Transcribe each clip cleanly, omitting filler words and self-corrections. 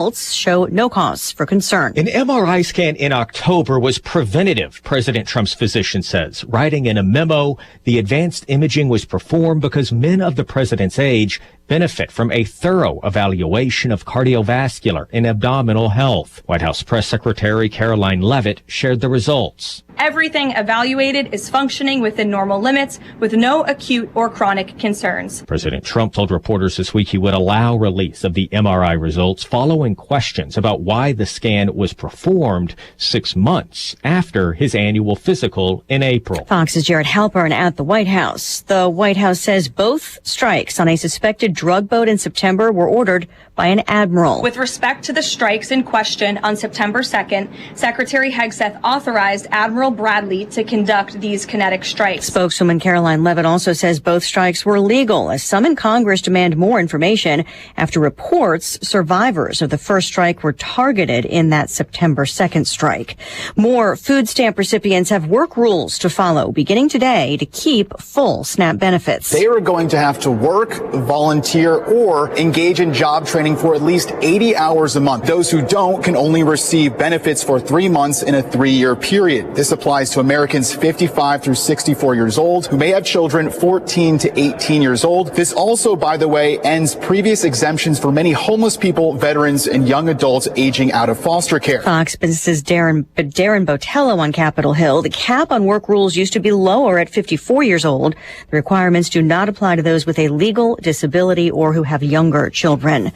Results show no cause for concern. An MRI scan in October was preventative, President Trump's physician says. Writing in a memo, the advanced imaging was performed because men of the president's age benefit from a thorough evaluation of cardiovascular and abdominal health. White House Press Secretary Caroline Leavitt shared the results. Everything evaluated is functioning within normal limits with no acute or chronic concerns. President Trump told reporters this week he would allow release of the MRI results following questions about why the scan was performed 6 months after his annual physical in April. Fox's Jared Halpern at the White House. The White House says both strikes on a suspected drug boat in September were ordered by an admiral. With respect to the strikes in question on September 2nd, Secretary Hegseth authorized Admiral Bradley to conduct these kinetic strikes. Spokeswoman Caroline Leavitt also says both strikes were legal, as some in Congress demand more information after reports survivors of the first strike were targeted in that September 2nd strike. More food stamp recipients have work rules to follow beginning today to keep full SNAP benefits. They are going to have to work, volunteer, or engage in job training for at least 80 hours a month. Those who don't can only receive benefits for 3 months in a 3-year period. This applies to Americans 55 through 64 years old who may have children 14 to 18 years old. This also, by the way, ends previous exemptions for many homeless people, veterans, and young adults aging out of foster care. Fox Business's Darren Botello on Capitol Hill. The cap on work rules used to be lower at 54 years old. The requirements do not apply to those with a legal disability or who have younger children.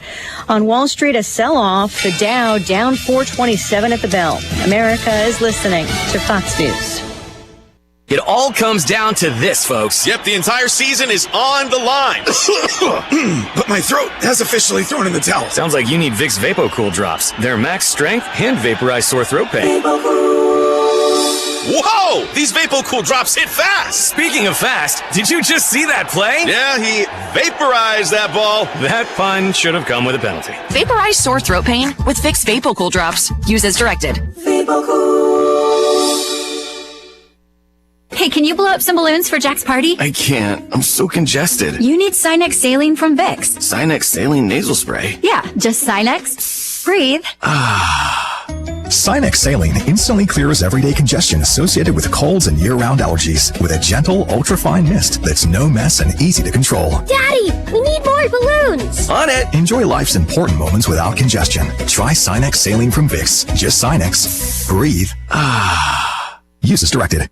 On Wall Street, a sell-off. The Dow down 427 at the bell. America is listening to Fox News. It all comes down to this, folks. Yep, the entire season is on the line. But my throat has officially thrown in the towel. Sounds like you need Vicks VapoCool drops. They're max strength and vaporize sore throat pain. Whoa! These VapoCool drops hit fast! Speaking of fast, did you just see that play? Yeah, he vaporized that ball. That pun should have come with a penalty. Vaporize sore throat pain with Vicks VapoCool drops. Use as directed. Hey, can you blow up some balloons for Jack's party? I can't. I'm so congested. You need Sinex Saline from Vicks. Sinex Saline Nasal Spray? Yeah, just Sinex. Breathe. Sinex Saline instantly clears everyday congestion associated with colds and year-round allergies with a gentle, ultra-fine mist that's no mess and easy to control. Daddy, we need more balloons. On it. Enjoy life's important moments without congestion. Try Sinex Saline from Vicks. Just Sinex. Breathe. Use as directed.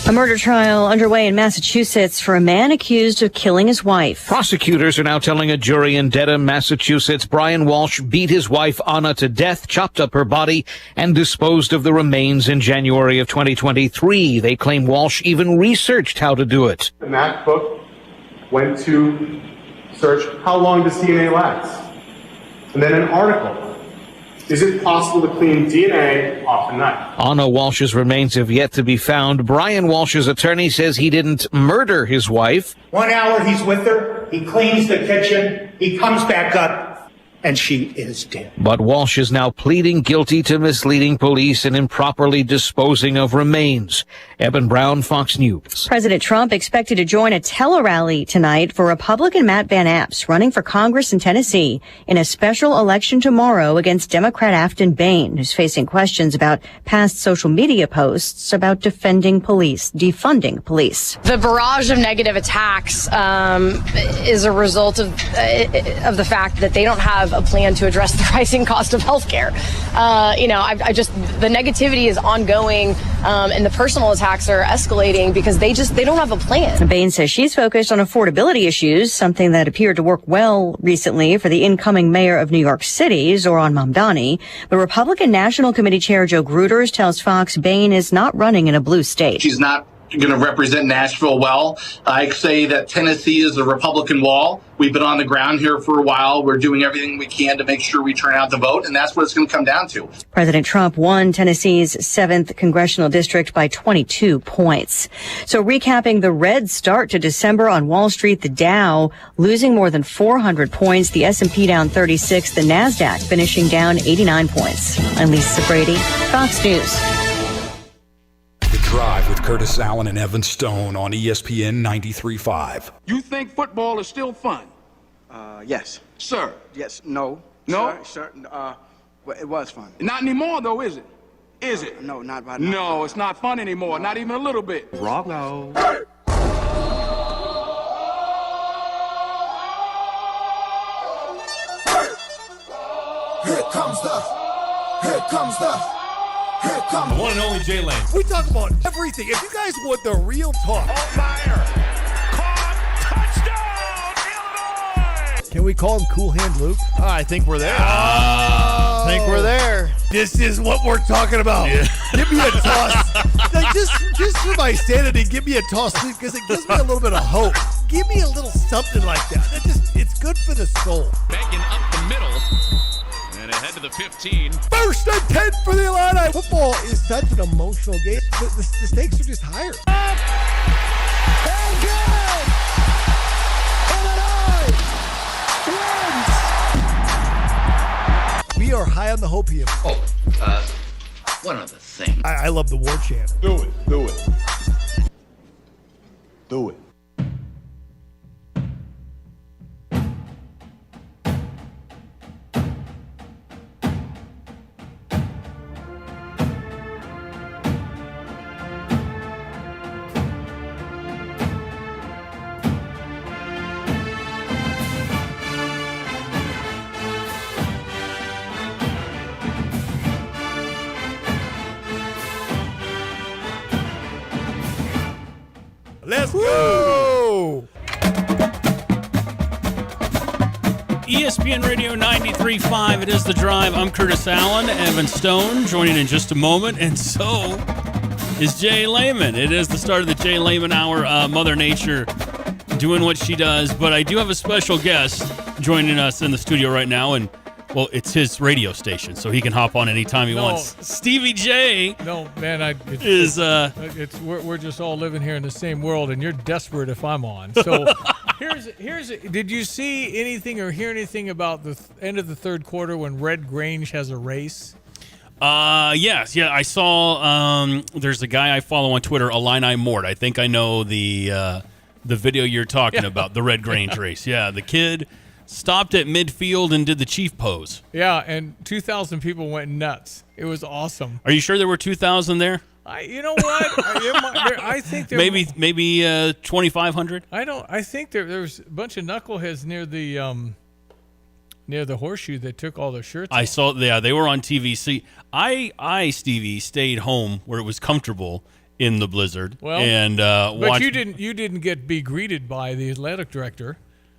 A murder trial underway in Massachusetts for a man accused of killing his wife. Prosecutors are now telling a jury in Dedham, Massachusetts, Brian Walsh beat his wife Anna to death, chopped up her body, and disposed of the remains in January of 2023. They claim Walsh even researched how to do it. The MacBook went to search how long does DNA last? And then an article. Is it possible to clean DNA off a knife? Anna Walsh's remains have yet to be found. Brian Walsh's attorney says he didn't murder his wife. 1 hour he's with her, he cleans the kitchen, he comes back up, and she is dead. But Walsh is now pleading guilty to misleading police and improperly disposing of remains. Eben Brown, Fox News. President Trump expected to join a tele-rally tonight for Republican Matt Van Apps running for Congress in Tennessee in a special election tomorrow against Democrat Afton Bain, who's facing questions about past social media posts about defunding police. The barrage of negative attacks is a result of the fact that they don't have a plan to address the rising cost of healthcare. The negativity is ongoing, and the personal attacks are escalating because they don't have a plan. Bain says she's focused on affordability issues, something that appeared to work well recently for the incoming mayor of New York City, Zohran Mamdani. The Republican National Committee Chair Joe Gruters tells Fox Bain is not running in a blue state. She's not going to represent Nashville well. I say that Tennessee is the Republican wall. We've been on the ground here for a while. We're doing everything we can to make sure we turn out the vote, and that's what it's going to come down to. President Trump won Tennessee's 7th congressional district by 22 points. So recapping the red start to December on Wall Street, the Dow losing more than 400 points, the S&P down 36, the NASDAQ finishing down 89 points. I'm Lisa Brady, Fox News. The Drive with Curtis Allen and Evan Stone on ESPN 93.5. You think football is still fun? Yes. Sir? Yes. No. No? Sure. Well, it was fun. Not anymore, though, is it? Is it? No, not right now. No, it's not fun anymore. Not even a little bit. Wrong. Here comes the one and only Jay Lane. We talk about everything. If you guys want the real talk. Can we call him Cool Hand Luke? I think we're there. I think we're there. This is what we're talking about. Yeah. Give me a toss. Like just for my sanity, give me a toss because it gives me a little bit of hope. Give me a little something like that. It's good for the soul. Backing up the middle and ahead to the 15. First and 10 for the Illini. Football is such an emotional game. The stakes are just higher. And good. We are high on the hopium. One other thing. I love the war chant. Do it. Do it. Let's go! ESPN Radio 93.5, it is The Drive. I'm Curtis Allen, Evan Stone, joining in just a moment, and so is Jay Lehman. It is the start of the Jay Lehman Hour, Mother Nature doing what she does, but I do have a special guest joining us in the studio right now, and well, it's his radio station, so he can hop on anytime he wants. Stevie J. No, man, we're just all living here in the same world, and you're desperate if I'm on. So here's. Did you see anything or hear anything about the end of the third quarter when Red Grange has a race? Yes, I saw. There's a guy I follow on Twitter, Illini Mort. I think I know the video you're talking about, the Red Grange race. Yeah, the kid stopped at midfield and did the chief pose. Yeah, and 2,000 people went nuts. It was awesome. Are you sure there were 2,000 there? You know what? I think there maybe 2,500. I think there's a bunch of knuckleheads near the horseshoe that took all their shirts off. I saw. Yeah, they were on TV. See, I Stevie stayed home where it was comfortable in the blizzard. Well, and but you didn't be greeted by the athletic director.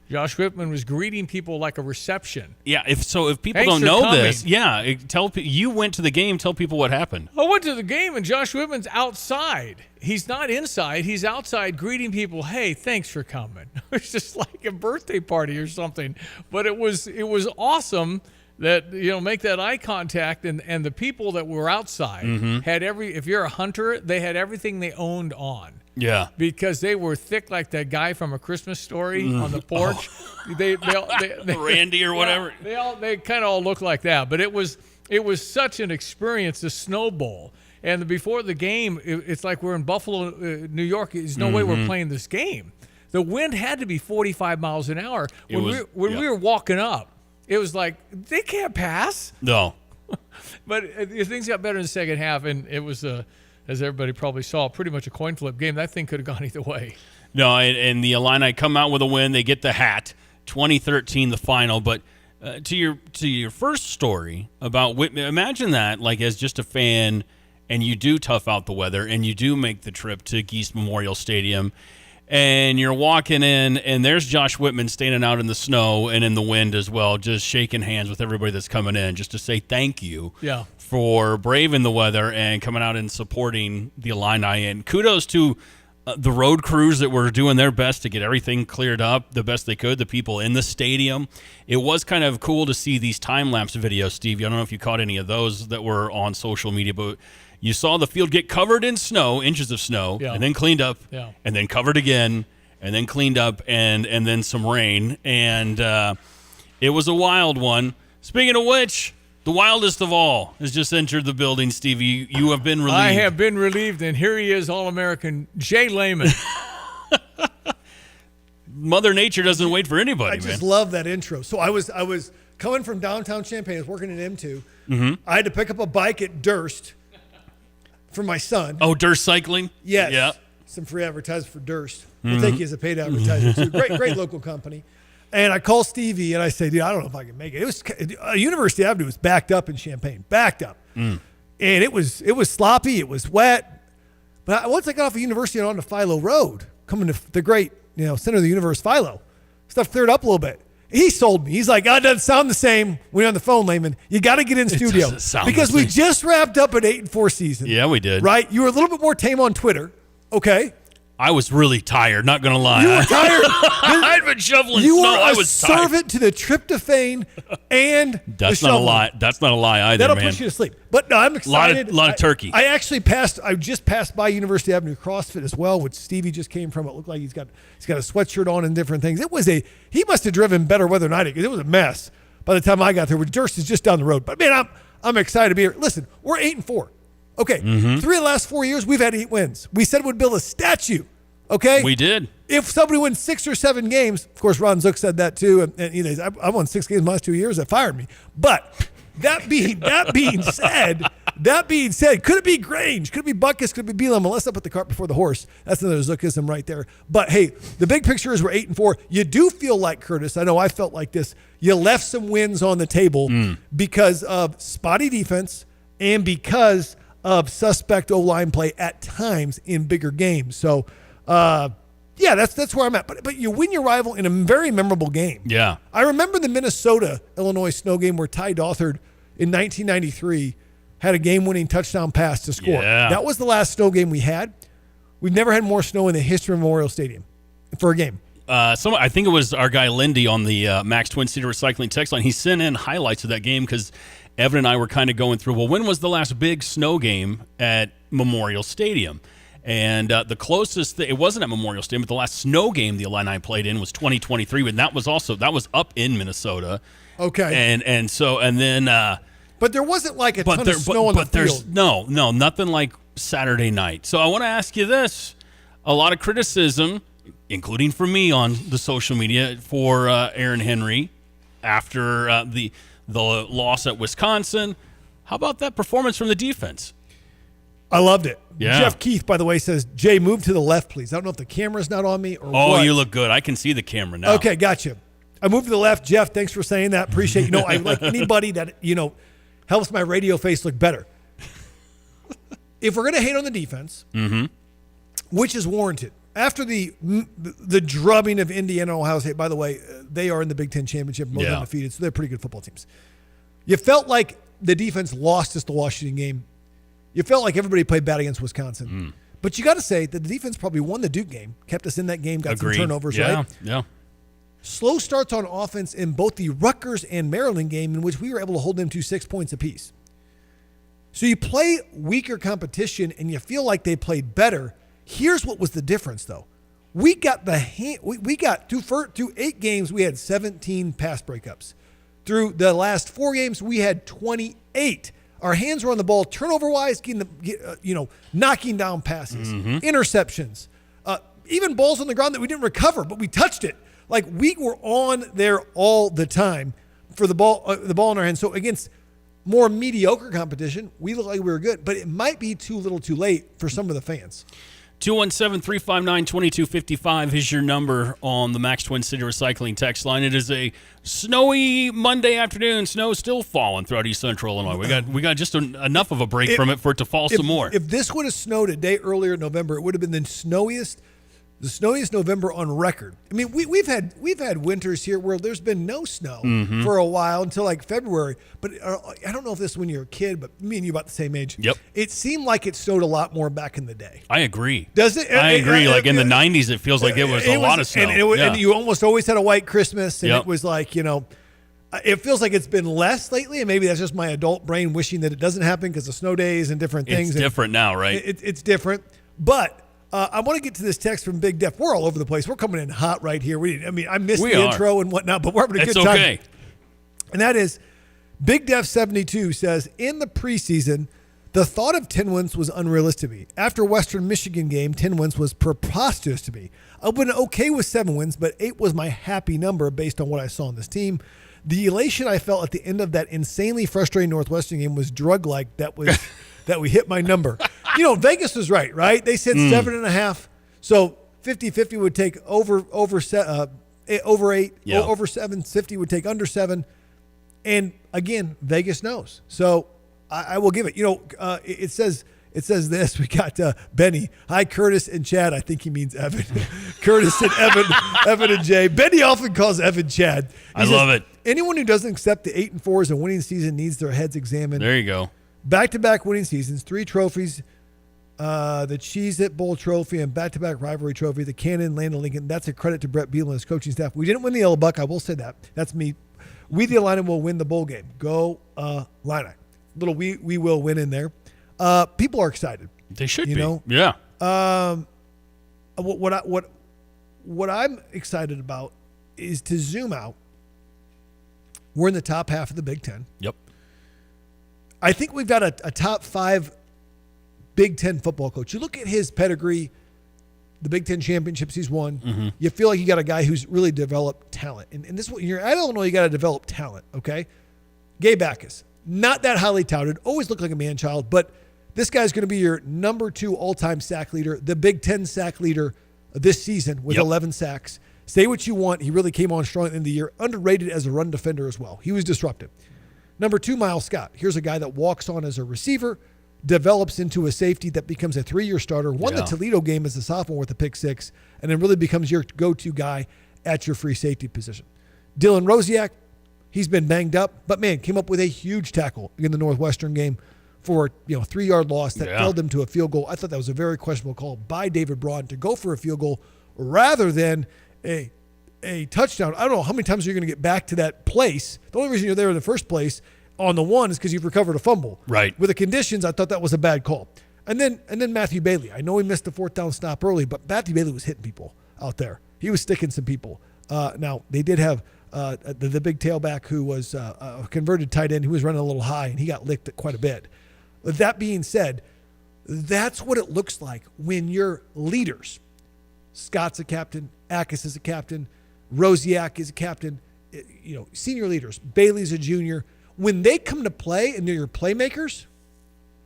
Josh Whitman was greeting people like a reception. Yeah, if people Thanks don't for know coming. this, you went to the game. Tell people what happened. I went to the game, and Josh Whitman's outside. He's not inside. He's outside greeting people. Hey, thanks for coming. It's just like a birthday party or something. But it was awesome that make that eye contact, and the people that were outside had if you're a hunter, they had everything they owned on. Yeah, because they were thick like that guy from A Christmas Story on the porch. They Randy or whatever. They kind of all look like that. But it was such an experience, the Snow Bowl. And before the game, it's like we're in Buffalo, New York. There's no way we're playing this game. The wind had to be 45 miles an hour when we were walking up. It was like they can't pass. No, but things got better in the second half, and it was as everybody probably saw, pretty much a coin flip game. That thing could have gone either way. No, and the Illini come out with a win. They get the hat. 2013, the final. But to your first story about Whitman, imagine that, like, as just a fan, and you do tough out the weather, and you do make the trip to Geese Memorial Stadium, and you're walking in, and there's Josh Whitman standing out in the snow and in the wind as well, just shaking hands with everybody that's coming in, just to say thank you. Yeah. For braving the weather and coming out and supporting the Illini. And kudos to the road crews that were doing their best to get everything cleared up the best they could, the people in the stadium. It was kind of cool to see these time-lapse videos, Steve. I don't know if you caught any of those that were on social media, but you saw the field get covered in snow, inches of snow, and then cleaned up, and then covered again, and then cleaned up, and then some rain. And it was a wild one. Speaking of which, the wildest of all has just entered the building, Stevie. You have been relieved. I have been relieved, and here he is, All-American Jay Lehman. Mother Nature doesn't wait for anybody, I just love that intro. So I was coming from downtown Champaign, I was working at M2. Mm-hmm. I had to pick up a bike at Durst for my son. Oh, Durst Cycling? Yes. Yeah. Some free advertising for Durst. Mm-hmm. I think he has a paid advertiser too. Great local company. And I call Stevie and I say, dude, I don't know if I can make it. It was University Avenue was backed up in Champaign, backed up, and it was sloppy. It was wet. But once I got off of University and onto Philo Road, coming to the great center of the universe, Philo, stuff cleared up a little bit. He sold me. He's like, it doesn't sound the same when you're on the phone, Lehman. You got to get in studio because we just wrapped up an 8-4 season. Yeah, we did. Right? You were a little bit more tame on Twitter. Okay. I was really tired, not going to lie. You were tired. I'd been shoveling you snow. You were I a was servant tired. to the tryptophan and That's the not a shoveling. lie. That's not a lie either, That'll man. put you to sleep. But no, I'm excited. A lot of turkey. I just passed by University Avenue CrossFit as well, which Stevie just came from. It looked like he's got a sweatshirt on and different things. He must have driven better weather than I did because it was a mess by the time I got there. Which Durst is just down the road. But man, I'm excited to be here. Listen, we're 8-4. Okay, 3 of the last 4 years we've had 8 wins. We said we'd build a statue. Okay, we did. If somebody wins 6 or 7 games, of course, Ron Zook said that too, and I won 6 games in the last 2 years. They fired me. But that being said, could it be Grange? Could it be Butkus? Could it be Beelum? Unless I put the cart before the horse. That's another Zookism right there. But hey, the big picture is we're 8-4. You do feel like, Curtis, I know I felt like this. You left some wins on the table because of spotty defense and because of suspect O-line play at times in bigger games. So. That's where I'm at. But you win your rival in a very memorable game. Yeah. I remember the Minnesota-Illinois snow game where Ty Dothard in 1993 had a game-winning touchdown pass to score. Yeah. That was the last snow game we had. We've never had more snow in the history of Memorial Stadium for a game. I think it was our guy Lindy on the Max Twin City Recycling text line. He sent in highlights of that game because Evan and I were kind of going through, well, when was the last big snow game at Memorial Stadium? And the closest, it wasn't at Memorial Stadium, but the last snow game the Illini played in was 2023, but that was up in Minnesota. Okay. And then. But there wasn't like a ton of snow on the field. No, nothing like Saturday night. So I want to ask you this: a lot of criticism, including from me on the social media, for Aaron Henry after the loss at Wisconsin. How about that performance from the defense? I loved it. Yeah. Jeff Keith, by the way, says, Jay, move to the left, please. I don't know if the camera's not on me or what. Oh, you look good. I can see the camera now. Okay, gotcha. I moved to the left. Jeff, thanks for saying that. Appreciate it. I like anybody that, helps my radio face look better. If we're going to hate on the defense, which is warranted, after the drubbing of Indiana and Ohio State, by the way, they are in the Big Ten Championship, most undefeated, so they're pretty good football teams. You felt like the defense lost us the Washington game. You felt like everybody played bad against Wisconsin. But you got to say that the defense probably won the Duke game, kept us in that game, got some turnovers, right? Yeah. Slow starts on offense in both the Rutgers and Maryland game in which we were able to hold them to 6 points apiece. So you play weaker competition and you feel like they played better. Here's what was the difference, though. We got through 8 games, we had 17 pass breakups. Through the last 4 games, we had 28. Our hands were on the ball, turnover-wise, knocking down passes, interceptions, even balls on the ground that we didn't recover, but we touched it. Like we were on there all the time for the ball in our hands. So against more mediocre competition, we look like we were good, but it might be too little, too late for some of the fans. 217-359-2255 is your number on the Max Twin City Recycling text line. It is a snowy Monday afternoon. Snow still falling throughout East Central Illinois. We got just enough of a break from it for it to fall some more. If this would have snowed a day earlier in November, it would have been the snowiest November on record. I mean, we've had winters here where there's been no snow for a while until like February. But I don't know if this is when you're a kid, but me and you about the same age. Yep. It seemed like it snowed a lot more back in the day. I agree. Does it? I agree. Like in the 90s, it feels like it was a lot of snow. And you almost always had a white Christmas, and it was like, it feels like it's been less lately, and maybe that's just my adult brain wishing that it doesn't happen because of snow days and different things. It's different now, right? It's different. But I want to get to this text from Big Def. We're all over the place. We're coming in hot right here. I missed the intro and whatnot, but we're having a good time. It's okay. And that is, Big Def 72 says, in the preseason, the thought of 10 wins was unrealistic to me. After Western Michigan game, 10 wins was preposterous to me. I've been okay with 7 wins, but 8 was my happy number based on what I saw on this team. The elation I felt at the end of that insanely frustrating Northwestern game was drug-like. That we hit my number. Vegas was right? They said 7.5. So 50-50 would take over 8, over 750 would take under 7. And again, Vegas knows. So I will give it. It says this. We got Benny. Hi, Curtis and Chad. I think he means Evan. Curtis and Evan and Jay. Benny often calls Evan Chad. I love it. Anyone who doesn't accept the 8-4 as a winning season needs their heads examined. There you go. Back-to-back winning seasons, 3 trophies, the Cheez-It Bowl trophy, and back-to-back rivalry trophy, the Cannon, Landon Lincoln. That's a credit to Brett Beal and his coaching staff. We didn't win the Yellow Buck. I will say that. That's me. We, the Illini, will win the bowl game. Go Illini. Little we will win in there. People are excited. They should be. Yeah. What I'm excited about is to zoom out. We're in the top half of the Big Ten. Yep. I think we've got a top 5 Big Ten football coach. You look at his pedigree, the Big Ten championships he's won. Mm-hmm. You feel like you got a guy who's really developed talent. And this you're at Illinois, you got to develop talent, okay? Gabe Backus, not that highly touted, always looked like a man-child, but this guy's going to be your number 2 all-time sack leader, the Big Ten sack leader this season with 11 sacks. Say what you want. He really came on strong at the end of the year. Underrated as a run defender as well. He was disruptive. Number 2, Miles Scott. Here's a guy that walks on as a receiver, develops into a safety that becomes a 3-year starter, won the Toledo game as a sophomore with a pick 6, and then really becomes your go-to guy at your free safety position. Dylan Rosiak, he's been banged up, but man, came up with a huge tackle in the Northwestern game for 3-yard loss that held them to a field goal. I thought that was a very questionable call by David Braun to go for a field goal rather than a touchdown. I don't know how many times you're going to get back to that place. The only reason you're there in the first place on the one is because you've recovered a fumble. Right. With the conditions, I thought that was a bad call. And then Matthew Bailey. I know he missed the 4th down stop early, but Matthew Bailey was hitting people out there. He was sticking some people. Now, they did have the big tailback who was a converted tight end who was running a little high, and he got licked quite a bit. That being said, that's what it looks like when your leaders, Scott's a captain, Akis is a captain, Rosiak is a captain, senior leaders, Bailey's a junior. When they come to play and they're your playmakers,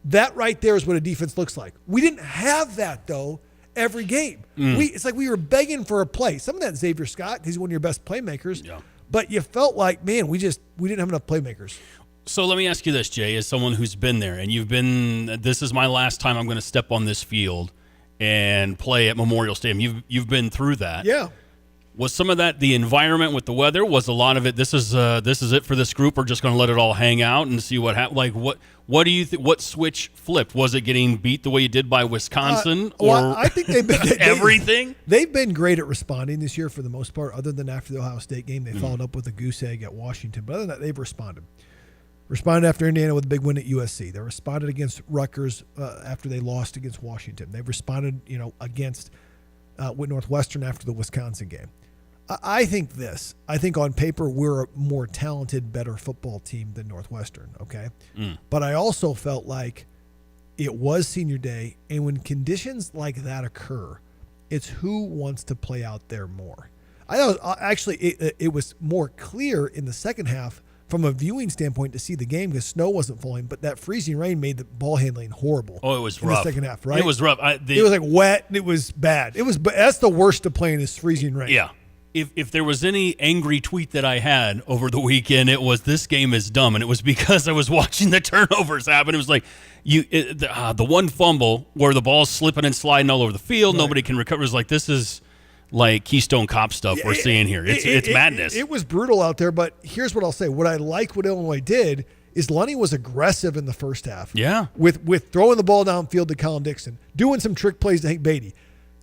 that right there is what a defense looks like. We didn't have that, though, every game. It's like we were begging for a play. Some of that Xavier Scott, he's one of your best playmakers. Yeah. But you felt like, man, we didn't have enough playmakers. So let me ask you this, Jay, as someone who's been there, and this is my last time I'm going to step on this field and play at Memorial Stadium. You've been through that. Yeah. Was some of that the environment with the weather? Was a lot of it, this is it for this group? We're just going to let it all hang out and see what happens? Like, what do you think? What switch flipped? Was it getting beat the way you did by Wisconsin? I think they've been everything? They've been great at responding this year for the most part, other than after the Ohio State game. They followed up with a goose egg at Washington. But other than that, they've responded. Responded after Indiana with a big win at USC. They responded against Rutgers after they lost against Washington. They've responded, against with Northwestern after the Wisconsin game. I think on paper we're a more talented, better football team than Northwestern, okay? But I also felt like it was senior day, and when conditions like that occur, it's who wants to play out there more. I know actually it was more clear in the second half from a viewing standpoint to see the game because snow wasn't falling, but that freezing rain made the ball handling horrible. Oh, it was in rough. The second half, right? It was rough. It was like wet, and it was bad. That's the worst to play in is freezing rain. Yeah. If there was any angry tweet that I had over the weekend, it was this game is dumb, and it was because I was watching the turnovers happen. It was like the one fumble where the ball's slipping and sliding all over the field, right. Nobody can recover. It's like this is like Keystone Cop stuff we're seeing here. It's madness. It was brutal out there, but here's what I'll say. What I like what Illinois did is Lunny was aggressive in the first half. Yeah. With throwing the ball downfield to Colin Dixon, doing some trick plays to Hank Beatty.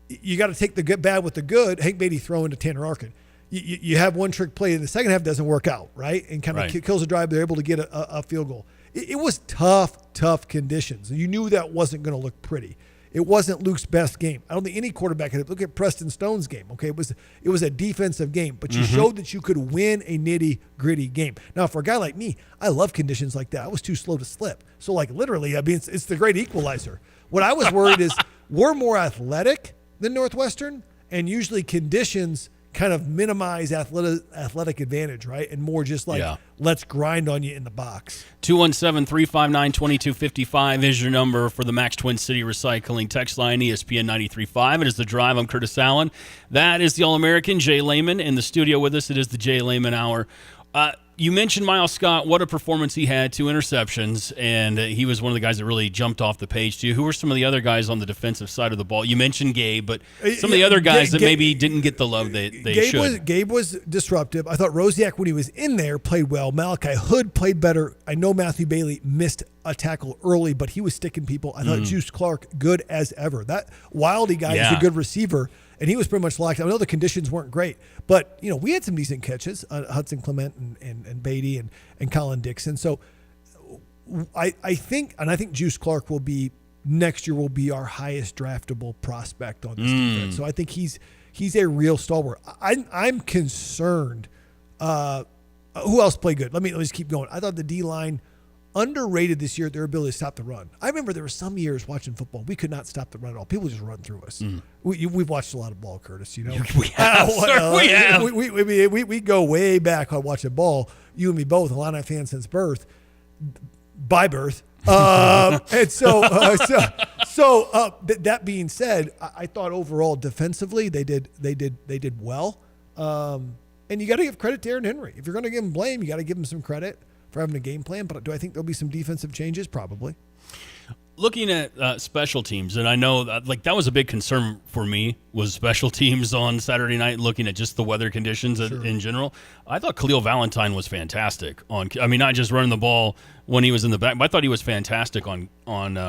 You got to take the good bad with the good. Hank Beatty throwing to Tanner Arkin. You have one trick play in the second half doesn't work out, right? And kind of kills a drive. They're able to get a field goal. It was tough conditions. You knew that wasn't going to look pretty. It wasn't Luke's best game. I don't think any quarterback could. Look at Preston Stone's game. Okay, it was a defensive game, but you showed that you could win a nitty-gritty game. Now, for a guy like me, I love conditions like that. I was too slow to slip. So, like literally, I mean, it's the great equalizer. What I was worried is we're more athletic than Northwestern, and usually conditions kind of minimize athletic advantage, right? And more just like, let's grind on you in the box. 217-359-2255 is your number for the Max Twin City Recycling text line, ESPN 93.5. It is The Drive. I'm Curtis Allen. That is the All-American, Jay Lehman. In the studio with us, it is the Jay Lehman Hour. You mentioned Miles Scott, what a performance he had, 2 interceptions, and he was one of the guys that really jumped off the page to you. Who were some of the other guys on the defensive side of the ball? You mentioned Gabe, but some of the other guys that maybe didn't get the love they should. Gabe was disruptive. I thought Rosiak, when he was in there, played well. Malachi Hood played better. I know Matthew Bailey missed a tackle early, but he was sticking people. I thought Juice Clark, good as ever. That Wildy guy is a good receiver. And he was pretty much locked. I know the conditions weren't great, but we had some decent catches. Hudson Clement and Beatty and Colin Dixon. So I think Juice Clark next year will be our highest draftable prospect on this defense. So I think he's a real stalwart. I'm concerned. Who else played good? Let me just keep going. I thought the D-line underrated this year, their ability to stop the run. I remember there were some years watching football, we could not stop the run at all. People just run through us. We've watched a lot of ball, Curtis. We have. We have. We go way back on watching ball. You and me both, Illini fans since birth, by birth. And so that being said, I thought overall defensively they did well. And you got to give credit to Aaron Henry. If you're going to give him blame, you got to give him some credit for having a game plan. But do I think there'll be some defensive changes? Probably. Looking at special teams, and I know that was a big concern for me, was special teams on Saturday night, looking at just the weather conditions in general. I thought Khalil Valentine was fantastic not just running the ball when he was in the back, but I thought he was fantastic on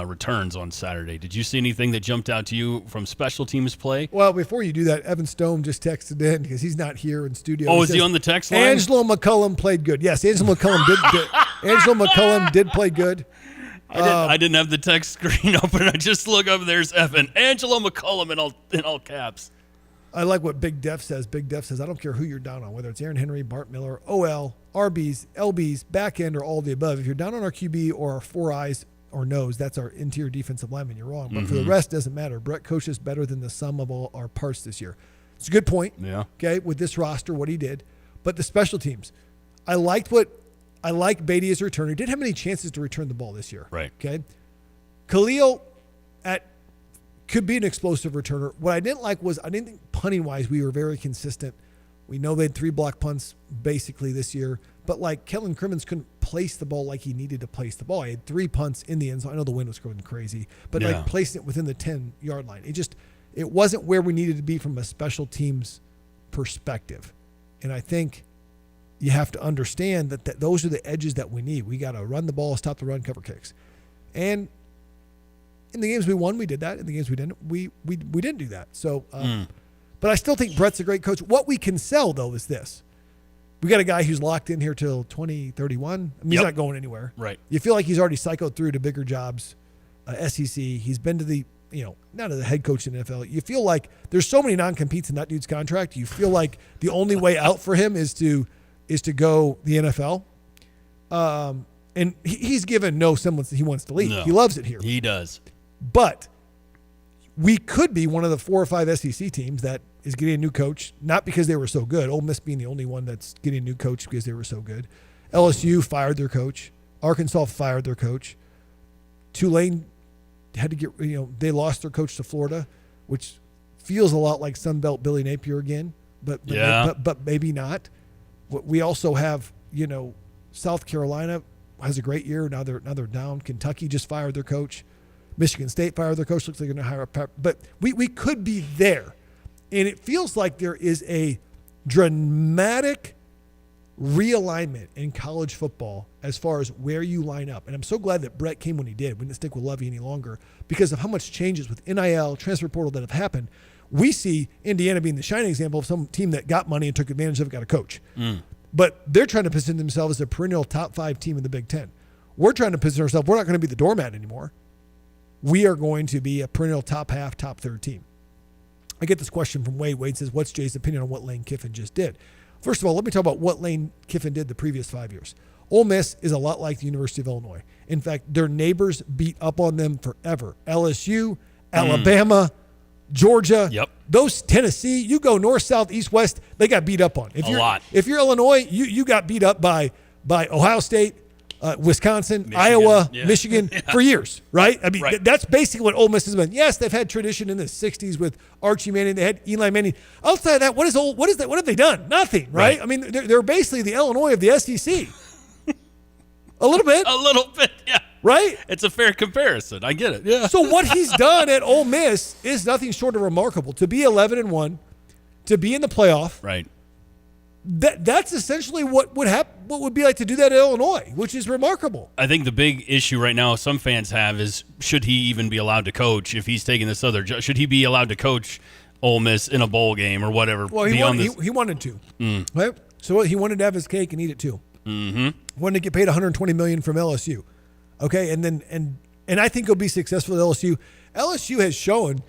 returns on Saturday. Did you see anything that jumped out to you from special teams play? Well, before you do that, Evan Stone just texted in because he's not here in studio. Oh, is he on the text line? Angelo McCullum played good. Yes, Angelo McCullum did play good. I didn't have the text screen open. I just look up. There's Evan Angelo McCullum in all caps. I like what Big Def says. Big Def says, I don't care who you're down on, whether it's Aaron Henry, Bart Miller, OL, RBs, LBs, back end, or all of the above. If you're down on our QB or our 4 eyes or nose, that's our interior defensive lineman, you're wrong. But for the rest, doesn't matter. Brett coaches better than the sum of all our parts this year. It's a good point. Yeah. Okay, with this roster, what he did. But the special teams, I like Beatty as a returner. He didn't have many chances to return the ball this year. Right. Okay. Khalil could be an explosive returner. What I didn't like was I didn't think punting-wise we were very consistent. We know they had 3 block punts basically this year, but Kellen Crimmins couldn't place the ball like he needed to place the ball. He had 3 punts in the end zone. I know the wind was going crazy, but placing it within the 10-yard line. It wasn't where we needed to be from a special teams perspective. And I think you have to understand that those are the edges that we need. We got to run the ball, stop the run, cover kicks. And in the games we won, we did that. In the games we didn't, we didn't do that. So, but I still think Brett's a great coach. What we can sell, though, is this. We got a guy who's locked in here till 2031. He's not going anywhere. Right. You feel like he's already cycled through to bigger jobs, SEC. He's been to the, not as a head coach in the NFL. You feel like there's so many non-competes in that dude's contract. You feel like the only way out for him is to go the NFL. And he's given no semblance that he wants to leave. No, he loves it here. He does. But we could be one of the 4 or 5 SEC teams that is getting a new coach, not because they were so good. Ole Miss being the only one that's getting a new coach because they were so good. LSU fired their coach. Arkansas fired their coach. Tulane had to get, they lost their coach to Florida, which feels a lot like Sunbelt Billy Napier again, but maybe not. We also have, South Carolina has a great year. Now they're down. Kentucky just fired their coach. Michigan State fired their coach. Looks like they're going to hire a prep. But we could be there. And it feels like there is a dramatic realignment in college football as far as where you line up. And I'm so glad that Brett came when he did. We didn't stick with Lovey any longer because of how much changes with NIL, transfer portal that have happened. We see Indiana being the shining example of some team that got money and took advantage of it, got a coach. But they're trying to position themselves as a perennial top 5 team in the Big Ten. We're trying to position ourselves. We're not going to be the doormat anymore. We are going to be a perennial top half, top 3rd team. I get this question from Wade. Wade says, what's Jay's opinion on what Lane Kiffin just did? First of all, let me talk about what Lane Kiffin did the previous 5 years. Ole Miss is a lot like the University of Illinois. In fact, their neighbors beat up on them forever. LSU, Alabama, Georgia. Yep. those Tennessee, you go north, south, east, west, they got beat up on. A lot. If you're Illinois, you got beat up by Ohio State, Wisconsin, Iowa, Michigan for years, right? I mean, that's basically what Ole Miss has been. Yes, they've had tradition in the 60s with Archie Manning. They had Eli Manning. Outside of that, what is that? What have they done? Nothing, right? I mean, they're basically the Illinois of the SEC. A little bit, yeah. Right? It's a fair comparison. I get it. Yeah. So what he's done at Ole Miss is nothing short of remarkable. To be 11-1, to be in the playoff, right? That's essentially what would happen. What would be like to do that at Illinois, which is remarkable. I think the big issue right now some fans have is, should he even be allowed to coach if he's taking this other job? Should he be allowed to coach Ole Miss in a bowl game or whatever? Well, he wanted to. Right? So he wanted to have his cake and eat it too. Mm-hmm. Wanted to get paid $120 million from LSU. Okay, and I think he'll be successful at LSU. LSU has shown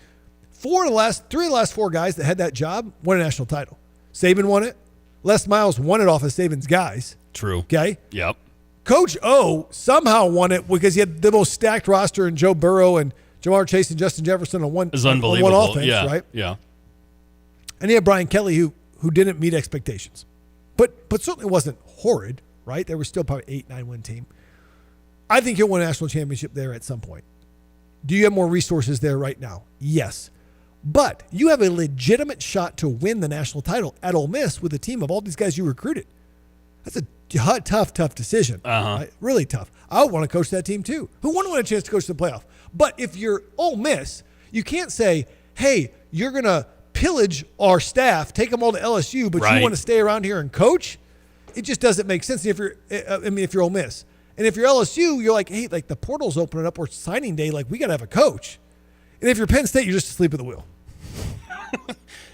three of the last four guys that had that job won a national title. Saban won it. Les Miles won it off of Saban's guys. True. Okay. Yep. Coach O somehow won it because he had the most stacked roster in Joe Burrow and Jamar Chase and Justin Jefferson on one offense, right? Yeah. And he had Brian Kelly who didn't meet expectations, but certainly wasn't horrid, right? They were still probably 8-9 win team. I think he'll win a national championship there at some point. Do you have more resources there right now? Yes. But you have a legitimate shot to win the national title at Ole Miss with a team of all these guys you recruited. That's a tough decision. Right? Really tough. I would want to coach that team too. Who wouldn't want a chance to coach the playoff? But if you're Ole Miss, you can't say, hey, you're going to pillage our staff, take them all to LSU, but you want to stay around here and coach? It just doesn't make sense if you're Ole Miss. And if you're LSU, you're like, hey, like the portal's opening up or signing day, like we got to have a coach. And if you're Penn State, you're just asleep at the wheel.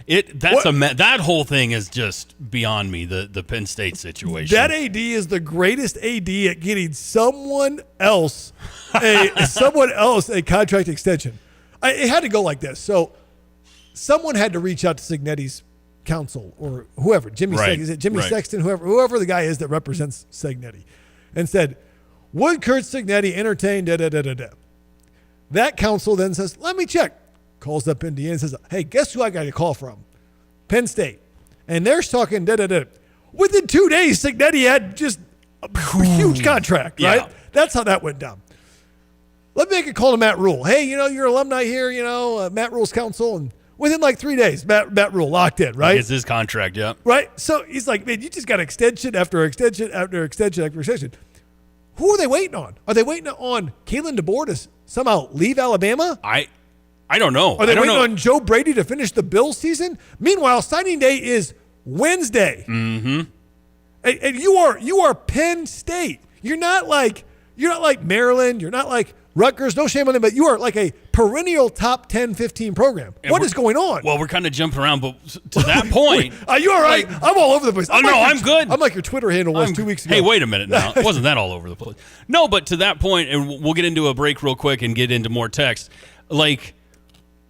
That whole thing is just beyond me, the Penn State situation. That AD is the greatest AD at getting someone else a contract extension. It had to go like this. So someone had to reach out to Signetti's counsel or whoever, Sexton, whoever the guy is that represents Signetti, and said, would Kurt Signetti entertain da-da-da-da-da? That counsel then says, let me check. Calls up Indiana and says, hey, guess who I got a call from? Penn State. And they're talking da-da-da. Within 2 days, Signetti had just a huge contract, right? Yeah. That's how that went down. Let me make a call to Matt Rule. Hey, you're alumni here, Matt Rule's counsel. And within like 3 days, Matt Rule locked in, right? It's his contract, yeah. Right? So he's like, man, you just got extension after extension after extension after extension. Who are they waiting on? Are they waiting on Kalen DeBoer to somehow leave Alabama? I don't know. Are they waiting on Joe Brady to finish the Bills season? Meanwhile, signing day is Wednesday. Mm-hmm. And you are Penn State. You're not like Maryland. You're not like Rutgers. No shame on them, but you are like a perennial top 10, 15 program. What is going on? Well, we're kind of jumping around, but to that point. Are you all right? I'm all over the place. I'm good. I'm like your Twitter handle was 2 weeks ago. Hey, wait a minute now. It wasn't that all over the place. No, but to that point, and we'll get into a break real quick and get into more text. Like,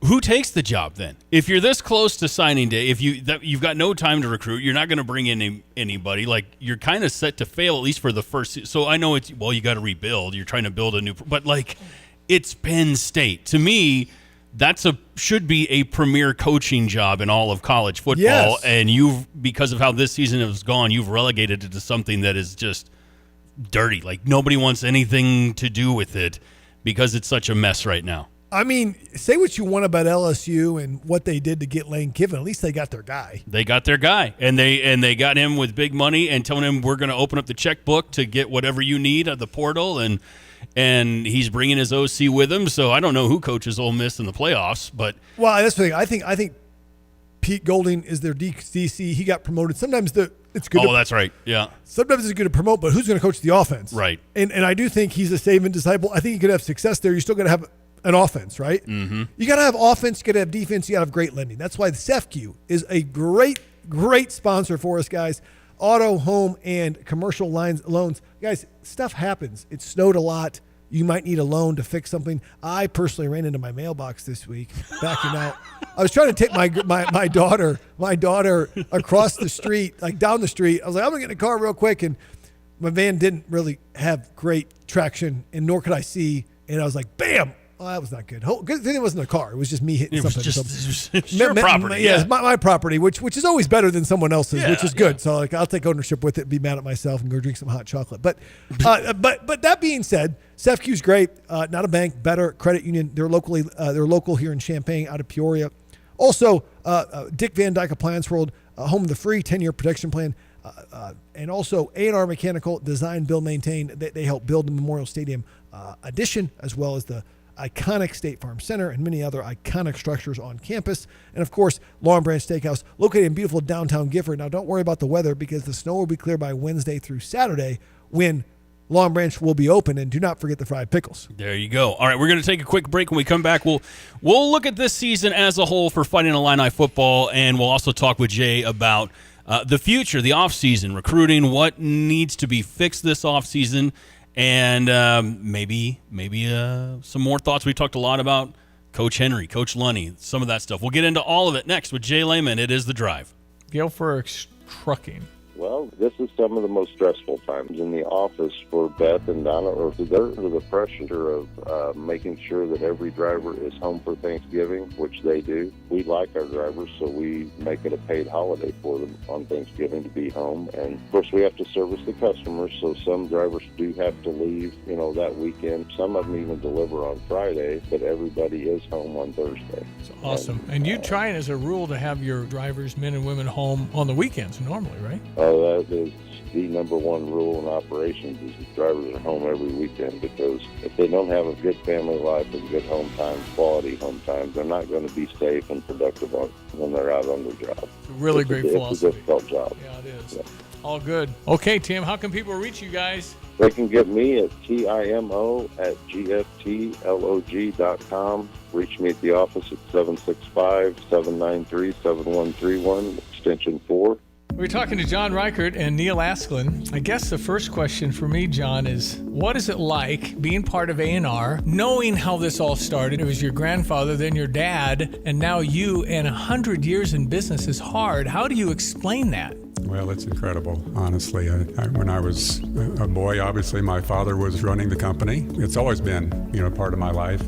who takes the job then? If you're this close to signing day, if you've got no time to recruit, you're not going to bring in anybody. Like, you're kind of set to fail, at least for the first. So I know you got to rebuild. You're trying to build a new, but like, it's Penn State. To me, should be a premier coaching job in all of college football. Yes. And because of how this season has gone, you've relegated it to something that is just dirty. Like, nobody wants anything to do with it because it's such a mess right now. I mean, say what you want about LSU and what they did to get Lane Kiffin. At least they got their guy. They got their guy, and they got him with big money and telling him we're going to open up the checkbook to get whatever you need at the portal, and he's bringing his OC with him. So I don't know who coaches Ole Miss in the playoffs, but that's the thing. I think Pete Golding is their DC. He got promoted. Sometimes it's good. Oh, that's right. Yeah. Sometimes it's good to promote, but who's going to coach the offense? Right. And I do think he's a Saban disciple. I think you could have success there. You're still going to have an offense, right? Mm-hmm. You got to have offense, you got to have defense, you got to have great lending. That's why the SEFQ is a great sponsor for us, guys. Auto, home, and commercial loans. Guys, stuff happens. It snowed a lot. You might need a loan to fix something. I personally ran into my mailbox this week, backing out. I was trying to take my daughter across the street, like down the street. I was like, I'm going to get in a car real quick, and my van didn't really have great traction, and nor could I see. And I was like, bam! Oh, that was not good. Good thing it wasn't a car. It was just me hitting something. It was your property. Yeah, it's my property, which is always better than someone else's, which is good. Yeah. So I'll take ownership with it, be mad at myself, and go drink some hot chocolate. But that being said, SEFQ's great. Not a bank, better credit union. They're local here in Champaign, out of Peoria. Also, Dick Van Dyke Appliance World, home of the free 10-year protection plan. And also A&R Mechanical, design, build, maintain. They help build the Memorial Stadium addition, as well as the iconic State Farm Center and many other iconic structures on campus. And of course, Long Branch Steakhouse, located in beautiful downtown Gifford. Now, don't worry about the weather, because the snow will be clear by Wednesday through Saturday, when Long Branch will be open. And do not forget the fried pickles. There you go. All right, we're going to take a quick break. When we come back, we'll look at this season as a whole for Fighting Illini football, and we'll also talk with Jay about the future, the offseason, recruiting, what needs to be fixed this offseason, and maybe some more thoughts. We talked a lot about Coach Henry, Coach Lunny, some of that stuff. We'll get into all of it next with Jay Lehman. It is The Drive. Gilfer Trucking. Well, this is some of the most stressful times in the office for Beth and Donna, or they're under the pressure of making sure that every driver is home for Thanksgiving, which they do. We like our drivers, so we make it a paid holiday for them on Thanksgiving to be home. And, of course, we have to service the customers, so some drivers do have to leave, that weekend. Some of them even deliver on Friday, but everybody is home on Thursday. That's awesome. And you try it as a rule to have your drivers, men and women, home on the weekends normally, right? That is the number one rule in operations, is the drivers are home every weekend, because if they don't have a good family life and good home time, quality home time, they're not going to be safe and productive when they're out on their job. Really great philosophy. It's a difficult job. Yeah, it is. Yeah. All good. Okay, Tim, how can people reach you guys? They can get me at TIMO@GFTLOG.com. Reach me at the office at 765-793-7131, extension 4. We're talking to John Reichert and Neil Asklin. I guess the first question for me, John, is what is it like being part of A&R, knowing how this all started? It was your grandfather, then your dad, and now you, and 100 years in business is hard. How do you explain that? Well, it's incredible, honestly. When I was a boy, obviously my father was running the company. It's always been, part of my life,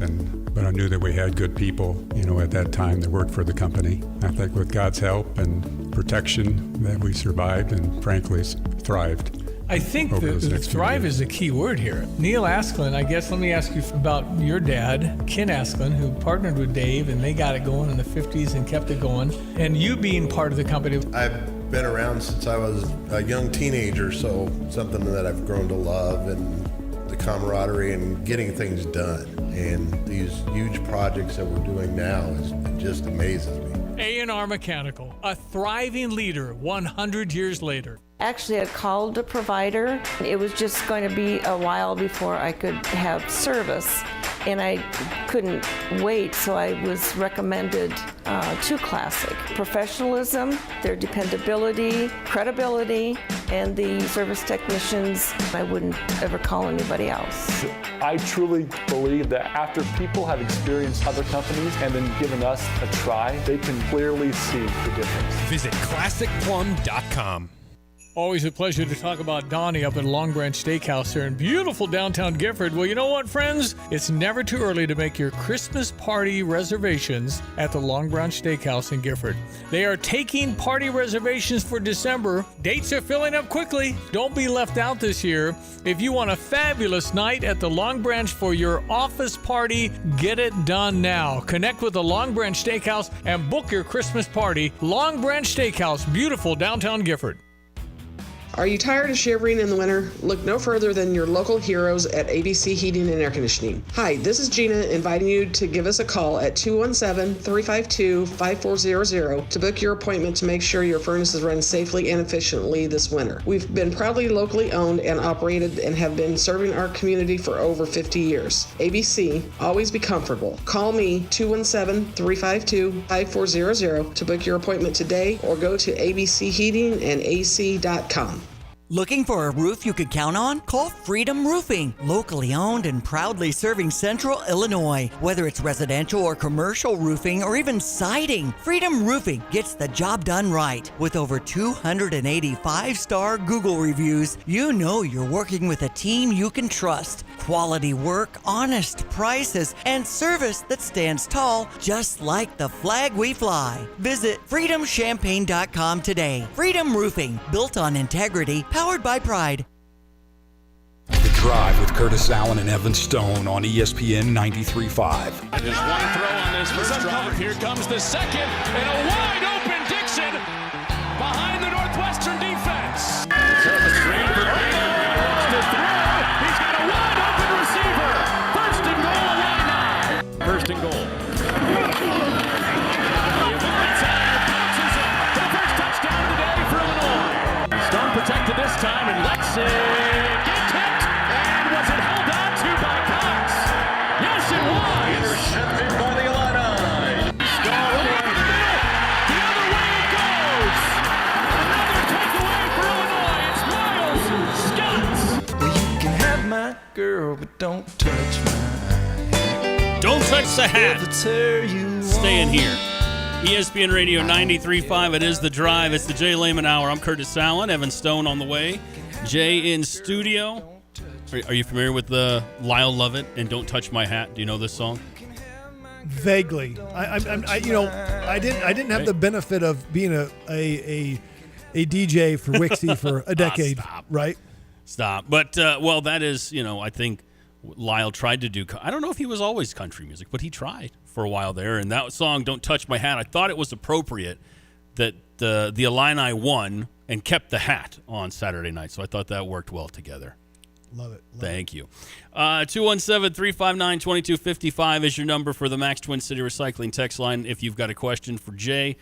but I knew that we had good people, at that time that worked for the company. I think with God's help and protection that we survived and frankly thrived. I think the thrive is the key word here. Neil Asklin, I guess, let me ask you about your dad, Ken Asklin, who partnered with Dave, and they got it going in the 50s and kept it going, and you being part of the company. I've been around since I was a young teenager, so something that I've grown to love, and the camaraderie and getting things done. And these huge projects that we're doing now just amazes me. A&R Mechanical, a thriving leader 100 years later. Actually, I called the provider. It was just going to be a while before I could have service, and I couldn't wait, so I was recommended to Classic. Professionalism, their dependability, credibility, and the service technicians, I wouldn't ever call anybody else. I truly believe that after people have experienced other companies and then given us a try, they can clearly see the difference. Visit ClassicPlum.com. Always a pleasure to talk about Donnie up at Long Branch Steakhouse there in beautiful downtown Gifford. Well, you know what, friends? It's never too early to make your Christmas party reservations at the Long Branch Steakhouse in Gifford. They are taking party reservations for December. Dates are filling up quickly. Don't be left out this year. If you want a fabulous night at the Long Branch for your office party, get it done now. Connect with the Long Branch Steakhouse and book your Christmas party. Long Branch Steakhouse, beautiful downtown Gifford. Are you tired of shivering in the winter? Look no further than your local heroes at ABC Heating and Air Conditioning. Hi, this is Gina inviting you to give us a call at 217-352-5400 to book your appointment to make sure your furnaces run safely and efficiently this winter. We've been proudly locally owned and operated and have been serving our community for over 50 years. ABC, always be comfortable. Call me 217-352-5400 to book your appointment today or go to abcheatingandac.com. Looking for a roof you could count on? Call Freedom Roofing, locally owned and proudly serving Central Illinois. Whether it's residential or commercial roofing or even siding, Freedom Roofing gets the job done right. With over 280 5-star Google reviews, you know you're working with a team you can trust. Quality work, honest prices, and service that stands tall, just like the flag we fly. Visit freedomchampaign.com today. Freedom Roofing, built on integrity, powered by pride. The Drive with Curtis Allen and Evan Stone on ESPN 93.5. There's one throw on this first drive. Here comes the second, and a wide open Dixon behind the Northwestern defense. So the screen for wants to throw. He's got a wide open receiver. First and goal, Illini. First and goal. The first touchdown of the day for Illinois. Stone protected this time and lets it get tipped. And was it held on to by Cox? Yes, it was. Intercepted by the Illini. Stone over the middle. The other way it goes. Another takeaway for Illinois. It's Miles Scott. Well, you can have my girl, but don't touch my hat. Don't touch the hat. Stay Staying here. ESPN Radio 93.5. It is The Drive. It's the Jay Lehman Hour. I'm Curtis Allen. Evan Stone on the way. Jay in studio. Are you familiar with the Lyle Lovett and Don't Touch My Hat? Do you know this song? Vaguely. I didn't have the benefit of being a DJ for Wixie for a decade, right? Stop. But, well, that is, I think Lyle tried to do, I don't know if he was always country music, but he tried for a while there. And that song, Don't Touch My Hat, I thought it was appropriate that the Illini won and kept the hat on Saturday night. So I thought that worked well together. Love it. Thank you. 217-359-2255 is your number for the Max Twin City Recycling text line if you've got a question for Jay.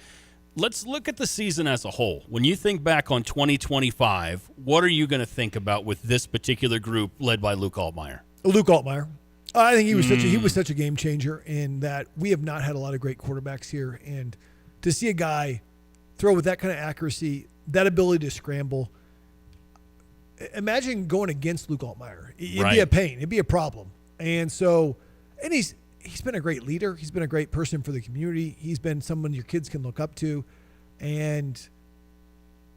Let's look at the season as a whole. When you think back on 2025, what are you going to think about with this particular group led by Luke Altmaier? Luke Altmaier. I think he was such a game changer in that we have not had a lot of great quarterbacks here, and to see a guy throw with that kind of accuracy, that ability to scramble. Imagine going against Luke Altmaier. It'd be a pain. It'd be a problem. And so, and he's been a great leader. He's been a great person for the community. He's been someone your kids can look up to, and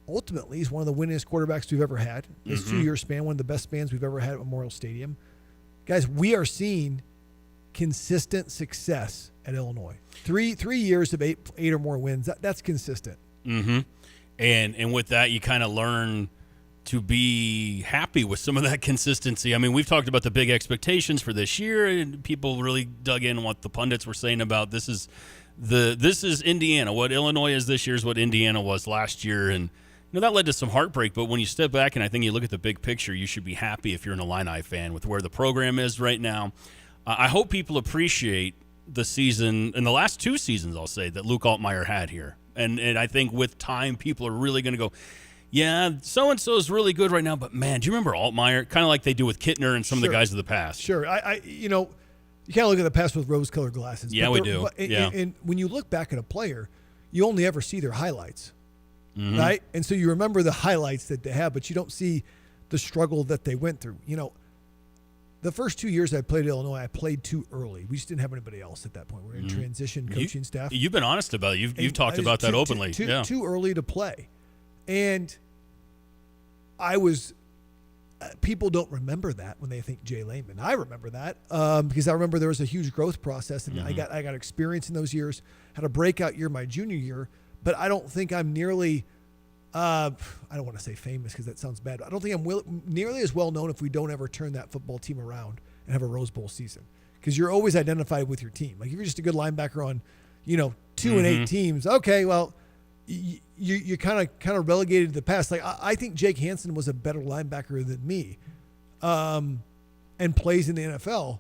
ultimately, he's one of the winningest quarterbacks we've ever had. This 2-year span, one of the best spans we've ever had at Memorial Stadium. Guys, we are seeing consistent success at Illinois. Three years of eight or more wins. That's consistent. Mm-hmm. And with that, you kind of learn to be happy with some of that consistency. I mean, we've talked about the big expectations for this year, and people really dug in on what the pundits were saying about this is Indiana. What Illinois is this year is what Indiana was last year, and that led to some heartbreak. But when you step back and I think you look at the big picture, you should be happy if you're an Illini fan with where the program is right now. I hope people appreciate the season, and the last 2 seasons, I'll say, that Luke Altmaier had here. And I think with time, people are really going to go, yeah, so-and-so is really good right now, but man, do you remember Altmaier? Kind of like they do with Kittner and some of the guys of the past. Sure. You can't look at the past with rose-colored glasses. Yeah, we do. And when you look back at a player, you only ever see their highlights, right? And so you remember the highlights that they have, but you don't see the struggle that they went through. The first 2 years I played at Illinois, I played too early. We just didn't have anybody else at that point. We were in transition coaching staff. You've been honest about it. You've talked about that openly. Too early to play. And people don't remember that when they think Jay Lehman. I remember that because I remember there was a huge growth process, and I got experience in those years. Had a breakout year my junior year, but I don't think I'm nearly. I don't want to say famous because that sounds bad. I don't think I'm nearly as well known if we don't ever turn that football team around and have a Rose Bowl season, because you're always identified with your team. Like if you're just a good linebacker on, 2 and 8 teams. Okay, well. You're kind of relegated to the past. Like I think Jake Hansen was a better linebacker than me, and plays in the NFL.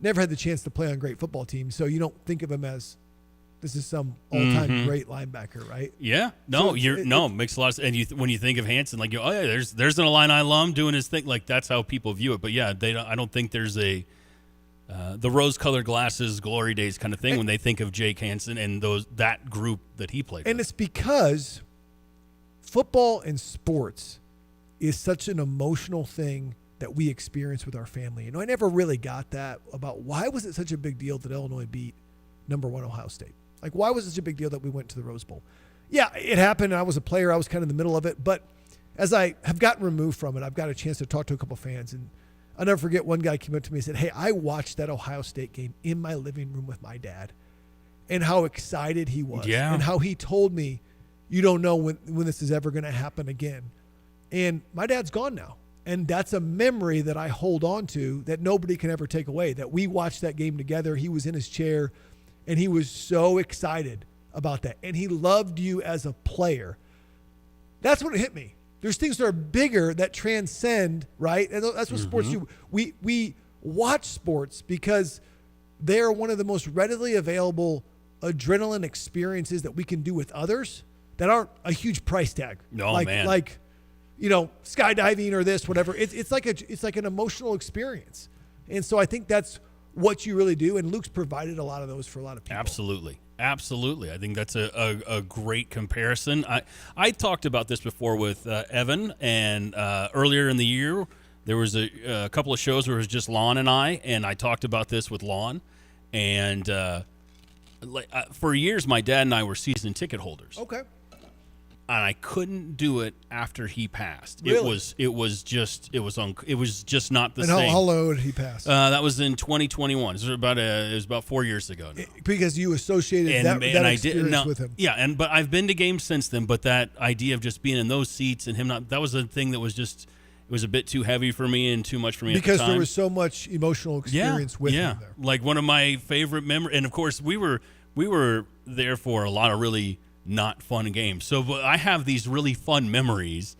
Never had the chance to play on great football teams, so you don't think of him as this is some all-time great linebacker, right? Yeah, no, it makes a lot of sense. And when you think of Hansen, like there's an Illini alum doing his thing. Like that's how people view it. But yeah, I don't think there's the rose-colored glasses, glory days kind of thing when they think of Jake Hansen and that group that he played with. And it's because football and sports is such an emotional thing that we experience with our family. I never really got that about why was it such a big deal that Illinois beat number 1 Ohio State? Like, why was it such a big deal that we went to the Rose Bowl? Yeah, it happened. I was a player. I was kind of in the middle of it. But as I have gotten removed from it, I've got a chance to talk to a couple fans. And I'll never forget, one guy came up to me and said, hey, I watched that Ohio State game in my living room with my dad, and how excited he was. Yeah. And how he told me, you don't know when this is ever going to happen again. And my dad's gone now. And that's a memory that I hold on to that nobody can ever take away, that we watched that game together. He was in his chair, and he was so excited about that. And he loved you as a player. That's when it hit me. There's things that are bigger that transcend, right? And that's what sports do. We watch sports because they're one of the most readily available adrenaline experiences that we can do with others that aren't a huge price tag. No, man. Like, skydiving or this, whatever. It's like an emotional experience. And so I think that's what you really do. And Luke's provided a lot of those for a lot of people. Absolutely. I think that's a great comparison. I talked about this before with Evan, and earlier in the year, there was a couple of shows where it was just Lon and I talked about this with Lon. And for years, my dad and I were season ticket holders. Okay. And I couldn't do it after he passed. Really? It was just not the and same. How low did he pass? That was in 2021. It was about 4 years ago now. Because you associated that experience with him. Yeah, but I've been to games since then. But that idea of just being in those seats and him that was a thing that was just, it was a bit too heavy for me and too much for me because at the time. There was so much emotional experience with him there. Like one of my favorite memories, and of course we were there for a lot of really not fun games. So I have these really fun memories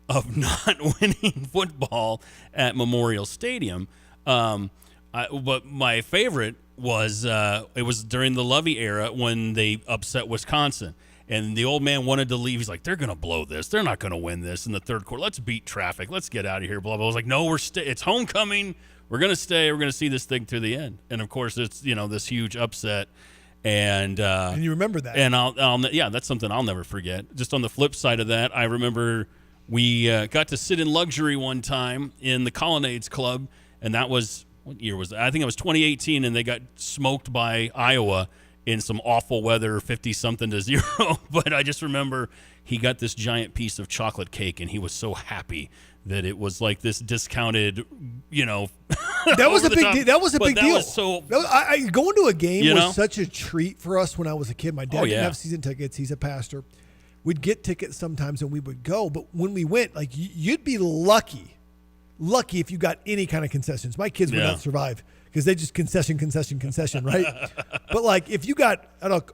of not winning football at Memorial Stadium. But my favorite was it was during the Lovey era when they upset Wisconsin. And the old man wanted to leave. He's like, they're going to blow this. They're not going to win this in the third quarter. Let's beat traffic. Let's get out of here, blah, blah. I was like, no, it's homecoming. We're going to stay. We're going to see this thing through the end. And, of course, it's, this huge upset. And you remember that. And that's something I'll never forget. Just on the flip side of that, I remember we got to sit in luxury one time in the Colonnades Club, and that was, what year was that? I think it was 2018, and they got smoked by Iowa in some awful weather, 50-something to 0. But I just remember he got this giant piece of chocolate cake, and he was so happy that it was like this discounted, That was a big deal. That was a big deal. Going to a game was such a treat for us when I was a kid. My dad didn't have season tickets. He's a pastor. We'd get tickets sometimes and we would go. But when we went, like, you'd be lucky if you got any kind of concessions. My kids would not survive because they just concession, right? But like if you got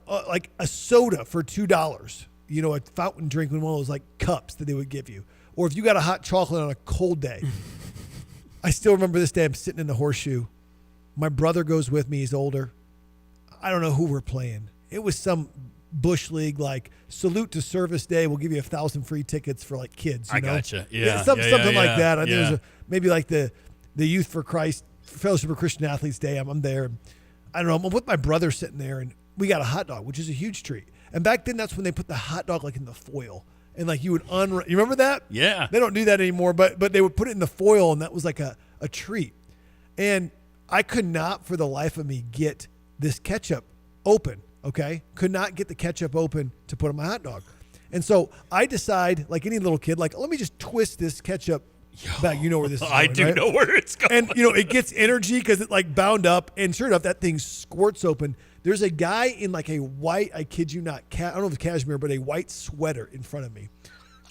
like a soda for $2, a fountain drink in one of those like cups that they would give you, or if you got a hot chocolate on a cold day. I still remember this day. I'm sitting in the horseshoe. My brother goes with me. He's older. I don't know who we're playing. It was some Bush League, like salute to service day. We'll give you 1,000 free tickets for like kids. I gotcha. Yeah. Something like that. I think it was maybe like the Youth for Christ Fellowship of Christian Athletes Day. I'm there. I don't know. I'm with my brother sitting there, and we got a hot dog, which is a huge treat. And back then, that's when they put the hot dog like in the foil. And like you would you remember that? Yeah. They don't do that anymore, but they would put it in the foil, and that was like a treat. And I could not for the life of me get this ketchup open, okay? Could not get the ketchup open to put on my hot dog. And so I decide, like any little kid, like let me just twist this ketchup back. You know where this is going, I do right? know where it's going. And, it gets energy because it like bound up, and sure enough, that thing squirts open. There's a guy in like a white, I kid you not, I don't know if it's cashmere, but a white sweater in front of me.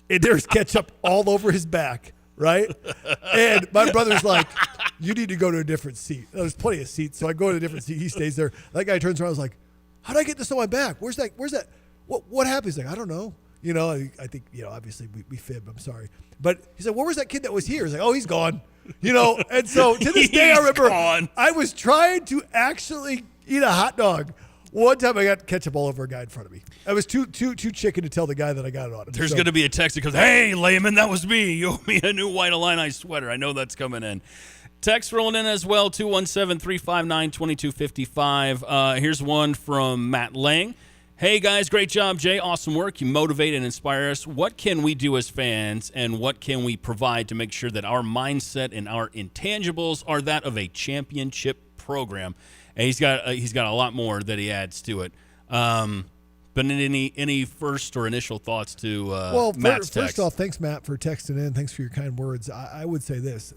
And there's ketchup all over his back, right? And my brother's like, you need to go to a different seat. There's plenty of seats. So I go to a different seat. He stays there. That guy turns around and was like, how did I get this on my back? Where's that? What happened? He's like, I don't know. I think, obviously we fib. I'm sorry. But he said, where was that kid that was here? He's like, oh, he's gone. And so to this day, I remember I was trying to actually eat a hot dog. One time I got ketchup all over a guy in front of me. I was too chicken to tell the guy that I got it on him. There's going to be a text that goes, hey, layman, that was me. You owe me a new white Illini sweater. I know that's coming in. Text rolling in as well, 217-359-2255. Here's one from Matt Lang. Hey guys, great job, Jay. Awesome work. You motivate and inspire us. What can we do as fans, and what can we provide to make sure that our mindset and our intangibles are that of a championship program? And he's got a lot more that he adds to it. But any first or initial thoughts to Matt's text? First off, thanks, Matt, for texting in. Thanks for your kind words. I would say this: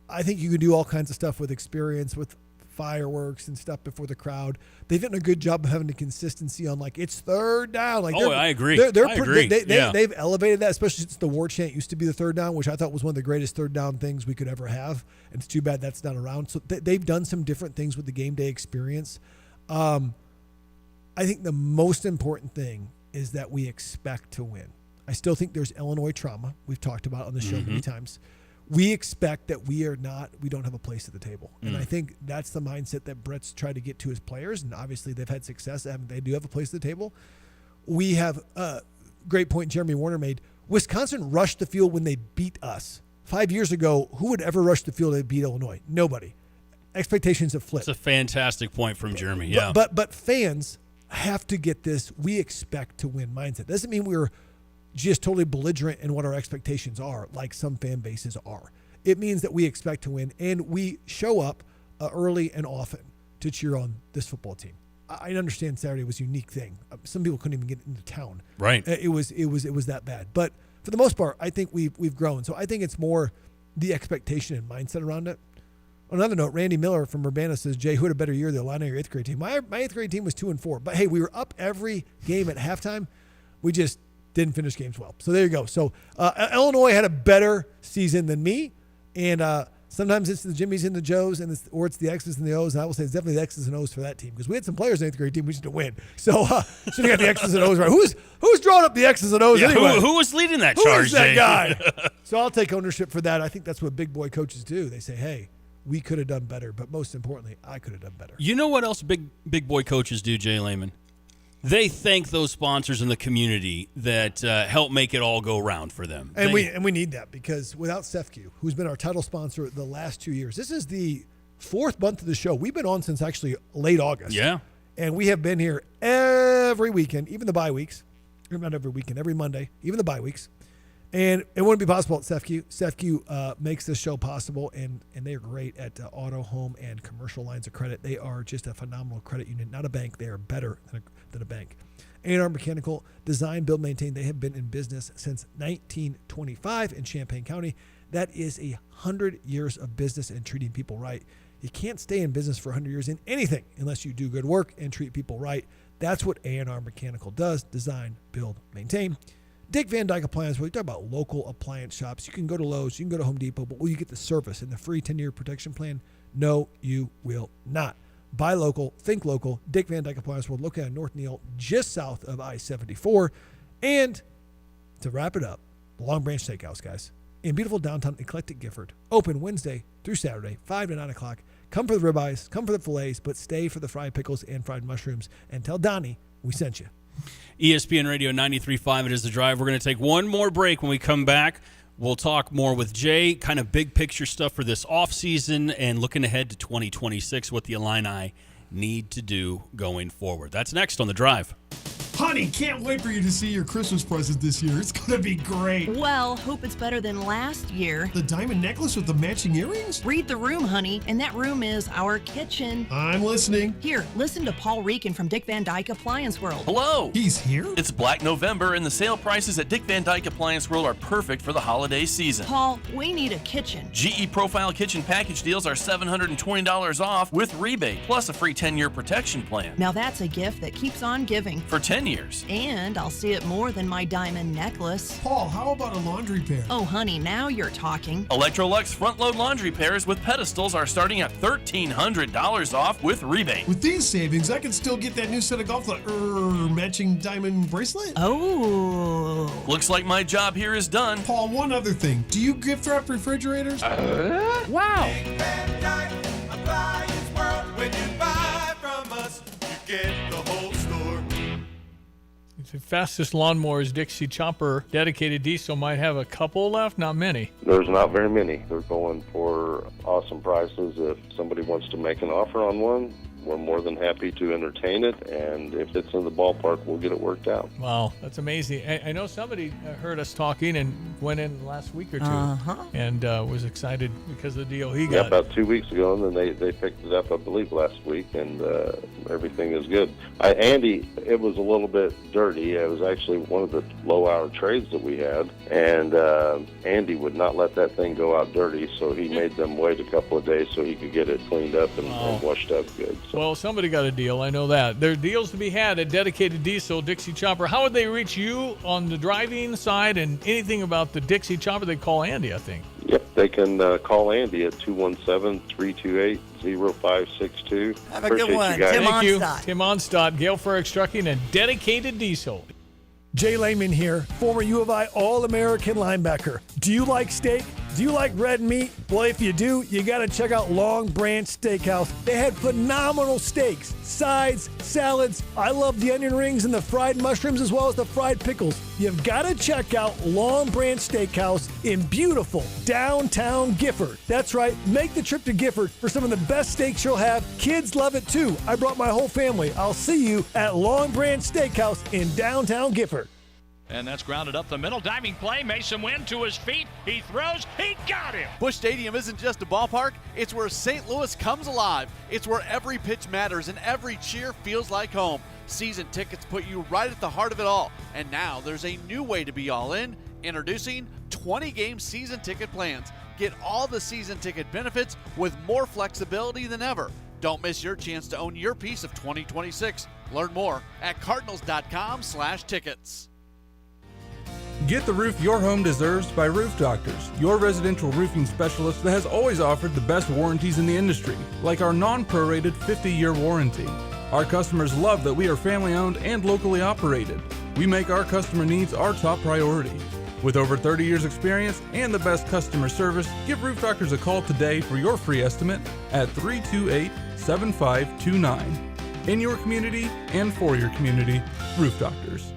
I think you can do all kinds of stuff with experience, with fireworks and stuff before the crowd. They've done a good job of having the consistency on, like, it's third down. Like, I agree. I agree. They've elevated that, especially since the war chant used to be the third down, which I thought was one of the greatest third down things we could ever have. And it's too bad that's not around. So they've done some different things with the game day experience. I think the most important thing is that we expect to win. I still think there's Illinois trauma. We've talked about it on the show many times. We expect that we don't have a place at the table. And I think that's the mindset that Brett's tried to get to his players. And obviously they've had success. They do have a place at the table. We have a great point Jeremy Warner made. Wisconsin rushed the field when they beat us. 5 years ago, who would ever rush the field to beat Illinois? Nobody. Expectations have flipped. It's a fantastic point from Jeremy. Yeah. But fans have to get this we expect to win mindset. Doesn't mean we're just totally belligerent in what our expectations are, like some fan bases are. It means that we expect to win, and we show up early and often to cheer on this football team. I understand Saturday was a unique thing. Some people couldn't even get into town. Right. It was that bad. But for the most part, I think we've grown. So I think it's more the expectation and mindset around it. On another note, Randy Miller from Urbana says, Jay, who had a better year, the Illini or 8th grade team? My 8th grade team was 2-4. But hey, we were up every game at halftime. We just didn't finish games well. So there you go. So Illinois had a better season than me. And sometimes it's the Jimmies and the Joes, or it's the X's and the O's. And I will say it's definitely the X's and O's for that team, because we had some players in the 8th grade team we used to win. So should have got the X's and O's right. Who's drawing up the X's and O's anyway? Who was leading that charge? Who's that guy? So I'll take ownership for that. I think that's what big boy coaches do. They say, hey, we could have done better, but most importantly, I could have done better. You know what else big boy coaches do, Jay Lehman? They thank those sponsors in the community that help make it all go round for them. And we need that, because without CEFQ, who's been our title sponsor the last 2 years, this is the 4th month of the show. We've been on since actually late August. Yeah. And we have been here every weekend, even the bye weeks. Not every weekend, every Monday, even the bye weeks. And it wouldn't be possible at CEFQ. CEFQ makes this show possible, and they are great at auto, home, and commercial lines of credit. They are just a phenomenal credit union, not a bank. They are better than a bank. A&R Mechanical, design, build, maintain. They have been in business since 1925 in Champaign County. That is 100 years of business and treating people right. You can't stay in business for 100 years in anything unless you do good work and treat people right. That's what A&R Mechanical does: design, build, maintain. Dick Van Dyke Appliance, we talk about local appliance shops. You can go to Lowe's, you can go to Home Depot, but will you get the service and the free 10-year protection plan? No, you will not. Buy local, think local. Dick Van Dyke Appliance World, located on North Neal, just south of I-74. And to wrap it up, the Long Branch Steakhouse, guys, in beautiful downtown eclectic Gifford, open Wednesday through Saturday, 5 to 9 o'clock. Come for the ribeyes, come for the fillets, but stay for the fried pickles and fried mushrooms. And tell Donnie we sent you. ESPN Radio 93.5, it is The Drive. We're going to take one more break. When we come back, we'll talk more with Jay, kind of big picture stuff for this offseason and looking ahead to 2026, what the Illini need to do going forward. That's next on The Drive. Honey, can't wait for you to see your Christmas present this year. It's going to be great. Well, hope it's better than last year. The diamond necklace with the matching earrings? Read the room, honey, and that room is our kitchen. I'm listening. Here, listen to Paul Reekin from Dick Van Dyke Appliance World. Hello. He's here? It's Black November, and the sale prices at Dick Van Dyke Appliance World are perfect for the holiday season. Paul, we need a kitchen. GE Profile Kitchen Package deals are $720 off with rebate, plus a free 10-year protection plan. Now that's a gift that keeps on giving. For 10 years. And I'll see it more than my diamond necklace. Paul, how about a laundry pair? Oh, honey, now you're talking. Electrolux front-load laundry pairs with pedestals are starting at $1,300 off with rebate. With these savings, I can still get that new set of golf matching diamond bracelet. Oh. Looks like my job here is done. Paul, one other thing. Do you gift wrap refrigerators? Wow. Dick Van Dyke Appliance World. When you buy from us, you get the whole store. The fastest lawnmowers, Dixie Chopper dedicated diesel, might have a couple left, not many. There's not very many. They're going for awesome prices. If somebody wants to make an offer on one, we're more than happy to entertain it, and if it's in the ballpark, we'll get it worked out. Wow, that's amazing. I know somebody heard us talking and went in last week or two and was excited because of the deal he got. Yeah, about 2 weeks ago, and then they picked it up, I believe, last week, and everything is good. Andy, it was a little bit dirty. It was actually one of the low-hour trades that we had, and Andy would not let that thing go out dirty, so he made them wait a couple of days so he could get it cleaned up and washed up good. So. Well, somebody got a deal. I know that. There are deals to be had at Dedicated Diesel, Dixie Chopper. How would they reach you on the driving side and anything about the Dixie Chopper? They call Andy, I think. Yep, they can call Andy at 217-328-0562. Have a good one. Thank you. Tim Onstadt, Gale Ferrick Trucking, and Dedicated Diesel. Jay Lehman here, former U of I All-American linebacker. Do you like steak? Do you like red meat? Well, if you do, you got to check out Long Branch Steakhouse. They had phenomenal steaks, sides, salads. I love the onion rings and the fried mushrooms as well as the fried pickles. You've got to check out Long Branch Steakhouse in beautiful downtown Gifford. That's right, make the trip to Gifford for some of the best steaks you'll have. Kids love it too. I brought my whole family. I'll see you at Long Branch Steakhouse in downtown Gifford. And that's grounded up the middle. Diving play. Mason Wynn to his feet. He throws. He got him. Busch Stadium isn't just a ballpark. It's where St. Louis comes alive. It's where every pitch matters and every cheer feels like home. Season tickets put you right at the heart of it all. And now there's a new way to be all in. Introducing 20-game season ticket plans. Get all the season ticket benefits with more flexibility than ever. Don't miss your chance to own your piece of 2026. Learn more at cardinals.com/tickets. Get the roof your home deserves by Roof Doctors, your residential roofing specialist that has always offered the best warranties in the industry, like our non-prorated 50-year warranty. Our customers love that we are family-owned and locally operated. We make our customer needs our top priority. With over 30 years experience and the best customer service, give Roof Doctors a call today for your free estimate at 328-7529. In your community and for your community, Roof Doctors.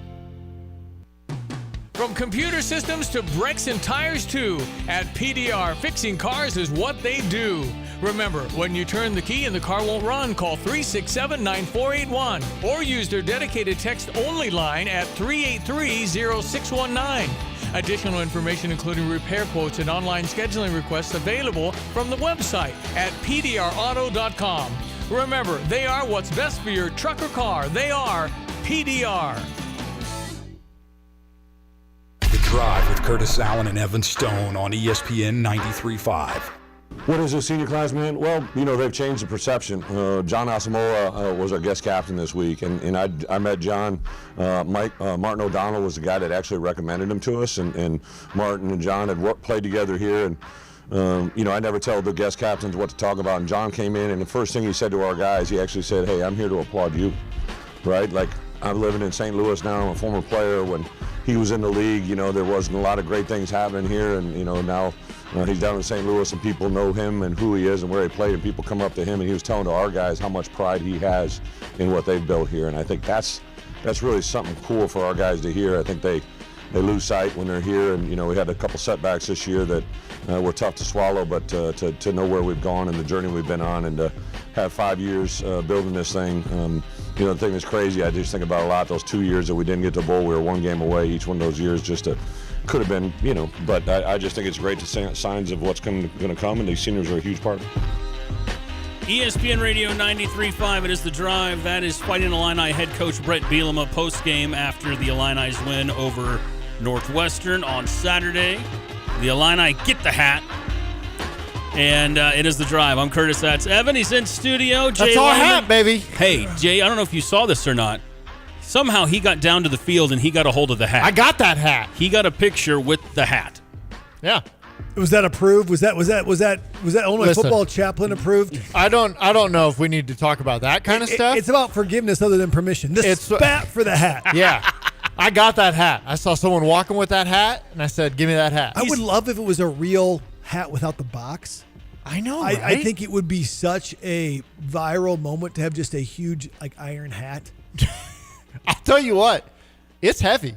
From computer systems to brakes and tires too, at PDR, fixing cars is what they do. Remember, when you turn the key and the car won't run, call 367-9481 or use their dedicated text-only line at 383-0619. Additional information including repair quotes and online scheduling requests available from the website at pdrauto.com. Remember, they are what's best for your truck or car. They are PDR. The Drive with Curtis Allen and Evan Stone on ESPN 93.5. What is a senior classman? Well, they've changed the perception. John Asamoah was our guest captain this week, and I met John. Martin O'Donnell was the guy that actually recommended him to us, and Martin and John had played together here, and I never tell the guest captains what to talk about, and John came in, and the first thing he said to our guys, he actually said, "Hey, I'm here to applaud you," right? Like, I'm living in St. Louis now. I'm a former player. When he was in the league, there wasn't a lot of great things happening here, and now he's down in St. Louis, and people know him and who he is and where he played, and people come up to him, and he was telling to our guys how much pride he has in what they've built here, and I think that's really something cool for our guys to hear. I think they lose sight when they're here, and we had a couple setbacks this year that were tough to swallow, but to know where we've gone and the journey we've been on, and to have 5 years building this thing, the thing that's crazy, I just think about a lot, those 2 years that we didn't get to bowl, we were one game away each one of those years, could have been, but I just think it's great to see signs of what's going to come, and these seniors are a huge part. ESPN Radio 93.5, it is The Drive. That is Fighting Illini head coach Brett Bielema post-game after the Illini's win over Northwestern on Saturday. The Illini get the hat. And it is The Drive. I'm Curtis. That's Evan. He's in studio. Jay That's our Lyman. hat, baby. Hey, Jay, I don't know if you saw this or not. Somehow he got down to the field and he got a hold of the hat. I got that hat. He got a picture with the hat. Yeah. Was that approved? Was that Illinois football chaplain approved? I don't know if we need to talk about that kind of stuff. It's about forgiveness other than permission. This spat for the hat. Yeah. I got that hat. I saw someone walking with that hat, and I said, "Give me that hat." I would love if it was a real hat without the box. I know, right? I think it would be such a viral moment to have just a huge iron hat. I'll tell you what, it's heavy.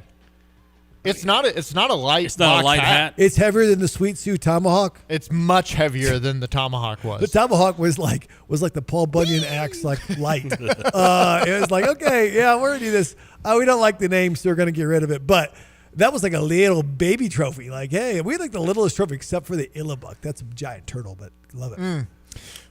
It's not a light. It's not a box light hat. It's heavier than the Sweet Sue Tomahawk. It's much heavier than the Tomahawk was. The Tomahawk was like the Paul Bunyan axe, like light. It was like, okay, yeah, we're gonna do this. We don't like the name, so we're gonna get rid of it. But that was like a little baby trophy. Like, hey, we like the littlest trophy except for the Illabuck. That's a giant turtle, but love it.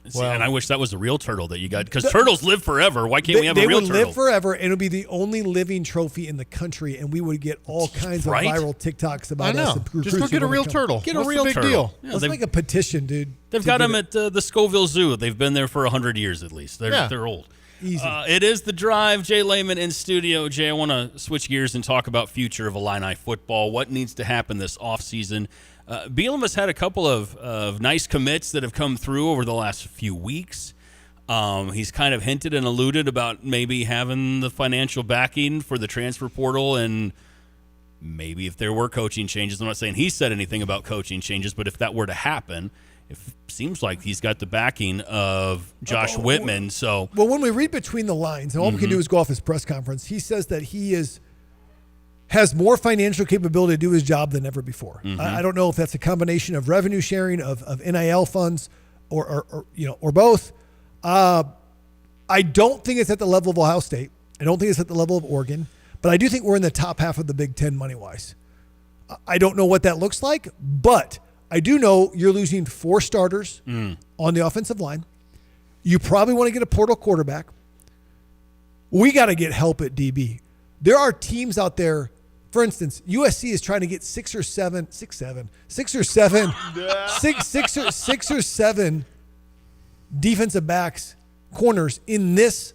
See, and I wish that was the real turtle that you got, because turtles live forever. Why can't we have a real turtle? They would live forever, and it would be the only living trophy in the country, and we would get all kinds of viral TikToks about us. Just go get a real turtle. Get a real turtle. Deal? Yeah, let's make a petition, dude. They've got them at the Scoville Zoo. They've been there for 100 years at least. They're old. Easy. It is The Drive. Jay Lehman in studio. Jay, I want to switch gears and talk about future of Illini football. What needs to happen this offseason? Bielema has had a couple of nice commits that have come through over the last few weeks. He's kind of hinted and alluded about maybe having the financial backing for the transfer portal, and maybe if there were coaching changes. I'm not saying he said anything about coaching changes, but if that were to happen, it seems like he's got the backing of Josh Whitman. So, well, when we read between the lines, and all we can do is go off his press conference, he says that he has more financial capability to do his job than ever before. I don't know if that's a combination of revenue sharing, of NIL funds, or both. I don't think it's at the level of Ohio State. I don't think it's at the level of Oregon, but I do think we're in the top half of the Big Ten money-wise. I don't know what that looks like, but I do know you're losing 4 starters on the offensive line. You probably want to get a portal quarterback. We got to get help at DB. There are teams out there. For instance, USC is trying to get 6 or 7 defensive backs, corners in this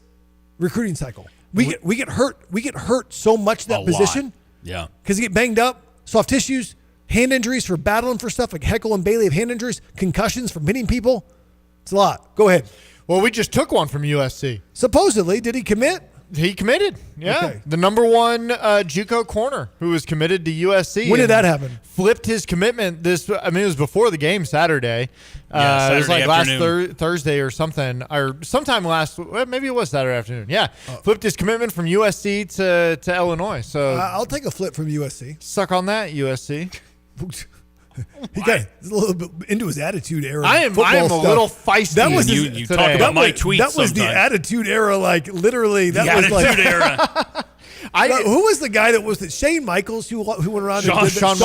recruiting cycle. We get hurt so much that position. Yeah. Because you get banged up, soft tissues, hand injuries for battling for stuff like Heckle and Bailey have hand injuries, concussions from hitting people. It's a lot. Go ahead. Well, we just took one from USC. Supposedly, did he commit? He committed, yeah. Okay. The number one JUCO corner who was committed to USC. When did that happen? Flipped his commitment. It was before the game Saturday. Saturday it was like afternoon. last Thursday or something, or sometime maybe it was Saturday afternoon. Yeah, flipped his commitment from USC to Illinois. So I'll take a flip from USC. Suck on that, USC. He got a little bit into his attitude era. I am a little feisty. That was you talk about my tweets. That was the attitude era, like literally. That was attitude era. Who was the guy that was it? Shane Michaels who went around Shawn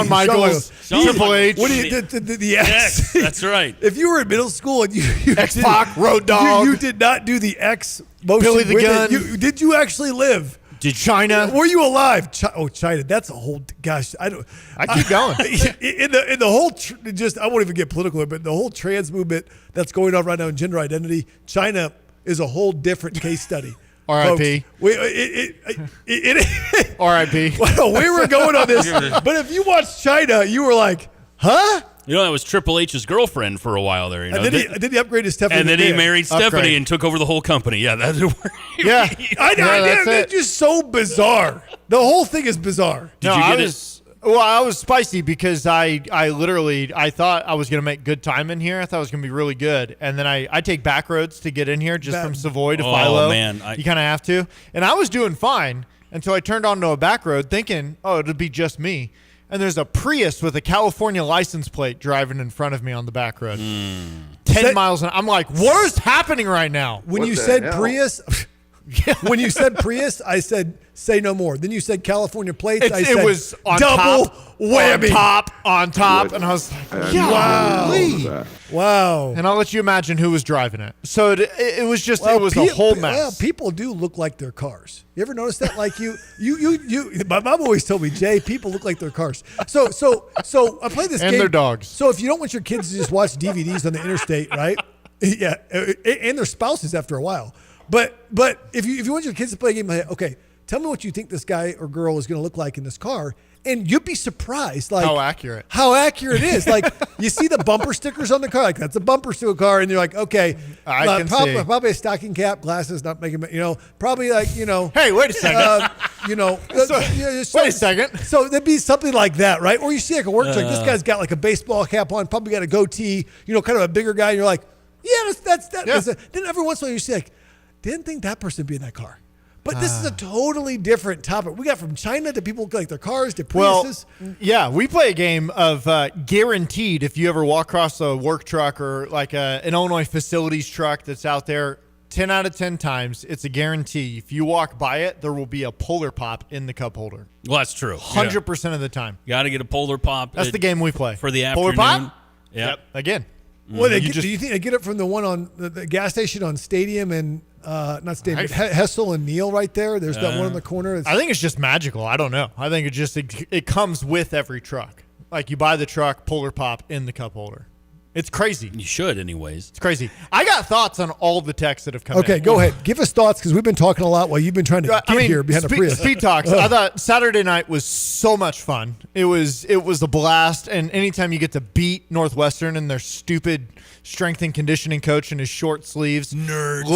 Michaels, Triple H. What do you the X? That's right. If you were in middle school and you X-Pac, Road Dogg, you did not do the X motion. Billy the Gun. Did you actually live? Did China? Were you alive? China. That's a whole. Gosh, I keep going. In the whole. I won't even get political, but the whole trans movement that's going on right now in gender identity, China is a whole different case study. R.I.P. R.I.P. Well, we were going on this, but if you watched China, you were like, huh? You know, that was Triple H's girlfriend for a while there. You know? And then he upgraded Stephanie. And then he married Stephanie and took over the whole company. Yeah, that's yeah. It's just so bizarre. The whole thing is bizarre. Did you get it? Well, I was spicy because I thought I was going to make good time in here. I thought it was going to be really good. And then I take back roads to get in here just from Savoy to Philo. Oh, man. You kind of have to. And I was doing fine until I turned onto a back road thinking, it'll be just me. And there's a Prius with a California license plate driving in front of me on the back road. 10 miles an hour. I'm like, what is happening right now? When you said Prius, when you said Prius, I said, say no more. Then you said California plates. It was on double top, whammy. On top. And I was like, wow. And I'll let you imagine who was driving it. So it was just, it was a whole mess. Well, people do look like their cars. You ever notice that? Like you, my mom always told me, Jay, people look like their cars. So I play this game. And their dogs. So if you don't want your kids to just watch DVDs on the interstate, right? Yeah. And their spouses after a while. But if you want your kids to play a game, okay, tell me what you think this guy or girl is going to look like in this car, and you'd be surprised, like how accurate it is. Like you see the bumper stickers on the car, like that's a bumper sticker car, and you're like, okay, probably a stocking cap, glasses, not making, probably like, Hey, wait a second. Wait a second. So there'd be something like that, right? Or you see like a work truck. This guy's got like a baseball cap on, probably got a goatee, kind of a bigger guy, and you're like, yeah, that's that. Yeah. Then every once in a while you see like, didn't think that person would be in that car. But this is a totally different topic. We got from China to people like their cars to Well, Priuses. yeah, we play a game of guaranteed. If you ever walk across a work truck or like an Illinois facilities truck that's out there, 10 out of 10 times, it's a guarantee. If you walk by it, there will be a Polar Pop in the cup holder. Well, that's true. 100% of the time. Got to get a Polar Pop. That's the game we play. For the Polar afternoon. Pop? Yep. Again. Well, do you think they get it from the one on the gas station on Stadium and not Stadium, but Hessel and Neal right there? There's that one in the corner. I think it's just magical. I don't know. I think it comes with every truck. Like you buy the truck, Polar Pop in the cup holder. It's crazy. You should, anyways. It's crazy. I got thoughts on all the texts that have come in. Okay, go ahead. Give us thoughts because we've been talking a lot while you've been trying to get here behind a Prius. Speed talks. I thought Saturday night was so much fun. It was a blast. And anytime you get to beat Northwestern and their stupid strength and conditioning coach in his short sleeves, nerds,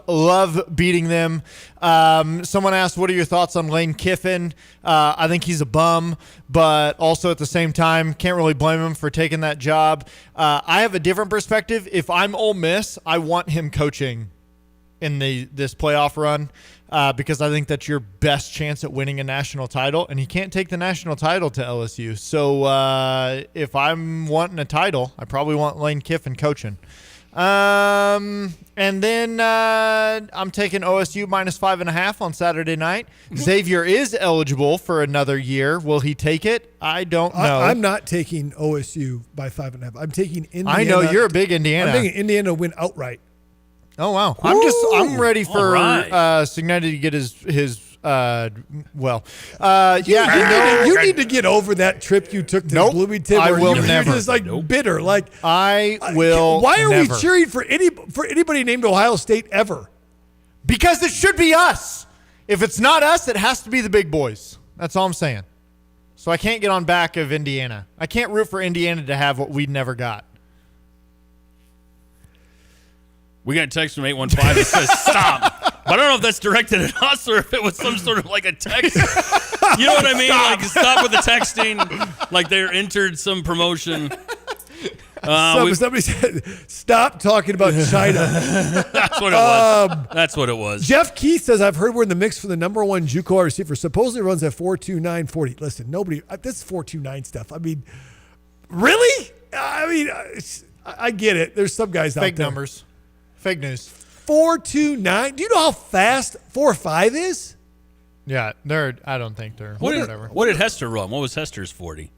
love beating them. Someone asked, "What are your thoughts on Lane Kiffin?" I think he's a bum, but also at the same time, can't really blame him for taking that job. I have a different perspective. If I'm Ole Miss, I want him coaching in this playoff run because I think that's your best chance at winning a national title, and he can't take the national title to LSU. So if I'm wanting a title, I probably want Lane Kiffin coaching. And then I'm taking OSU minus 5.5 on Saturday night. Xavier is eligible for another year. Will he take it? I don't know. I'm not taking OSU by 5.5. I'm taking Indiana. I know you're a big Indiana. I'm taking Indiana to win outright. Oh wow! I'm ready for Signetti to get his. You need to get over that trip you took to Bloomington. I will you're never. Just like bitter. Like I will. Why are never. we cheering for anybody named Ohio State ever? Because it should be us. If it's not us, it has to be the big boys. That's all I'm saying. So I can't get on back of Indiana. I can't root for Indiana to have what we never got. We got a text from 815 that says stop. But I don't know if that's directed at us or if it was some sort of like a text. You know what I mean? Stop. Like stop with the texting. Like they're entered some promotion. Somebody said, stop talking about China. That's what it was. That's what it was. Jeff Keith says, I've heard we're in the mix for the number one JUCO receiver. Supposedly runs at 4.2940. Listen, nobody, this is 4.29 stuff. I mean, really? I mean, I get it. There's some guys out there. Fake numbers. Fake news. 4.29. Do you know how fast 4.5 is? Yeah, I don't think they're. What did Hester run? What was Hester's 40?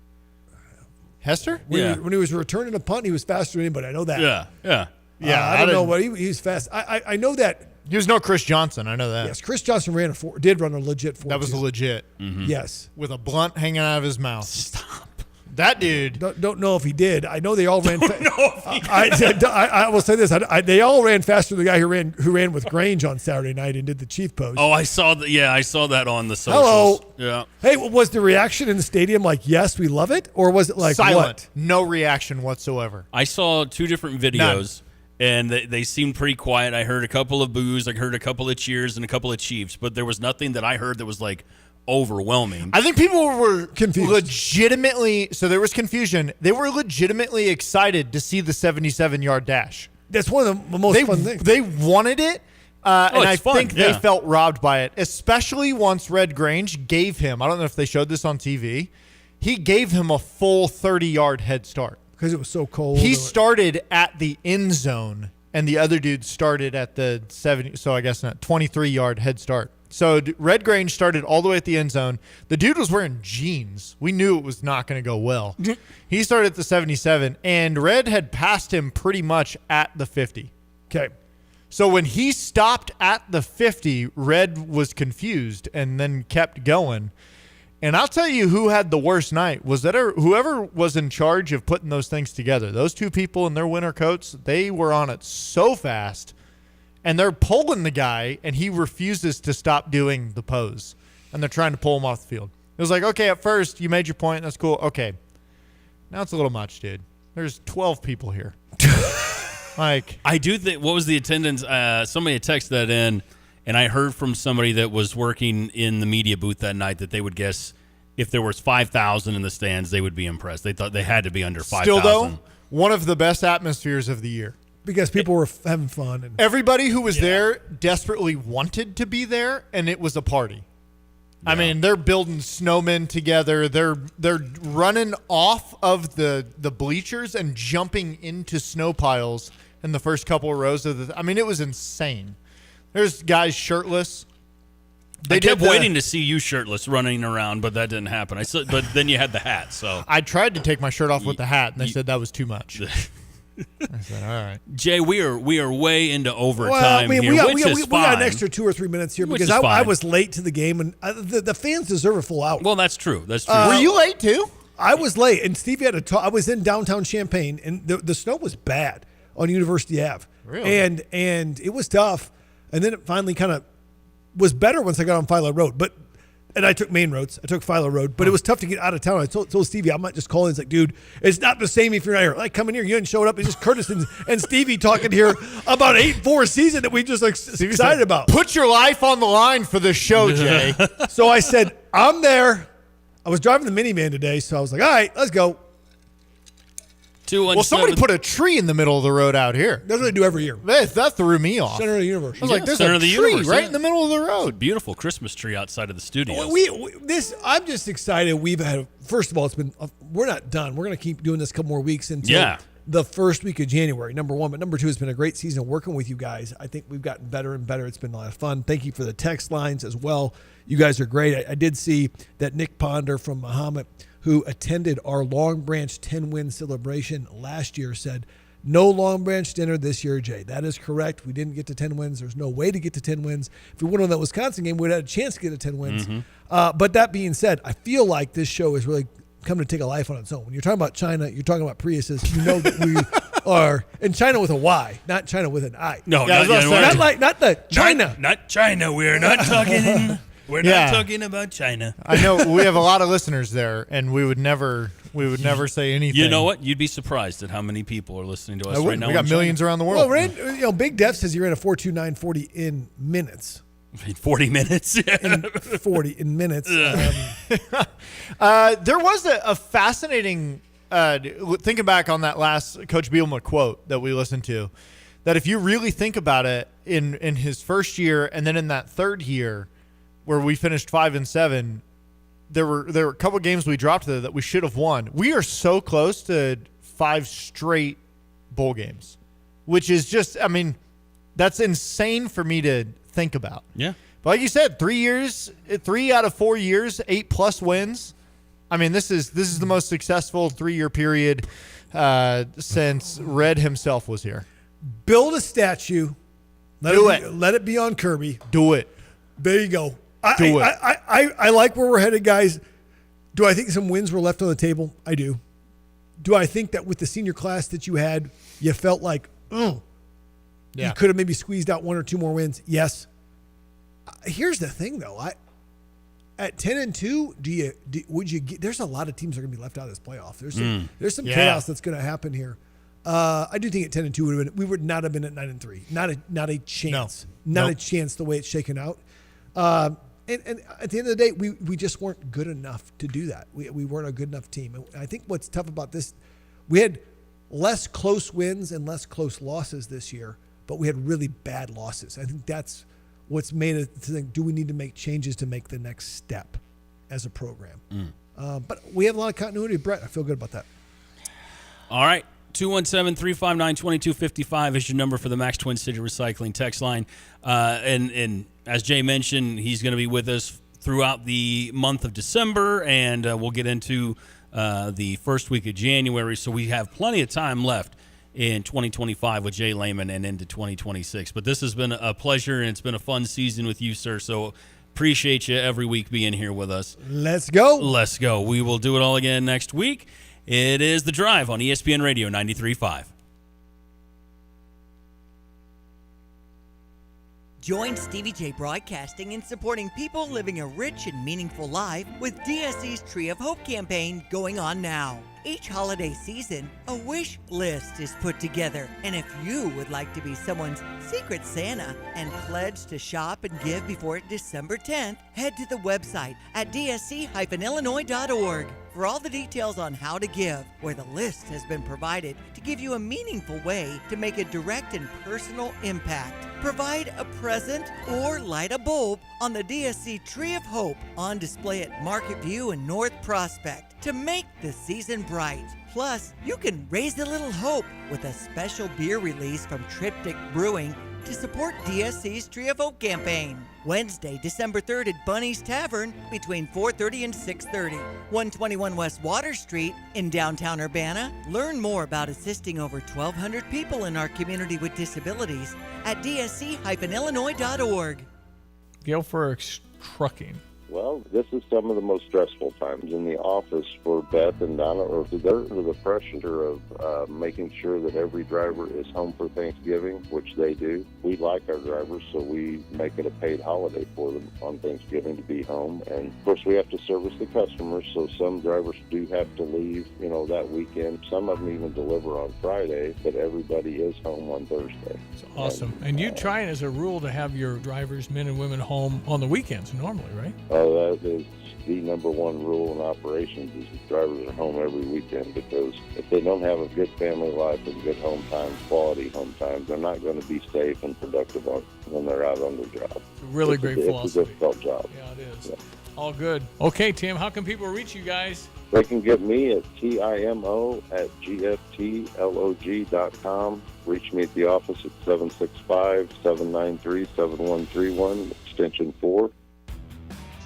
Hester? When he was returning a punt, he was faster than anybody. I know that. Yeah. I don't know, but he was fast. I know that. He was no Chris Johnson. I know that. Yes, Chris Johnson did run a legit 4. That was a legit. Mm-hmm. Yes. With a blunt hanging out of his mouth. Stop. That dude. Don't know if he did. I know they all ran. I will say this: they all ran faster than the guy who ran with Grange on Saturday night and did the Chief pose. Oh, I saw that. Yeah, I saw that on the socials. Hello. Yeah. Hey, was the reaction in the stadium like, "Yes, we love it," or was it like silent? What? No reaction whatsoever. I saw 2 different videos. And they seemed pretty quiet. I heard a couple of boos. I heard a couple of cheers and a couple of Chiefs. But there was nothing that I heard that was like overwhelming. I think people were confused. Legitimately, so there was confusion. They were legitimately excited to see the 77-yard dash. That's one of the most fun things. They wanted it, and I think yeah. they felt robbed by it, especially once Red Grange gave him, I don't know if they showed this on TV, he gave him a full 30-yard head start. Because it was so cold. He started at the end zone, and the other dude started at the 70, so I guess not, 23-yard head start. So Red Grange started all the way at the end zone. The dude was wearing jeans. We knew it was not going to go well. He started at the 77, and Red had passed him pretty much at the 50. Okay. So when he stopped at the 50, Red was confused and then kept going. And I'll tell you who had the worst night was that whoever was in charge of putting those things together. Those 2 people in their winter coats, they were on it so fast. And they're pulling the guy, and he refuses to stop doing the pose. And they're trying to pull him off the field. It was like, okay, at first, you made your point. That's cool. Okay. Now it's a little much, dude. There's 12 people here. Like, I do think, what was the attendance? Somebody had texted that in, and I heard from somebody that was working in the media booth that night that they would guess if there was 5,000 in the stands, they would be impressed. They thought they had to be under 5,000. Still, though, one of the best atmospheres of the year. because people were having fun. And everybody who was there desperately wanted to be there, and it was a party. I mean, they're building snowmen together. They're running off of the bleachers and jumping into snow piles in the first couple of rows of I mean, it was insane. There's guys shirtless. I kept waiting to see you shirtless running around, but that didn't happen. But then you had the hat, so I tried to take my shirt off with the hat, and they said that was too much. I said, all right, Jay, we are way into overtime here, which is fine. We got an extra 2 or 3 minutes here because I was late to the game, and the fans deserve a full hour. Well, that's true. That's true. Were you late too? I was late, and Stevie had to talk. I was in downtown Champaign, and the snow was bad on University Ave. Really? And it was tough, and then it finally kind of was better once I got on Philo Road. And I took main roads. I took Philo Road, but it was tough to get out of town. I told Stevie, I'm not just calling. He's like, dude, it's not the same if you're not here. Like, come in here. You hadn't showed up. It's just Curtis and Stevie talking here about 8-4 season that we just excited about. Put your life on the line for this show, Jay. So I said, I'm there. I was driving the minivan today, so I was like, all right, let's go. Well, somebody put a tree in the middle of the road out here. That's what they do every year. That threw me off. Center of the universe. I was like, there's a tree right in the middle of the road. Beautiful Christmas tree outside of the studio. I'm just excited. We've had, first of all, we're not done. We're going to keep doing this a couple more weeks until the first week of January, number one. But number two, it's been a great season working with you guys. I think we've gotten better and better. It's been a lot of fun. Thank you for the text lines as well. You guys are great. I did see that Nick Ponder from Muhammad, who attended our Long Branch 10-win celebration last year, said, no Long Branch dinner this year, Jay. That is correct. We didn't get to 10 wins. There's no way to get to 10 wins. If we won on that Wisconsin game, we would have had a chance to get to 10 wins. Mm-hmm. But that being said, I feel like this show is really coming to take a life on its own. When you're talking about China, you're talking about Priuses. You know that we are in China with a Y, not China with an I. No, not the China. Not China. We are not talking. We're not talking about China. I know we have a lot of listeners there, and we would never say anything. You know what? You'd be surprised at how many people are listening to us right now. We got millions around the world. Well, Big Def says he ran a 4.2940 in minutes. 40 minutes. In 40 in minutes. There was a fascinating thinking back on that last Coach Bielema quote that we listened to. That if you really think about it, in his first year and then in that third year, where we finished 5-7, there were a couple games we dropped there that we should have won. We are so close to 5 straight bowl games, which is just, I mean, that's insane for me to think about. Yeah. But like you said, 3 out of 4 years, 8+ wins. I mean, this is the most successful 3-year period since Red himself was here. Build a statue. Let it be on Kirby. Do it. There you go. I like where we're headed, guys. Do I think some wins were left on the table? I do. Do I think that with the senior class that you had, you felt like, you could have maybe squeezed out 1 or 2 more wins? Yes. Here's the thing, though. At 10-2, would you get? There's a lot of teams that are going to be left out of this playoff. There's some chaos that's going to happen here. I do think at 10-2 we would not have been at 9-3. Not a chance. A chance the way it's shaken out. And at the end of the day, we just weren't good enough to do that. We weren't a good enough team. And I think what's tough about this, we had less close wins and less close losses this year, but we had really bad losses. I think that's what's made it to think, do we need to make changes to make the next step as a program? But we have a lot of continuity. Brett, I feel good about that. All right. 217-359-2255 is your number for the Max Twin City Recycling text line. And as Jay mentioned, he's going to be with us throughout the month of December, and we'll get into the first week of January. So we have plenty of time left in 2025 with Jay Lehman and into 2026. But this has been a pleasure, and it's been a fun season with you, sir. So appreciate you every week being here with us. Let's go. Let's go. We will do it all again next week. It is The Drive on ESPN Radio 93.5. Join Stevie J Broadcasting in supporting people living a rich and meaningful life with DSC's Tree of Hope campaign going on now. Each holiday season, a wish list is put together. And if you would like to be someone's secret Santa and pledge to shop and give before December 10th, head to the website at dsc-illinois.org for all the details on how to give, where the list has been provided to give you a meaningful way to make a direct and personal impact. Provide a present or light a bulb on the DSC Tree of Hope on display at Market View and North Prospect to make the season bright. Plus, you can raise a little hope with a special beer release from Triptych Brewing to support DSC's Tree of Hope campaign. Wednesday, December 3rd at Bunny's Tavern between 4:30 and 6:30. 121 West Water Street in downtown Urbana. Learn more about assisting over 1,200 people in our community with disabilities at dsc-illinois.org. Guilford Trucking. Well, this is some of the most stressful times in the office for Beth and Donna, or they're under the pressure of making sure that every driver is home for Thanksgiving, which they do. We like our drivers, so we make it a paid holiday for them on Thanksgiving to be home. And, of course, we have to service the customers, so some drivers do have to leave, that weekend. Some of them even deliver on Friday, but everybody is home on Thursday. It's awesome. And you try it as a rule to have your drivers, men and women, home on the weekends normally, right? That is the number one rule in operations is the drivers are home every weekend, because if they don't have a good family life and good home time, quality home time, they're not going to be safe and productive when they're out on their job. It's a really great philosophy. It's a difficult job. Yeah, it is. Yeah. All good. Okay, Tim, how can people reach you guys? They can get me at TIMO@GFTLOG.com. Reach me at the office at 765-793-7131, extension 4.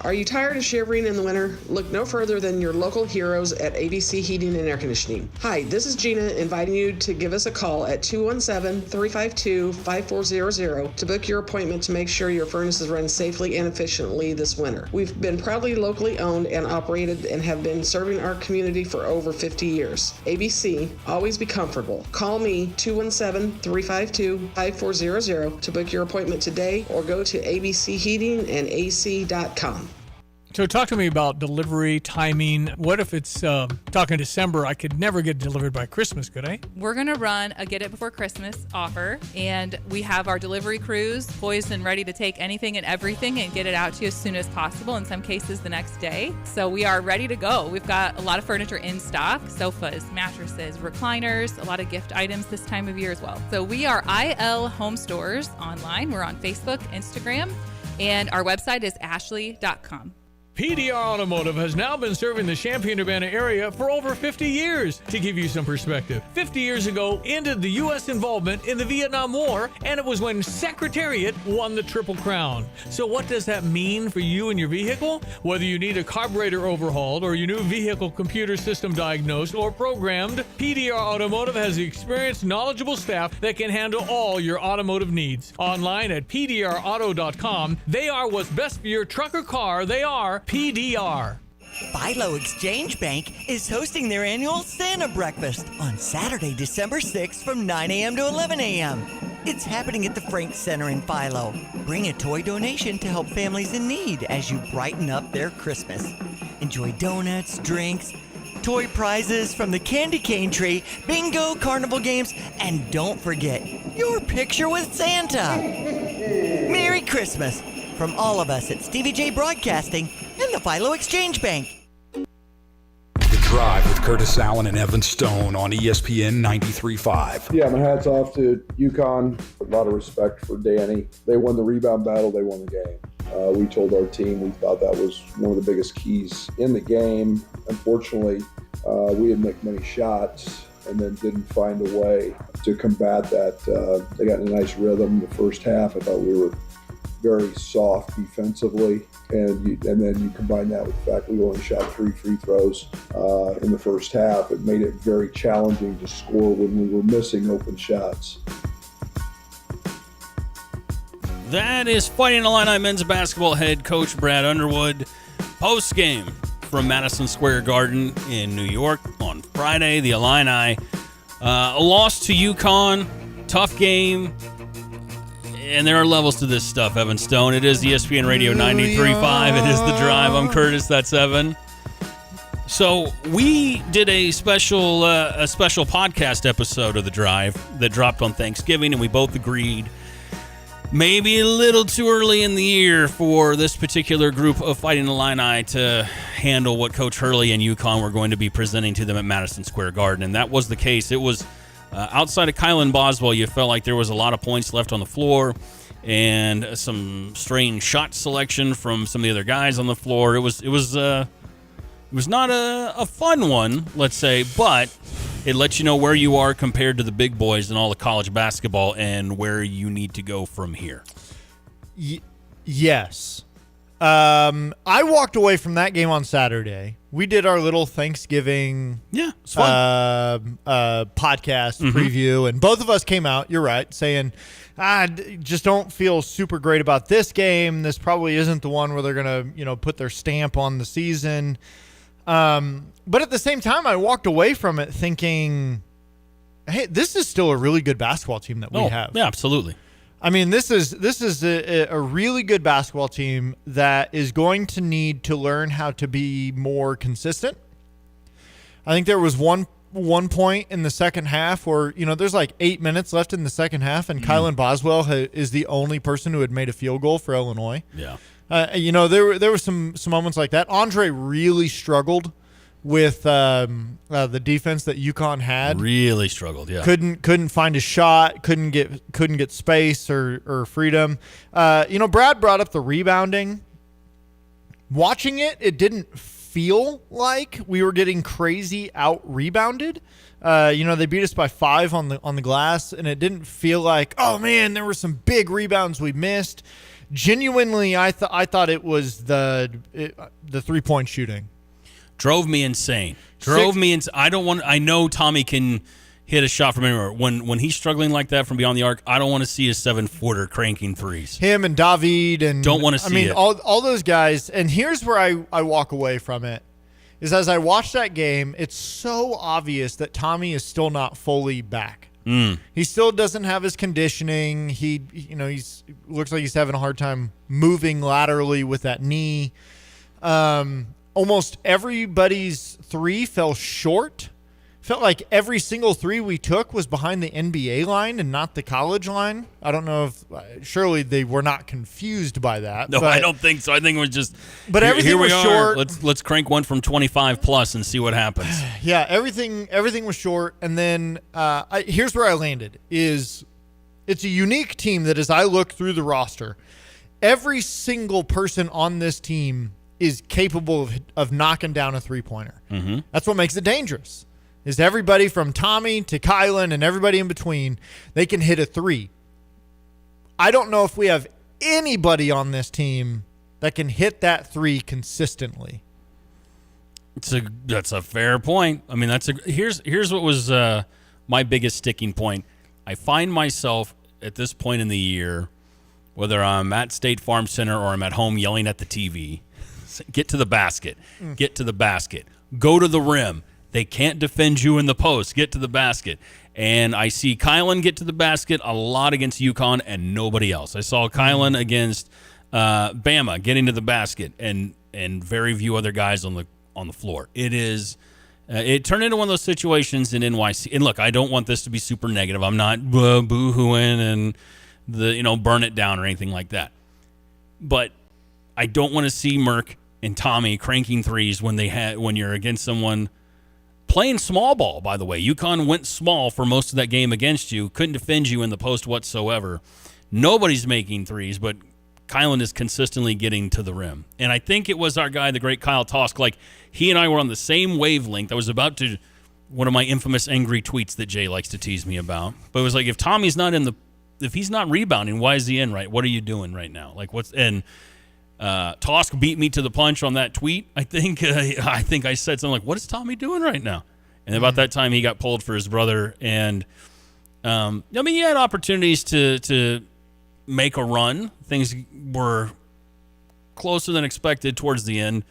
Are you tired of shivering in the winter? Look no further than your local heroes at ABC Heating and Air Conditioning. Hi, this is Gina inviting you to give us a call at 217-352-5400 to book your appointment to make sure your furnaces run safely and efficiently this winter. We've been proudly locally owned and operated and have been serving our community for over 50 years. ABC, always be comfortable. Call me 217-352-5400 to book your appointment today, or go to abcheatingandac.com. So talk to me about delivery, timing. What if it's talking December? I could never get delivered by Christmas, could I? We're going to run a Get It Before Christmas offer, and we have our delivery crews poised and ready to take anything and everything and get it out to you as soon as possible, in some cases the next day. So we are ready to go. We've got a lot of furniture in stock, sofas, mattresses, recliners, a lot of gift items this time of year as well. So we are IL Home Stores online. We're on Facebook, Instagram, and our website is ashley.com. PDR Automotive has now been serving the Champaign-Urbana area for over 50 years. To give you some perspective, 50 years ago ended the U.S. involvement in the Vietnam War, and it was when Secretariat won the Triple Crown. So what does that mean for you and your vehicle? Whether you need a carburetor overhauled or your new vehicle computer system diagnosed or programmed, PDR Automotive has the experienced, knowledgeable staff that can handle all your automotive needs. Online at pdrauto.com, they are what's best for your truck or car. They are PDR. Philo Exchange Bank is hosting their annual Santa Breakfast on Saturday, December 6th from 9 a.m. to 11 a.m. It's happening at the Frank Center in Philo. Bring a toy donation to help families in need as you brighten up their Christmas. Enjoy donuts, drinks, toy prizes from the candy cane tree, bingo, carnival games, and don't forget your picture with Santa. Merry Christmas from all of us at Stevie J Broadcasting and the Philo Exchange Bank. The Drive with Curtis Allen and Evan Stone on ESPN 93.5. Yeah, my hat's off to UConn. A lot of respect for Danny. They won the rebound battle. They won the game. We told our team we thought that was one of the biggest keys in the game. Unfortunately, we didn't make many shots and then didn't find a way to combat that. They got in a nice rhythm the first half. I thought we were very soft defensively, and then you combine that with the fact we only shot 3 free throws in the first half. It made it very challenging to score when we were missing open shots. That is Fighting Illini men's basketball head coach Brad Underwood. Post-game from Madison Square Garden in New York on Friday. The Illini, a loss to UConn, tough game. And there are levels to this stuff, Evan Stone. It is ESPN Radio 93.5. It is The Drive. I'm Curtis. That's Evan. So we did a special podcast episode of The Drive that dropped on Thanksgiving, and we both agreed maybe a little too early in the year for this particular group of Fighting Illini to handle what Coach Hurley and UConn were going to be presenting to them at Madison Square Garden, and that was the case. It was outside of Kylan Boswell, you felt like there was a lot of points left on the floor and some strange shot selection from some of the other guys on the floor. It was not a fun one, let's say, but it lets you know where you are compared to the big boys in all the college basketball and where you need to go from here. Yes. I walked away from that game on Saturday. We did our little Thanksgiving podcast preview, and both of us came out, you're right, saying, just don't feel super great about this game. This probably isn't the one where they're going to, put their stamp on the season. But at the same time, I walked away from it thinking, hey, this is still a really good basketball team that we have. Yeah, absolutely. I mean, this is a really good basketball team that is going to need to learn how to be more consistent. I think there was one point in the second half where, there's like 8 minutes left in the second half, and Kylan Boswell is the only person who had made a field goal for Illinois. Yeah. There were some moments like that. Andre really struggled with the defense that UConn had. Really struggled, yeah. Couldn't find a shot. Couldn't get space or freedom. Brad brought up the rebounding. Watching it didn't feel like we were getting crazy out rebounded. They beat us by 5 on the glass, and it didn't feel like, oh man, there were some big rebounds we missed. Genuinely, I thought it was the 3-point shooting. Drove me insane. I know Tommy can hit a shot from anywhere. When he's struggling like that from beyond the arc, I don't want to see a 7-footer cranking threes. Him and David and don't want to see it. all those guys. And here's where I walk away from it is as I watch that game, it's so obvious that Tommy is still not fully back. He still doesn't have his conditioning. He's looks like he's having a hard time moving laterally with that knee. Almost everybody's three fell short. Felt like every single three we took was behind the NBA line and not the college line. I don't know if surely they were not confused by that. No, I don't think so. I think it was just. But everything was short. Let's crank one from 25 plus and see what happens. Yeah, everything was short, and then here's where I landed: it's a unique team that as I look through the roster, every single person on this team is capable of knocking down a 3-pointer. Mm-hmm. That's what makes it dangerous. Is everybody from Tommy to Kylan and everybody in between, they can hit a 3. I don't know if we have anybody on this team that can hit that 3 consistently. That's a fair point. I mean, here's what was my biggest sticking point. I find myself at this point in the year, whether I'm at State Farm Center or I'm at home yelling at the TV, get to the basket, get to the basket, go to the rim. They can't defend you in the post. Get to the basket. And I see Kylan get to the basket a lot against UConn and nobody else. I saw Kylan against Bama getting to the basket and very few other guys on the floor. It turned into one of those situations in NYC. And look, I don't want this to be super negative. I'm not boo-hooing and burn it down or anything like that. But I don't want to see Merck and Tommy cranking threes when you're against someone playing small ball, by the way. UConn went small for most of that game against you, couldn't defend you in the post whatsoever. Nobody's making threes, but Kylan is consistently getting to the rim. And I think it was our guy, the great Kyle Tosk, like he and I were on the same wavelength. I was about to, one of my infamous angry tweets that Jay likes to tease me about. But it was like, if Tommy's not if he's not rebounding, why is he in right? What are you doing right now? Like Tosk beat me to the punch on that tweet. I think I said something like, what is Tommy doing right now? And about that time, he got pulled for his brother. And, he had opportunities to make a run. Things were closer than expected towards the end.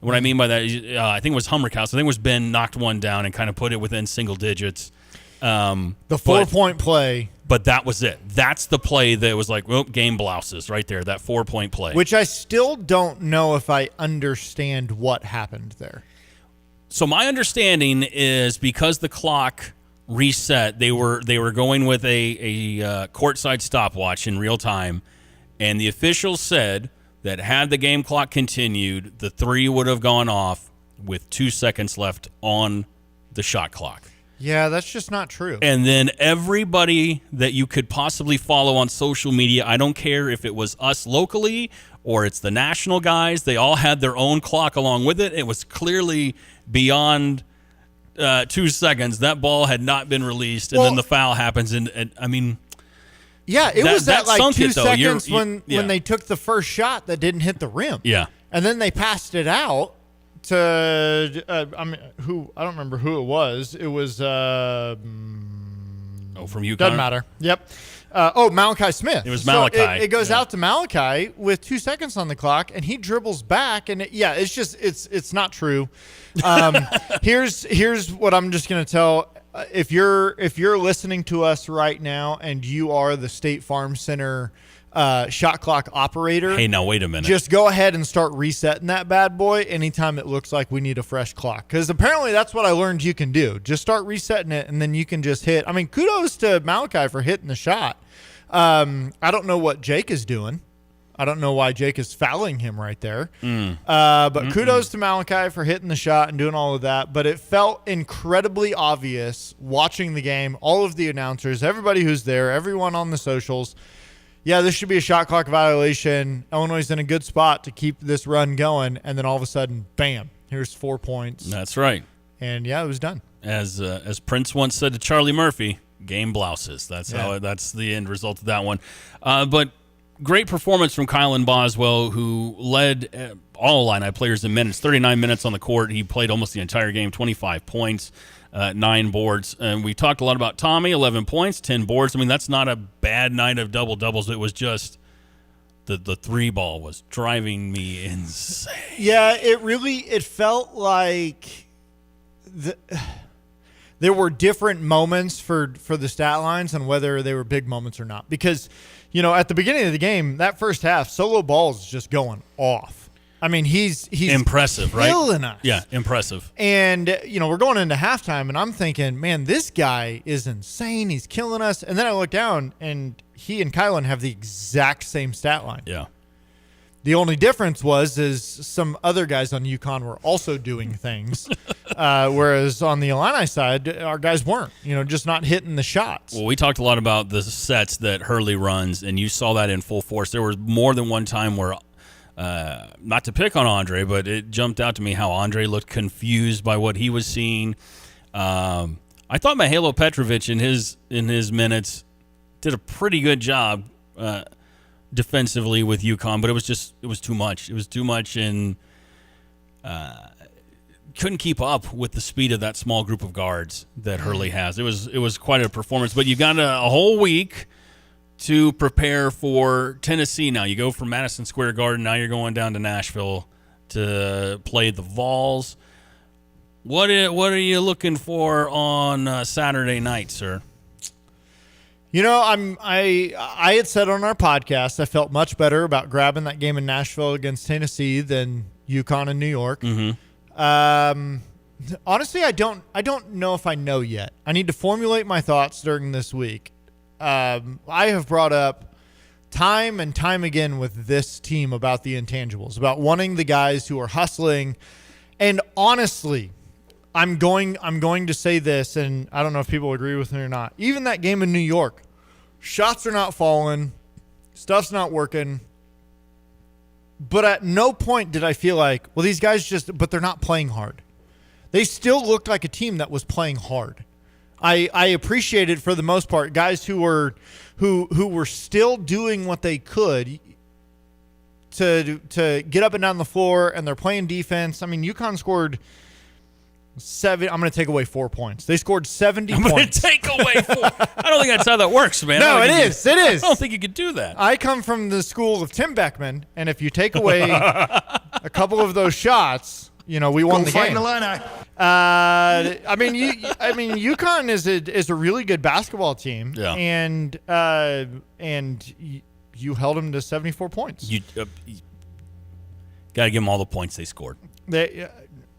And what I mean by that, I think it was Hummerhouse. I think it was Ben knocked one down and kind of put it within single digits. The 4-point play But that was it. That's the play that was like, well, game blouses right there, that 4-point play. Which I still don't know if I understand what happened there. So my understanding is because the clock reset, they were going with a courtside stopwatch in real time, and the officials said that had the game clock continued, the three would have gone off with 2 seconds left on the shot clock. Yeah, that's just not true. And then everybody that you could possibly follow on social media, I don't care if it was us locally or it's the national guys, they all had their own clock along with it. It was clearly beyond 2 seconds. That ball had not been released, and then the foul happens. And I mean, yeah, it was at like 2 seconds when yeah. they took the first shot that didn't hit the rim. Yeah, and then they passed it out to I don't remember who it was. It was from UConn. Doesn't matter. Yep. Malachi Smith. It was Malachi. So it goes out to Malachi with 2 seconds on the clock, and he dribbles back, and it's not true. Here's what I'm just gonna tell. If you're listening to us right now and you are the State Farm Center shot clock operator, hey, now wait a minute. Just go ahead and start resetting that bad boy anytime it looks like we need a fresh clock. Because apparently that's what I learned you can do. Just start resetting it, and then you can just hit. I mean, kudos to Malachi for hitting the shot. I don't know what Jake is doing. I don't know why Jake is fouling him right there. But kudos to Malachi for hitting the shot and doing all of that. But it felt incredibly obvious watching the game, all of the announcers, everybody who's there, everyone on the socials. Yeah, this should be a shot clock violation. Illinois is in a good spot to keep this run going. And then all of a sudden, bam, here's 4 points. That's right. And, yeah, it was done. As Prince once said to Charlie Murphy, game blouses. That's the end result of that one. But great performance from Kylan Boswell, who led all Illini players in minutes, 39 minutes on the court. He played almost the entire game, 25 points. 9 boards. And we talked a lot about Tommy, 11 points, 10 boards. I mean, that's not a bad night of double-doubles. It was just the three ball was driving me insane. Yeah, it felt like there were different moments for the stat lines and whether they were big moments or not. Because, at the beginning of the game, that first half, Solo Ball's just going off. I mean, he's impressive, right? Killing us. Yeah, impressive. And, we're going into halftime, and I'm thinking, man, this guy is insane. He's killing us. And then I look down, and he and Kylan have the exact same stat line. Yeah. The only difference is some other guys on UConn were also doing things, whereas on the Illini side, our guys weren't, just not hitting the shots. Well, we talked a lot about the sets that Hurley runs, and you saw that in full force. There was more than one time where not to pick on Andre, but it jumped out to me how Andre looked confused by what he was seeing. I thought Mihajlo Petrovic in his minutes did a pretty good job defensively with UConn, but it was too much. It was too much, and couldn't keep up with the speed of that small group of guards that Hurley has. It was quite a performance, but you got a whole week to prepare for Tennessee now. You go from Madison Square Garden, now you're going down to Nashville to play the Vols. What are you looking for on Saturday night, sir? I had said on our podcast I felt much better about grabbing that game in Nashville against Tennessee than UConn and New York. Mm-hmm. Honestly, I don't know if I know yet. I need to formulate my thoughts during this week. I have brought up time and time again with this team about the intangibles, about wanting the guys who are hustling. And honestly, I'm going to say this, and I don't know if people agree with me or not. Even that game in New York, shots are not falling, stuff's not working. But at no point did I feel like, well, these guys but they're not playing hard. They still looked like a team that was playing hard. I appreciated for the most part guys who were still doing what they could to get up and down the floor, and they're playing defense. I mean, UConn scored 7. I'm going to take away 4 points. They scored 70 points. I'm going to take away 4. I don't think that's how that works, man. No, it is. I don't think you could do that. I come from the school of Tim Beckman, and if you take away a couple of those shots, we won the game. Illini. UConn is a really good basketball team. Yeah. And you held them to 74 points. You got to give them all the points they scored. I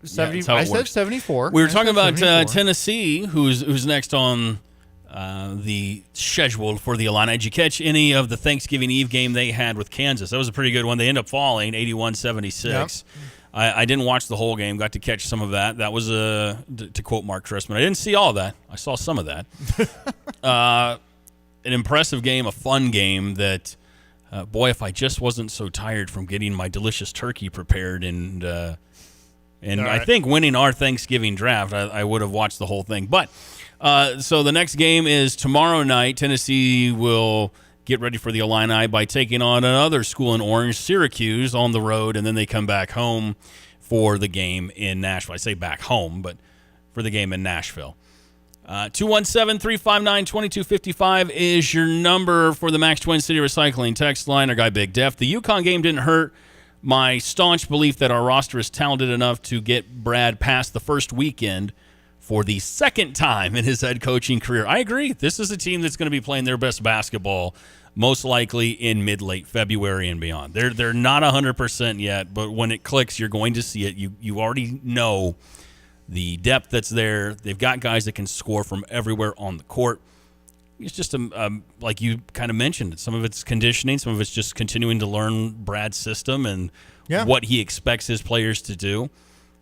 said 74. We were talking about 74. Tennessee, who's next on the schedule for the Illini. Did you catch any of the Thanksgiving Eve game they had with Kansas? That was a pretty good one. They ended up falling 81-76. Yep. I didn't watch the whole game. Got to catch some of that. That was to quote Mark Tristman. I didn't see all of that. I saw some of that. An impressive game, a fun game that, boy, if I just wasn't so tired from getting my delicious turkey prepared and I think winning our Thanksgiving draft, I would have watched the whole thing. But so the next game is tomorrow night. Tennessee will get ready for the Illini by taking on another school in Orange, Syracuse, on the road, and then they come back home for the game in Nashville. I say back home, but for the game in Nashville. 217-359-2255 is your number for the Max Twin City Recycling text line. Our guy Big Def. The UConn game didn't hurt my staunch belief that our roster is talented enough to get Brad past the first weekend for the second time in his head coaching career. I agree. This is a team that's going to be playing their best basketball most likely in mid-late February and beyond. They're not 100% yet, but when it clicks, you're going to see it. You already know the depth that's there. They've got guys that can score from everywhere on the court. It's just, like you kind of mentioned, some of it's conditioning, some of it's just continuing to learn Brad's system and what he expects his players to do.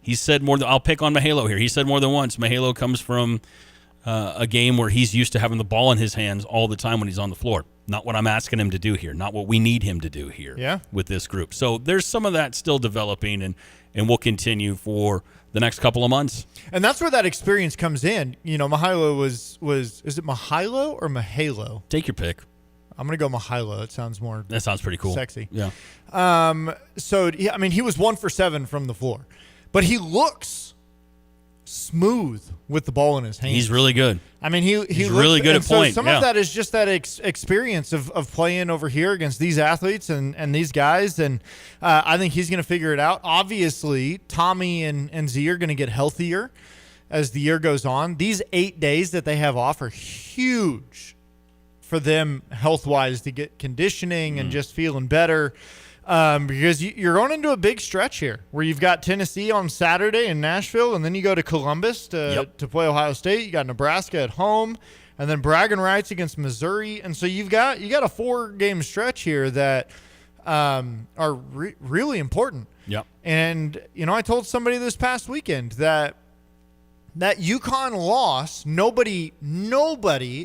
He said more than, I'll pick on Mahalo here. He said more than once, Mahalo comes from a game where he's used to having the ball in his hands all the time when he's on the floor. Not what I'm asking him to do here, not what we need him to do here with this group. So there's some of that still developing, and will continue for the next couple of months. And that's where that experience comes in. Mahalo was is it Mahalo or Mahalo? Take your pick. I'm going to go Mahalo. That sounds pretty cool. Sexy. Yeah. So, he was 1 for 7 from the floor. But he looks smooth with the ball in his hands. He's really good. He's really good at point. Some of that is just that experience of playing over here against these athletes and these guys. And I think he's going to figure it out. Obviously, Tommy and Z are going to get healthier as the year goes on. These 8 days that they have off are huge for them health-wise to get conditioning and just feeling better. Because you're going into a big stretch here where you've got Tennessee on Saturday in Nashville, and then you go to Columbus to play Ohio State. You got Nebraska at home, and then bragging rights against Missouri. And so you got a 4-game stretch here that are really important. Yep. And I told somebody this past weekend that UConn loss, nobody,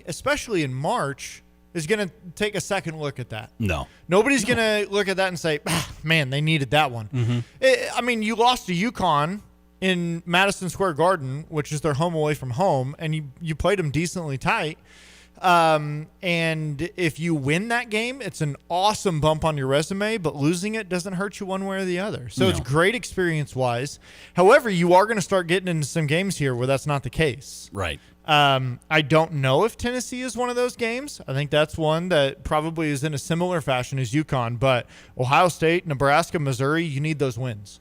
especially in March, is going to take a second look at that. No. Nobody's going to look at that and say, man, they needed that one. Mm-hmm. You lost to UConn in Madison Square Garden, which is their home away from home, and you played them decently tight. And if you win that game, it's an awesome bump on your resume, but losing it doesn't hurt you one way or the other. So It's great experience-wise. However, you are going to start getting into some games here where that's not the case. Right. I don't know if Tennessee is one of those games. I think that's one that probably is in a similar fashion as UConn. But Ohio State, Nebraska, Missouri, you need those wins.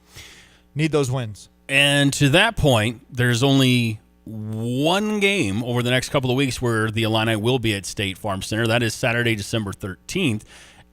And to that point, there's only one game over the next couple of weeks where the Illini will be at State Farm Center. That is Saturday, December 13th.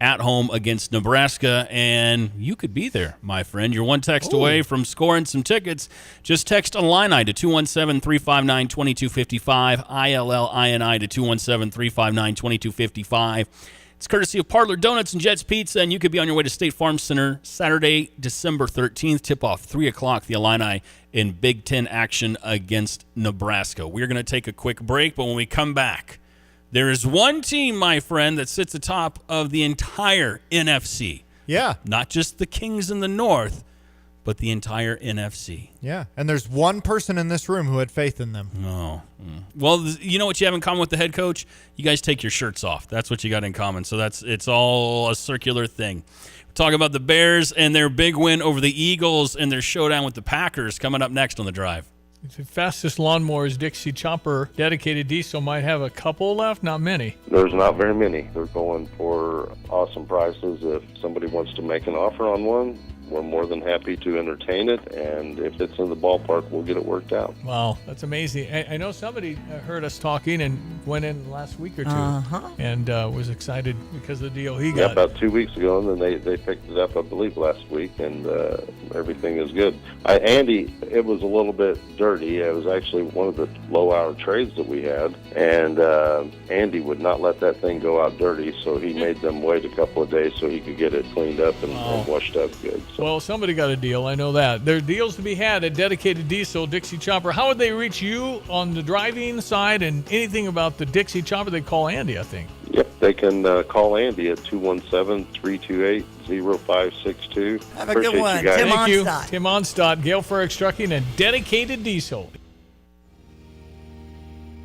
At home against Nebraska, and you could be there, my friend. You're one text away from scoring some tickets. Just text Illini to 217-359-2255, ILLINI to 217-359-2255. It's courtesy of Parlor Donuts and Jets Pizza, and you could be on your way to State Farm Center Saturday, December 13th. Tip-off 3 o'clock, the Illini in Big Ten action against Nebraska. We're going to take a quick break, but when we come back, there is one team, my friend, that sits atop of the entire NFC. Yeah. Not just the Kings in the North, but the entire NFC. Yeah, and there's one person in this room who had faith in them. Oh. Well, you know what you have in common with the head coach? You guys take your shirts off. That's what you got in common. So it's all a circular thing. We'll talk about the Bears and their big win over the Eagles and their showdown with the Packers coming up next on The Drive. The fastest lawnmowers Dixie Chomper dedicated diesel might have a couple left, not many. There's not very many. They're going for awesome prices. If somebody wants to make an offer on one, we're more than happy to entertain it, and if it's in the ballpark, we'll get it worked out. Wow, that's amazing. I know somebody heard us talking and went in last week or two and was excited because of the deal he got. Yeah, about 2 weeks ago, and then they picked it up, I believe, last week, and everything is good. Andy, it was a little bit dirty. It was actually one of the low-hour trades that we had, and Andy would not let that thing go out dirty, so he made them wait a couple of days so he could get it cleaned up and washed up good. So. Well, somebody got a deal. I know that. There are deals to be had at Dedicated Diesel, Dixie Chopper. How would they reach you on the driving side and anything about the Dixie Chopper? They call Andy, I think. Yep, they can call Andy at 217-328-0562. Have a good one. Tim Onstott. Tim Onstott, Gale Ferrex Trucking, and Dedicated Diesel.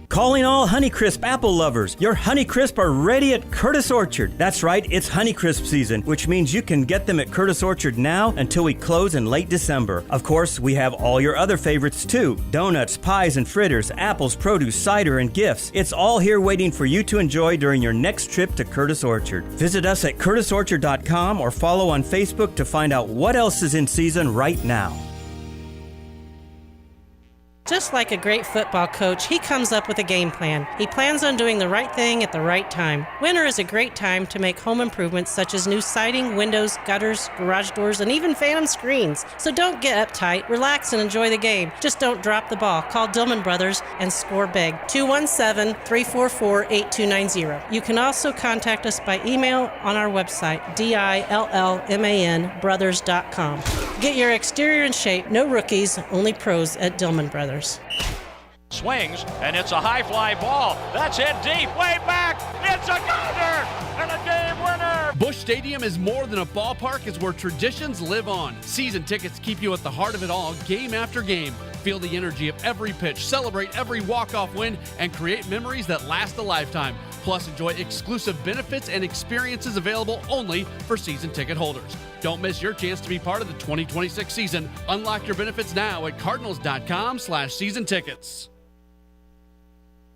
Calling all Honeycrisp apple lovers. Your Honeycrisp are ready at Curtis Orchard. That's right, it's Honeycrisp season, which means you can get them at Curtis Orchard now until we close in late December. Of course, we have all your other favorites too. Donuts, pies and fritters, apples, produce, cider, and gifts. It's all here waiting for you to enjoy during your next trip to Curtis Orchard. Visit us at curtisorchard.com or follow on Facebook to find out what else is in season right now. Just like a great football coach, he comes up with a game plan. He plans on doing the right thing at the right time. Winter is a great time to make home improvements such as new siding, windows, gutters, garage doors, and even phantom screens. So don't get uptight, relax, and enjoy the game. Just don't drop the ball. Call Dillman Brothers and score big. 217-344-8290. You can also contact us by email on our website, DILLMANbrothers.com. Get your exterior in shape. No rookies, only pros at Dillman Brothers. Swings, and it's a high fly ball. That's hit deep, way back. It's a goner and a game winner. Busch Stadium is more than a ballpark. It's where traditions live on. Season tickets keep you at the heart of it all, game after game. Feel the energy of every pitch, celebrate every walk-off win, and create memories that last a lifetime. Plus, enjoy exclusive benefits and experiences available only for season ticket holders. Don't miss your chance to be part of the 2026 season. Unlock your benefits now at cardinals.com/season tickets.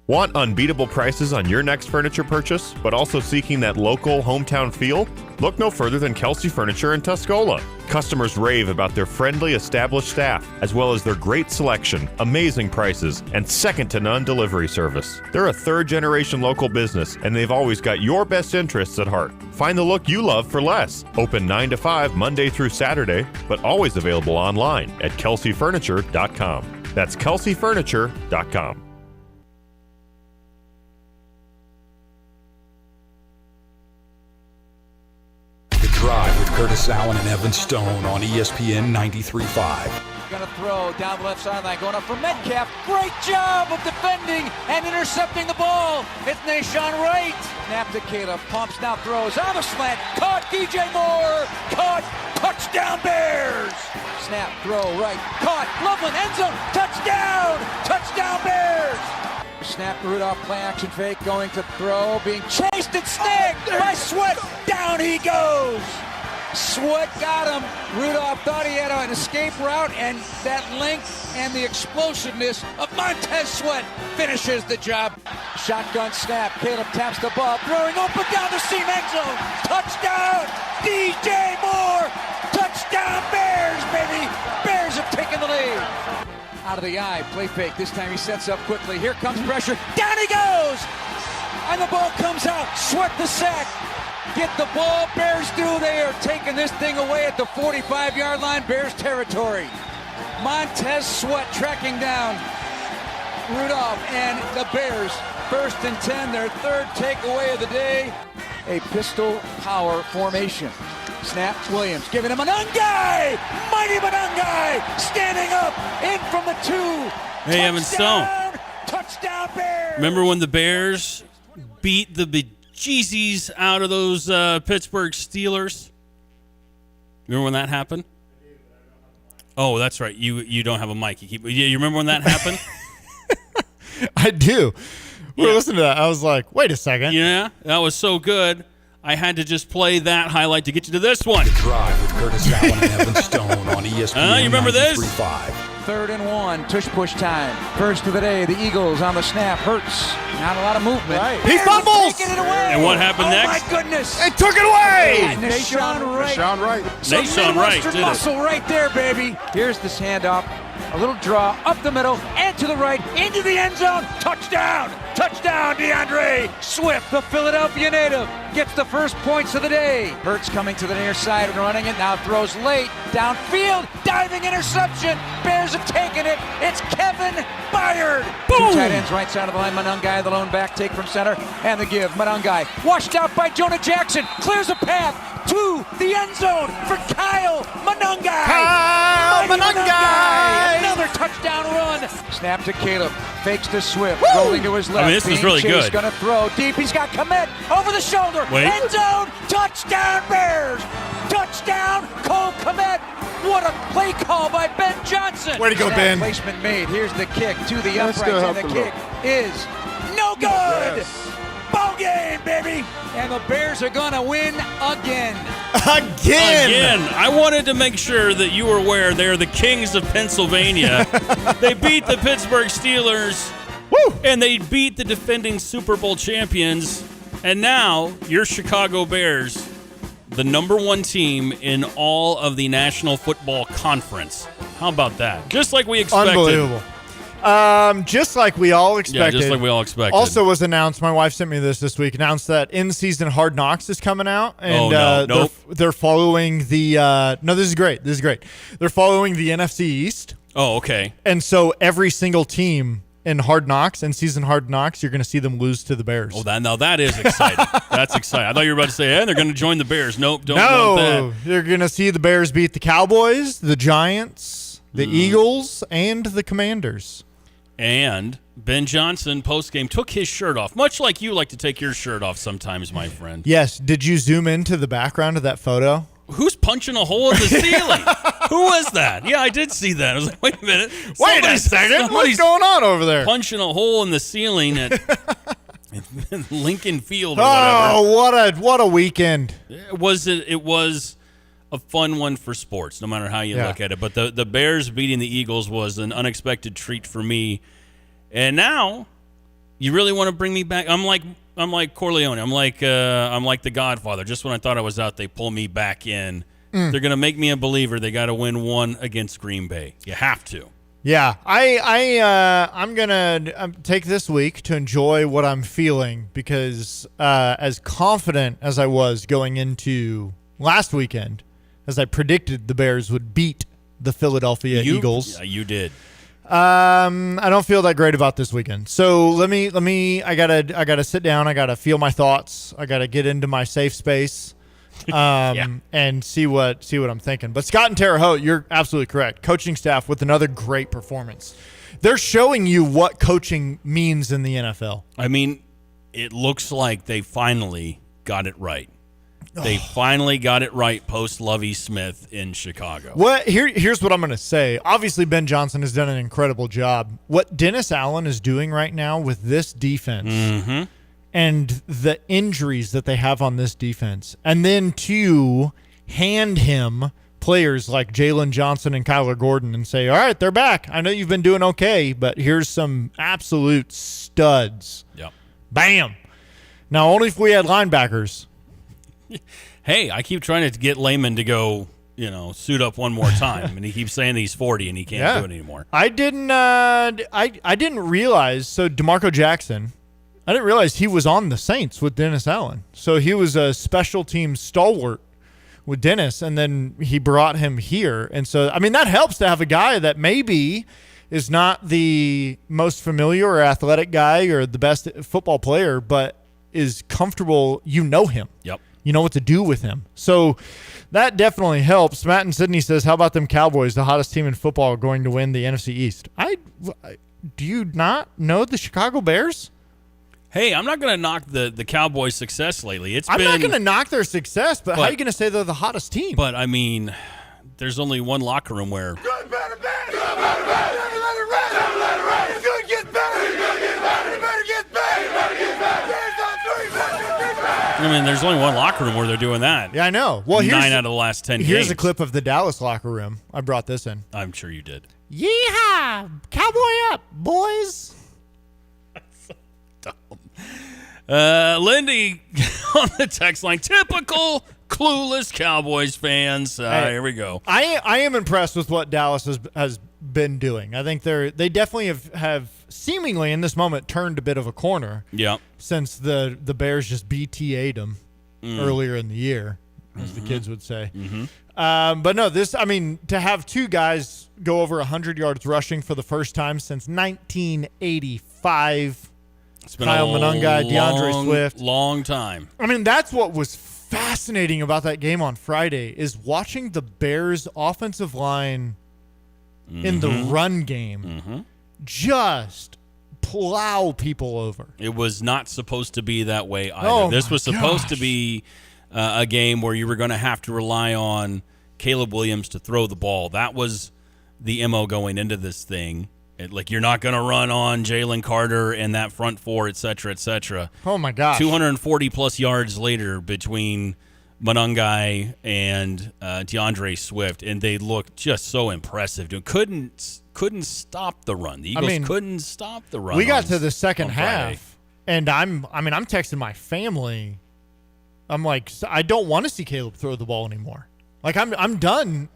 Want unbeatable prices on your next furniture purchase, but also seeking that local hometown feel? Look no further than Kelsey Furniture in Tuscola. Customers rave about their friendly, established staff, as well as their great selection, amazing prices, and second-to-none delivery service. They're a third-generation local business, and they've always got your best interests at heart. Find the look you love for less. Open 9 to 5 Monday through Saturday, but always available online at kelseyfurniture.com. That's kelseyfurniture.com. Drive with Curtis Allen and Evan Stone on ESPN 93.5. Going to throw down the left sideline, going up for Metcalf. Great job of defending and intercepting the ball. It's Nashawn Wright. Snap to Caleb, pumps, now throws on the slant. Caught DJ Moore. Caught. Touchdown Bears. Snap, throw, right. Caught. Loveland, end zone. Touchdown. Touchdown Bears. Snap to Rudolph, play action fake, going to throw, being chased and snagged by Sweat. Down he goes. Sweat got him. Rudolph thought he had an escape route, and that length and the explosiveness of Montez Sweat finishes the job. Shotgun snap. Caleb taps the ball, throwing open down the seam, end zone. Touchdown, DJ Moore. Touchdown Bears, baby. Bears have taken the lead. Out of the eye, play fake. This time he sets up quickly. Here comes pressure. Down he goes! And the ball comes out. Sweat the sack. Get the ball. Bears do. They are taking this thing away at the 45-yard line. Bears territory. Montez Sweat tracking down Rudolph and the Bears. 1st and 10, their third takeaway of the day. A pistol power formation. Snap, Williams giving him Monangai! Mighty Monangai! Standing up, in from the 2. Hey, Evan Stone. Touchdown Bears! Remember when the Bears beat the bejesus out of those Pittsburgh Steelers? Remember when that happened? Oh, that's right. You don't have a mic. You remember when that happened? I do. We were listening to that. I was like, wait a second. Yeah, that was so good. I had to just play that highlight to get you to this one. The Drive with Curtis Allen and Evan Stone on ESPN you remember this? 93.5. 3rd and 1. Tush push time. First of the day. The Eagles on the snap. Hurts. Not a lot of movement. Right. He fumbles. Taking it away. And what happened next? Oh, my goodness. They took it away. Nashawn Wright. Some Nashawn Wright Midwestern did it. muscle right there, baby. Here's this handoff. A little draw up the middle and to the right into the end zone. Touchdown! Touchdown, DeAndre Swift, the Philadelphia native, gets the first points of the day. Hurts coming to the near side and running it. Now throws late. Downfield. Diving interception. Bears have taken it. It's Kevin Byard. Boom! Two tight ends right side of the line. Monungai, the lone back, take from center. And the give. Monungai washed out by Jonah Jackson. Clears a path to the end zone for Kyle Monungai. Kyle Monungai. Another touchdown run. Snap to Caleb. Fakes to Swift. Rolling to his left. I mean, this was really Chase good. Gonna throw deep. He's got Kmet over the shoulder. Wait. End zone. Touchdown Bears. Touchdown Cole Kmet. What a play call by Ben Johnson. Way to go, Snap Ben. Placement made. Here's the kick to the Let's uprights, go and the help them kick is no good. Ball game, baby. And the Bears are gonna win again. Again. I wanted to make sure that you were aware they're the Kings of Pennsylvania. They beat the Pittsburgh Steelers. Woo! And they beat the defending Super Bowl champions. And now your Chicago Bears, the number 1 team in all of the National Football Conference. How about that? Just like we expected. Unbelievable. Just like we all expected. Yeah, just like we all expected. Also was announced, my wife sent me this week, announced that in-season Hard Knocks is coming out. And Nope. they're following the no, this is great. They're following the NFC East. Oh, okay. And so every single team in Hard Knocks, in-season Hard Knocks, you're going to see them lose to the Bears. Oh, that is exciting. That's exciting. I thought you were about to say, they're going to join the Bears. Nope, don't want that. No, you're going to see the Bears beat the Cowboys, the Giants, the Eagles, and the Commanders. And Ben Johnson, post-game, took his shirt off, much like you like to take your shirt off sometimes, my friend. Yes. Did you zoom into the background of that photo? Who's punching a hole in the ceiling? Who was that? Yeah, I did see that. I was like, wait a minute. Wait a second. What's going on over there? Punching a hole in the ceiling at Lincoln Field or whatever. What a weekend. It was a fun one for sports, no matter how you look at it. But the Bears beating the Eagles was an unexpected treat for me. And now you really want to bring me back? I'm like Corleone. I'm like the Godfather. Just when I thought I was out, they pull me back in. They're going to make me a believer. They got to win one against Green Bay. You have to. Yeah, I'm gonna take this week to enjoy what I'm feeling because as confident as I was going into last weekend, as I predicted the Bears would beat the Philadelphia Eagles. Yeah, you did. I don't feel that great about this weekend. So let me. I gotta sit down. I gotta feel my thoughts. I gotta get into my safe space, and see what I'm thinking. But Scott and Terre Haute, you're absolutely correct. Coaching staff with another great performance. They're showing you what coaching means in the NFL. I mean, it looks like they finally got it right. They finally got it right post Lovie Smith in Chicago. Here's what I'm going to say. Obviously, Ben Johnson has done an incredible job. What Dennis Allen is doing right now with this defense and the injuries that they have on this defense, and then to hand him players like Jalen Johnson and Kyler Gordon and say, all right, they're back. I know you've been doing okay, but here's some absolute studs. Yep. Bam. Now, only if we had linebackers. Hey, I keep trying to get Lehman to go, suit up one more time, and he keeps saying he's 40 and he can't do it anymore. I didn't. I didn't realize. So DeMarco Jackson, I didn't realize he was on the Saints with Dennis Allen. So he was a special team stalwart with Dennis, and then he brought him here. And so, I mean, that helps to have a guy that maybe is not the most familiar or athletic guy or the best football player, but is comfortable. You know him. Yep. You know what to do with him. So that definitely helps. Matt and Sydney says, how about them Cowboys, the hottest team in football, going to win the NFC East? Do you not know the Chicago Bears? Hey, I'm not going to knock the Cowboys' success lately. I'm not going to knock their success, but how are you going to say they're the hottest team? But, I mean, there's only one locker room where... Good, better, bad. Good, better, bad. Never let it rest. Never let it rest. Good gets better. Good gets better. Better gets better. Better gets better. I mean, there's only one locker room where they're doing that. Yeah, I know. Well, 9 out of the last 10 games. Here's a clip of the Dallas locker room. I brought this in. I'm sure you did. Yeehaw! Cowboy up, boys. Lindy on the text line, typical clueless Cowboys fans. Here we go. I am impressed with what Dallas has been doing. I think they definitely have seemingly in this moment turned a bit of a corner. Yeah. Since the Bears just BTA'd them earlier in the year, as the kids would say. But no, to have two guys go over 100 yards rushing for the first time since 1985. It's been Kyle Monungai, DeAndre Swift. Long time. I mean, that's what was fascinating about that game on Friday is watching the Bears' offensive line in the run game just plow people over. It was not supposed to be that way either. This was supposed to be a game where you were going to have to rely on Caleb Williams to throw the ball. That was the MO going into this thing. You're not going to run on Jalen Carter and that front four, et cetera, et cetera. Oh, my gosh. 240-plus yards later between Monungai and DeAndre Swift, and they looked just so impressive. Couldn't stop the run. The Eagles couldn't stop the run. We got to the second half, and I'm texting my family. I'm like, I don't want to see Caleb throw the ball anymore. I'm done.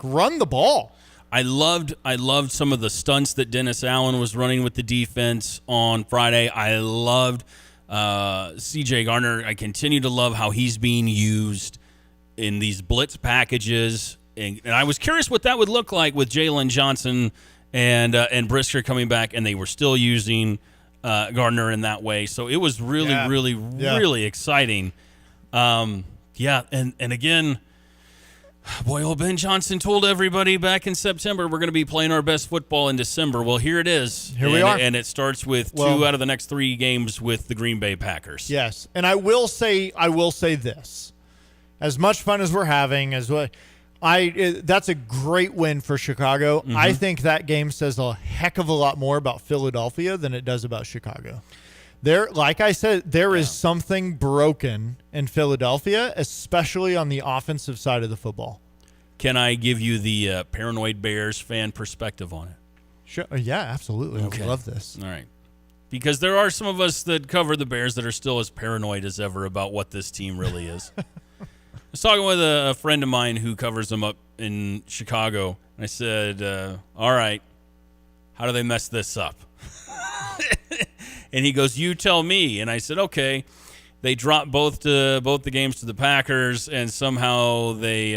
Run the ball. I loved some of the stunts that Dennis Allen was running with the defense on Friday. I loved C.J. Gardner. I continue to love how he's being used in these blitz packages. And I was curious what that would look like with Jalen Johnson and Brisker coming back, and they were still using Gardner in that way. So it was really exciting. And again, boy, old Ben Johnson told everybody back in September we're going to be playing our best football in December. Well, here it is. Here we are. And it starts with 2 out of the next 3 games with the Green Bay Packers. Yes, and I will say this. As much fun as we're having, that's a great win for Chicago. I think that game says a heck of a lot more about Philadelphia than it does about Chicago. Like I said, there is something broken in Philadelphia, especially on the offensive side of the football. Can I give you the paranoid Bears fan perspective on it? Sure. Yeah, absolutely. Okay. I would love this. All right. Because there are some of us that cover the Bears that are still as paranoid as ever about what this team really is. I was talking with a friend of mine who covers them up in Chicago, and I said, all right, how do they mess this up? And he goes, you tell me. And I said, okay. They dropped both the games to the Packers, and somehow they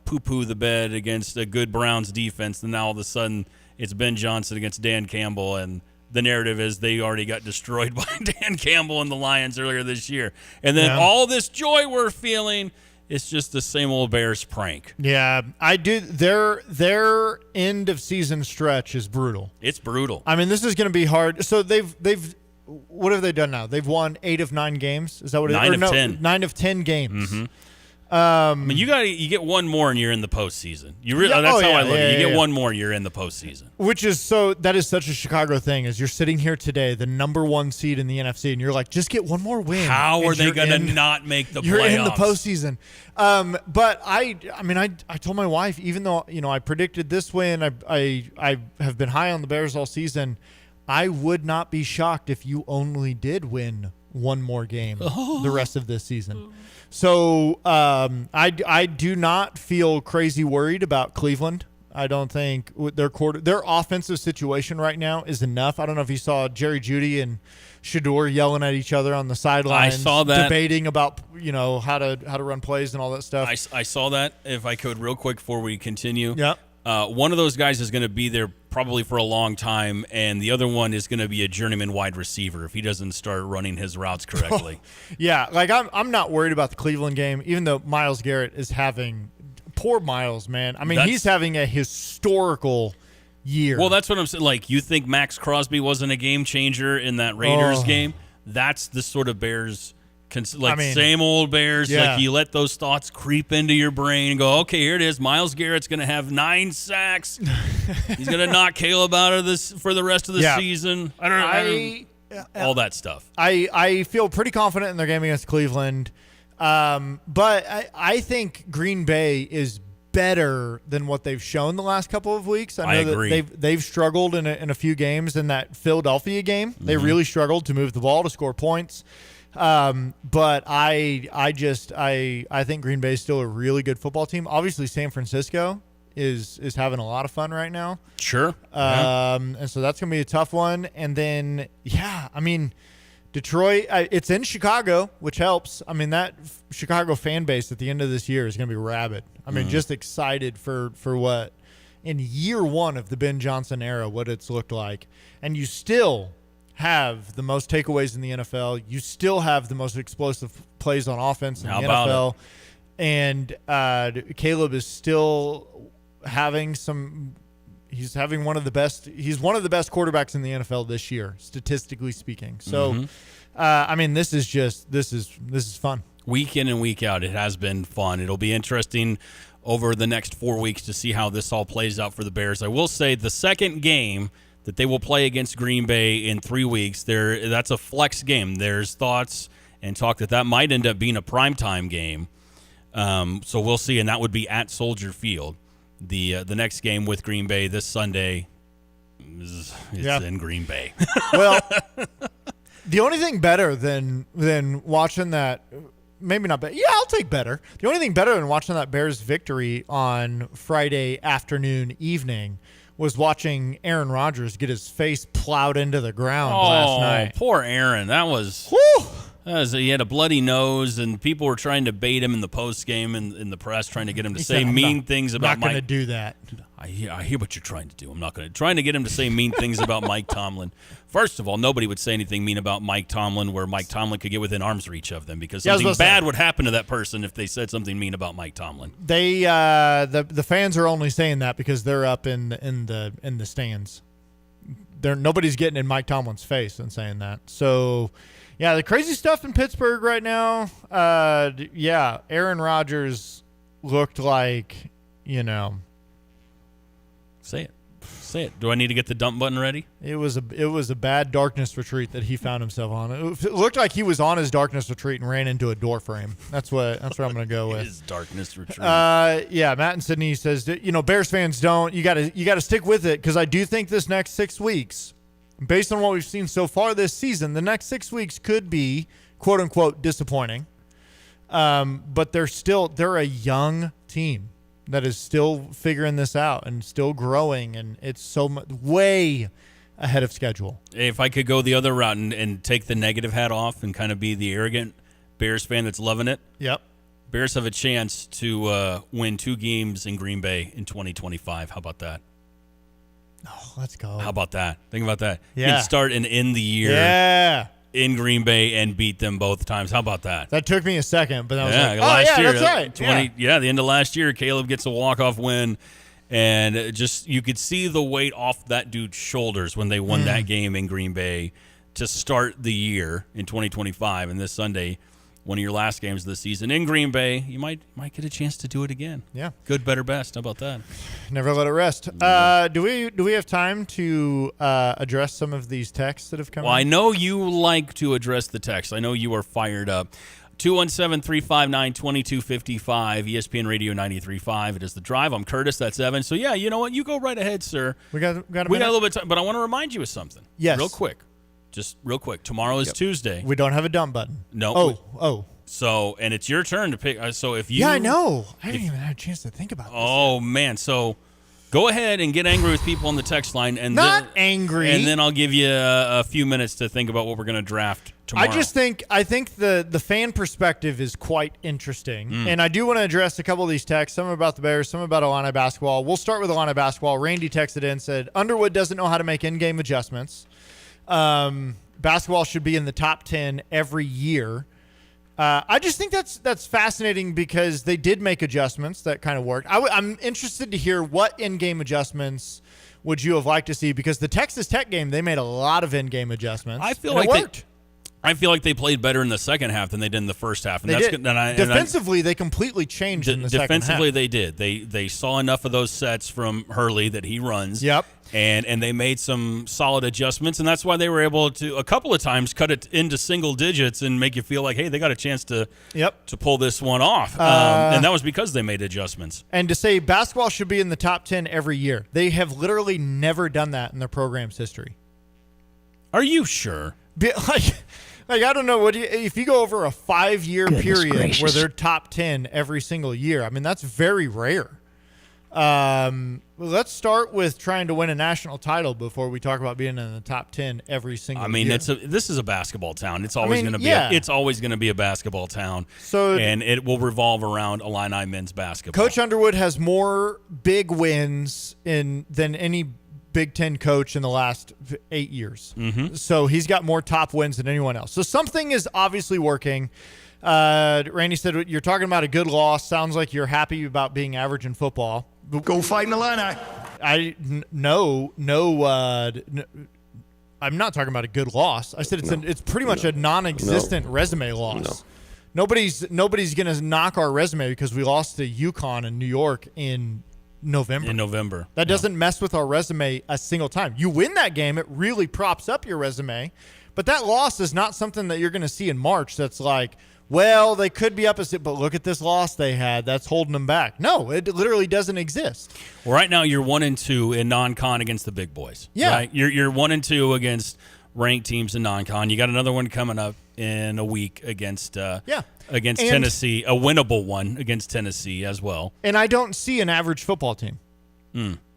poo-poo the bed against a good Browns defense, and now all of a sudden it's Ben Johnson against Dan Campbell, and the narrative is they already got destroyed by Dan Campbell and the Lions earlier this year. And then all this joy we're feeling, it's just the same old Bears prank. Yeah, I do. Their end of season stretch is brutal. It's brutal. I mean, this is going to be hard. So they've what have they done now? They've won 8 of 9 games. Is that what it is? 9 of 10. 9 of 10 games. I mean, you get one more and you're in the postseason. That's how I look at it. You get one more, you're in the postseason. That is such a Chicago thing. Is you're sitting here today, the number 1 seed in the NFC, and you're like, just get one more win. How are they going to not make the playoffs? You're in the postseason. But I told my wife, even though I predicted this win, I have been high on the Bears all season. I would not be shocked if you only did win one more game the rest of this season. So I do not feel crazy worried about Cleveland. I don't think their offensive situation right now is enough. I don't know if you saw Jerry Jeudy and Shador yelling at each other on the sidelines. I saw that. Debating about how to run plays and all that stuff. I saw that. If I could, real quick before we continue. Yeah. One of those guys is going to be there probably for a long time, and the other one is going to be a journeyman wide receiver if he doesn't start running his routes correctly. Yeah, I'm not worried about the Cleveland game, even though Myles Garrett is having poor Myles, man. I mean, he's having a historical year. Well, that's what I'm saying. Like, you think Max Crosby wasn't a game changer in that Raiders game? That's the sort of Bears. Same old Bears. Yeah. Like, you let those thoughts creep into your brain and go, okay, here it is. Myles Garrett's going to have 9 sacks. He's going to knock Caleb out of this for the rest of the season. I don't know. All that stuff. I feel pretty confident in their game against Cleveland. But I think Green Bay is better than what they've shown the last couple of weeks. I know agree. that they've struggled in a few games. In that Philadelphia game, they really struggled to move the ball, to score points. But I think Green Bay is still a really good football team. Obviously, San Francisco is having a lot of fun right now. Sure. And so that's going to be a tough one. And then, Detroit, it's in Chicago, which helps. I mean, that Chicago fan base at the end of this year is going to be rabid. I mean, just excited for what, in year one of the Ben Johnson era, what it's looked like. And you still have the most takeaways in the NFL. You still have the most explosive plays on offense in the NFL. And Caleb is still having he's one of the best quarterbacks in the NFL this year, statistically speaking. So, this is fun. Week in and week out, it has been fun. It'll be interesting over the next 4 weeks to see how this all plays out for the Bears. I will say the second game that they will play against Green Bay in 3 weeks, that's a flex game. There's thoughts and talk that might end up being a primetime game. So we'll see, and that would be at Soldier Field. The next game with Green Bay this Sunday is in Green Bay. Well, the only thing better than watching that, maybe not better. Yeah, I'll take better. The only thing better than watching that Bears victory on Friday afternoon, evening, was watching Aaron Rodgers get his face plowed into the ground last night. Poor Aaron. That was he had a bloody nose, and people were trying to bait him in the post game and in the press, trying to get him to say mean things about Mike. I'm not going to do that. I hear what you're trying to do. I'm not going to. Trying to get him to say mean things about Mike Tomlin. First of all, nobody would say anything mean about Mike Tomlin where Mike Tomlin could get within arm's reach of them, because something bad would happen to that person if they said something mean about Mike Tomlin. They the fans are only saying that because they're up in the stands. Nobody's getting in Mike Tomlin's face and saying that. So, yeah, the crazy stuff in Pittsburgh right now. Aaron Rodgers looked like, Say it. Do I need to get the dump button ready? It was a bad darkness retreat that he found himself on. It looked like he was on his darkness retreat and ran into a door frame. That's what I'm going to go with. His darkness retreat. Matt in Sydney says, Bears fans you got to stick with it, because I do think this next 6 weeks, based on what we've seen so far this season, the next 6 weeks could be quote unquote disappointing. But they're a young team that is still figuring this out and still growing, and it's way ahead of schedule. If I could go the other route and take the negative hat off and kind of be the arrogant Bears fan that's loving it. Yep. Bears have a chance to win 2 games in Green Bay in 2025. How about that? Oh, let's go. How about that? Think about that. Yeah. You can start and end the year in Green Bay and beat them both times. How about that? That took me a second, but I was last year, that's right. The end of last year, Caleb gets a walk-off win, and you could see the weight off that dude's shoulders when they won that game in Green Bay to start the year in 2025. And this Sunday, one of your last games of the season in Green Bay, you might get a chance to do it again. Yeah. Good, better, best. How about that? Never let it rest. Do we have time to address some of these texts that have come in? Well, I know you like to address the text. I know you are fired up. 217-359-2255, ESPN Radio 93.5. It is The Drive. I'm Curtis. That's Evan. So, yeah, you know what? You go right ahead, sir. We got a little bit of time, but I want to remind you of something. Yes. Real quick. Just real quick. Tomorrow is Tuesday. We don't have a dump button. No. Oh. So, and it's your turn to pick. So if you... Yeah, I know. I didn't even have a chance to think about this. Oh, man. So go ahead and get angry with people on the text line. And angry. And then I'll give you a few minutes to think about what we're going to draft tomorrow. I think the fan perspective is quite interesting. And I do want to address a couple of these texts. Some about the Bears, some about Illini basketball. We'll start with Illini basketball. Randy texted in, said, Underwood doesn't know how to make in-game adjustments. Basketball should be in the top 10 every year. I just think that's fascinating because they did make adjustments that kind of worked. I'm interested to hear what in-game adjustments would you have liked to see, because the Texas Tech game, they made a lot of in-game adjustments. I feel like it worked. I feel like they played better in the second half than they did in the first half. And Defensively, they completely changed in the second half. Defensively, they did. They saw enough of those sets from Hurley that he runs. Yep. And they made some solid adjustments, and that's why they were able to, a couple of times, cut it into single digits and make you feel like, hey, they got a chance to pull this one off. And that was because they made adjustments. And to say basketball should be in the top 10 every year, they have literally never done that in their program's history. Are you sure? Like I don't know if you go over a 5-year period where they're top 10 every single year. I mean, that's very rare. Let's start with trying to win a national title before we talk about being in the top 10 every single year. This is a basketball town. It's always going to be. It's always going to be a basketball town. And it will revolve around Illini men's basketball. Coach Underwood has more big wins than any Big Ten coach in the last 8 years. Mm-hmm. So he's got more top wins than anyone else. So something is obviously working. Randy said, you're talking about a good loss. Sounds like you're happy about being average in football. Go fight in the Illini. I'm not talking about a good loss. I said it's pretty much a non-existent resume loss. Nobody's going to knock our resume because we lost to UConn in New York in November. That doesn't mess with our resume a single time. You win that game, it really props up your resume. But that loss is not something that you're going to see in March that's like, well, they could be up, but look at this loss they had. That's holding them back. No, it literally doesn't exist. Well, right now you're 1-2 in non-con against the big boys. Yeah. Right? You're 1-2 against ranked teams in non-con. You got another one coming up in a week against Tennessee, a winnable one against Tennessee as well. And I don't see an average football team.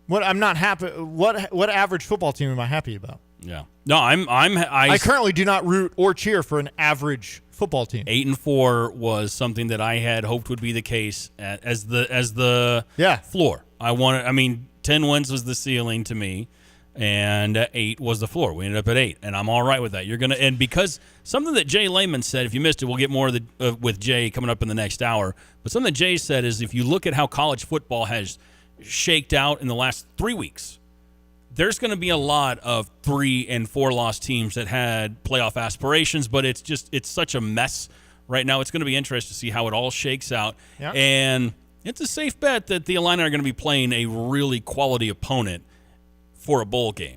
What I'm not happy. What average football team am I happy about? Yeah. No, I currently do not root or cheer for an average football team. 8-4 was something that I had hoped would be the case as the floor. 10 wins was the ceiling to me, and 8 was the floor. We ended up at 8, and I'm all right with that. And because something that Jay Lehman said, if you missed it, we'll get more of with Jay coming up in the next hour. But something that Jay said is, if you look at how college football has shaked out in the last 3 weeks, there's going to be a lot of 3- and 4-loss teams that had playoff aspirations, but it's such a mess right now. It's going to be interesting to see how it all shakes out. Yeah. And it's a safe bet that the Illini are going to be playing a really quality opponent for a bowl game.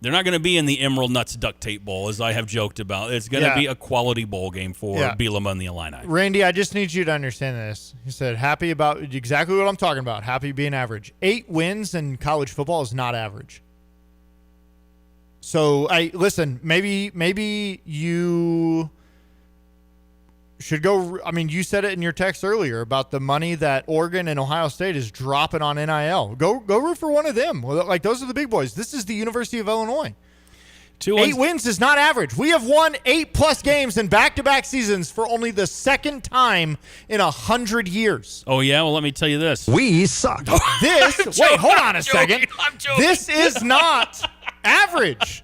They're not going to be in the Emerald Nuts Duct Tape Bowl, as I have joked about. It's going to be a quality bowl game for Bielema and the Illini. Randy, I just need you to understand this. He said, happy about exactly what I'm talking about, happy being average. 8 wins in college football is not average. So, listen, maybe you should go. I mean, you said it in your text earlier about the money that Oregon and Ohio State is dropping on NIL. Go root for one of them. Like, those are the big boys. This is the University of Illinois. 8 wins is not average. We have won 8+ games in back-to-back seasons for only the second time in 100 years. Oh, yeah? Well, let me tell you this. We suck. Wait, hold on a second. This is not average.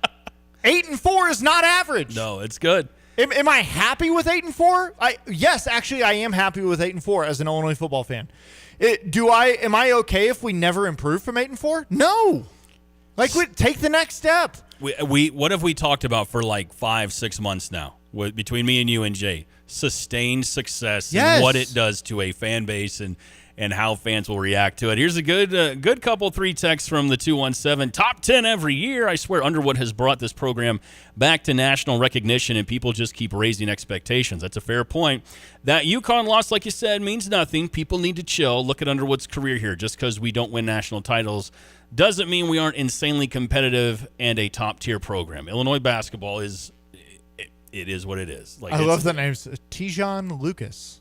8-4 is not average. No, it's good. Am I happy with 8-4? Yes, actually, I am happy with 8-4 as an Illinois football fan. Am I okay if we never improve from 8-4? No. Take the next step. What have we talked about for like 5-6 months now between me and you and Jay? Sustained success and what it does to a fan base and how fans will react to it. Here's a good couple 3 texts from the 217. Top 10 every year. I swear Underwood has brought this program back to national recognition, and people just keep raising expectations. That's a fair point. That UConn loss, like you said, means nothing. People need to chill. Look at Underwood's career here. Just because we don't win national titles doesn't mean we aren't insanely competitive and a top-tier program. Illinois basketball is what it is. I love the names. Tijon Lucas.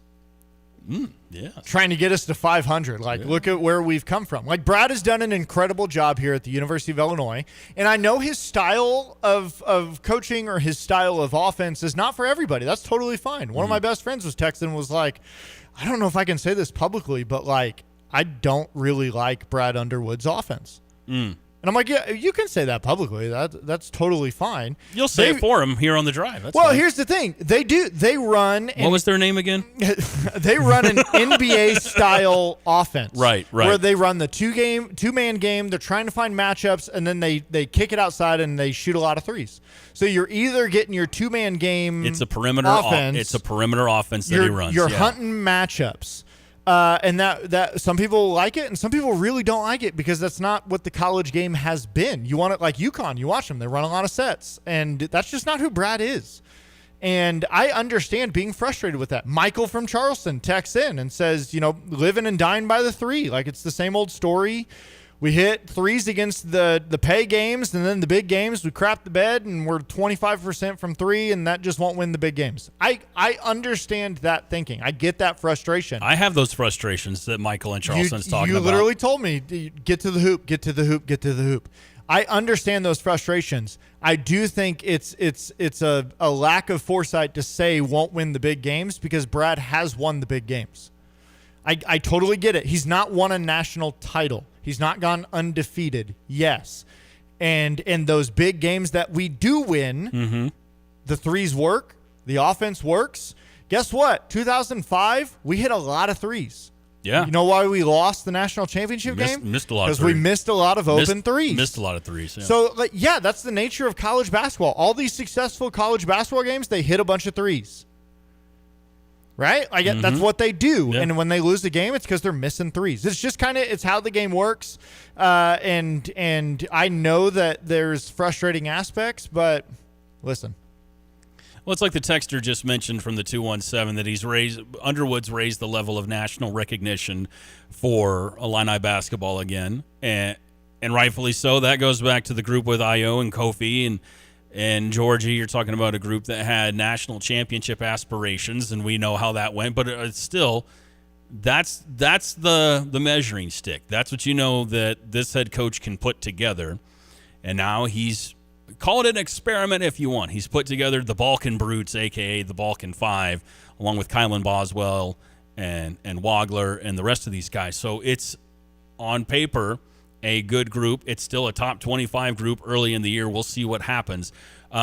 Yeah. Trying to get us to 500. Look at where we've come from. Brad has done an incredible job here at the University of Illinois, and I know his style of coaching or his style of offense is not for everybody. That's totally fine. One of my best friends was texting and was like, I don't know if I can say this publicly, but I don't really like Brad Underwood's offense. And I'm like, yeah, you can say that publicly. That's totally fine. You'll say it for them here on the drive. That's well, fine. Here's the thing. They run. What was their name again? They run an NBA-style offense. Right. Where they run the two-man game. They're trying to find matchups, and then they kick it outside, and they shoot a lot of threes. So you're either getting your two-man game It's a perimeter offense. It's a perimeter offense that he runs. You're hunting matchups. And that some people like it and some people really don't like it because that's not what the college game has been. You want it like UConn. You watch them. They run a lot of sets. And that's just not who Brad is. And I understand being frustrated with that. Michael from Charleston texts in and says, living and dying by the three. Like it's the same old story. We hit threes against the pay games, and then the big games, we crap the bed, and we're 25% from three, and that just won't win the big games. I understand that thinking. I get that frustration. I have those frustrations that Michael and Charleston's talking about. You literally told me, get to the hoop, get to the hoop, get to the hoop. I understand those frustrations. I do think it's a lack of foresight to say won't win the big games because Brad has won the big games. I totally get it. He's not won a national title. He's not gone undefeated. Yes. And in those big games that we do win, the threes work. The offense works. Guess what? 2005, we hit a lot of threes. Yeah. You know why we lost the national championship game? Missed a lot of threes. Because we missed a lot of open threes. Missed a lot of threes. Yeah. So, that's the nature of college basketball. All these successful college basketball games, they hit a bunch of threes. Right? That's what they do. Yeah. And when they lose the game, it's because they're missing threes. It's just it's how the game works. And I know that there's frustrating aspects, but listen. Well, it's like the texter just mentioned from the 217 that Underwood's raised the level of national recognition for Illini basketball again. And rightfully so. That goes back to the group with Io and Kofi and Georgie. You're talking about a group that had national championship aspirations, and we know how that went. But it's still, that's the measuring stick. That's what you know that this head coach can put together. And now he's, call it an experiment if you want. He's put together the Balkan Brutes, a.k.a. the Balkan Five, along with Kylan Boswell and Wagler and the rest of these guys. So it's, on paper, a good group. It's still a top 25 group early in the year. We'll see what happens.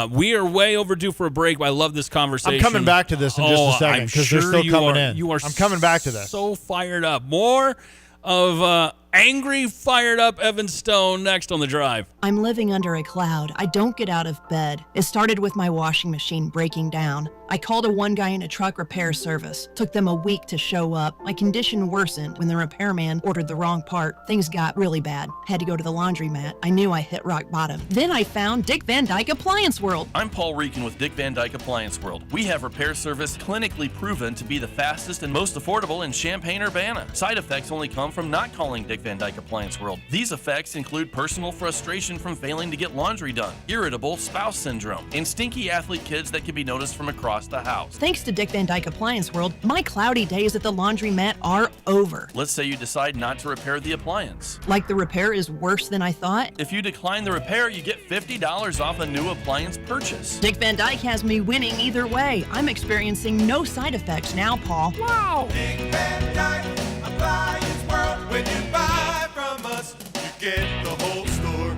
We are way overdue for a break, but I love this conversation. I'm coming back to this in just a second because they're still coming in. I'm coming back to this. So fired up. More of angry, fired up Evan Stone next on The Drive. I'm living under a cloud. I don't get out of bed. It started with my washing machine breaking down. I called a one-guy-in-a-truck repair service. Took them a week to show up. My condition worsened when the repairman ordered the wrong part. Things got really bad. Had to go to the laundromat. I knew I hit rock bottom. Then I found Dick Van Dyke Appliance World. I'm Paul Reekin with Dick Van Dyke Appliance World. We have repair service clinically proven to be the fastest and most affordable in Champaign-Urbana. Side effects only come from not calling Dick Van Dyke Appliance World. These effects include personal frustration from failing to get laundry done, irritable spouse syndrome, and stinky athlete kids that can be noticed from across the house. Thanks to Dick Van Dyke Appliance World, my cloudy days at the laundromat are over. Let's say you decide not to repair the appliance. Like the repair is worse than I thought? If you decline the repair, you get $50 off a new appliance purchase. Dick Van Dyke has me winning either way. I'm experiencing no side effects now, Paul. Wow! Dick Van Dyke Appliance World. When you buy from us, you get the whole store.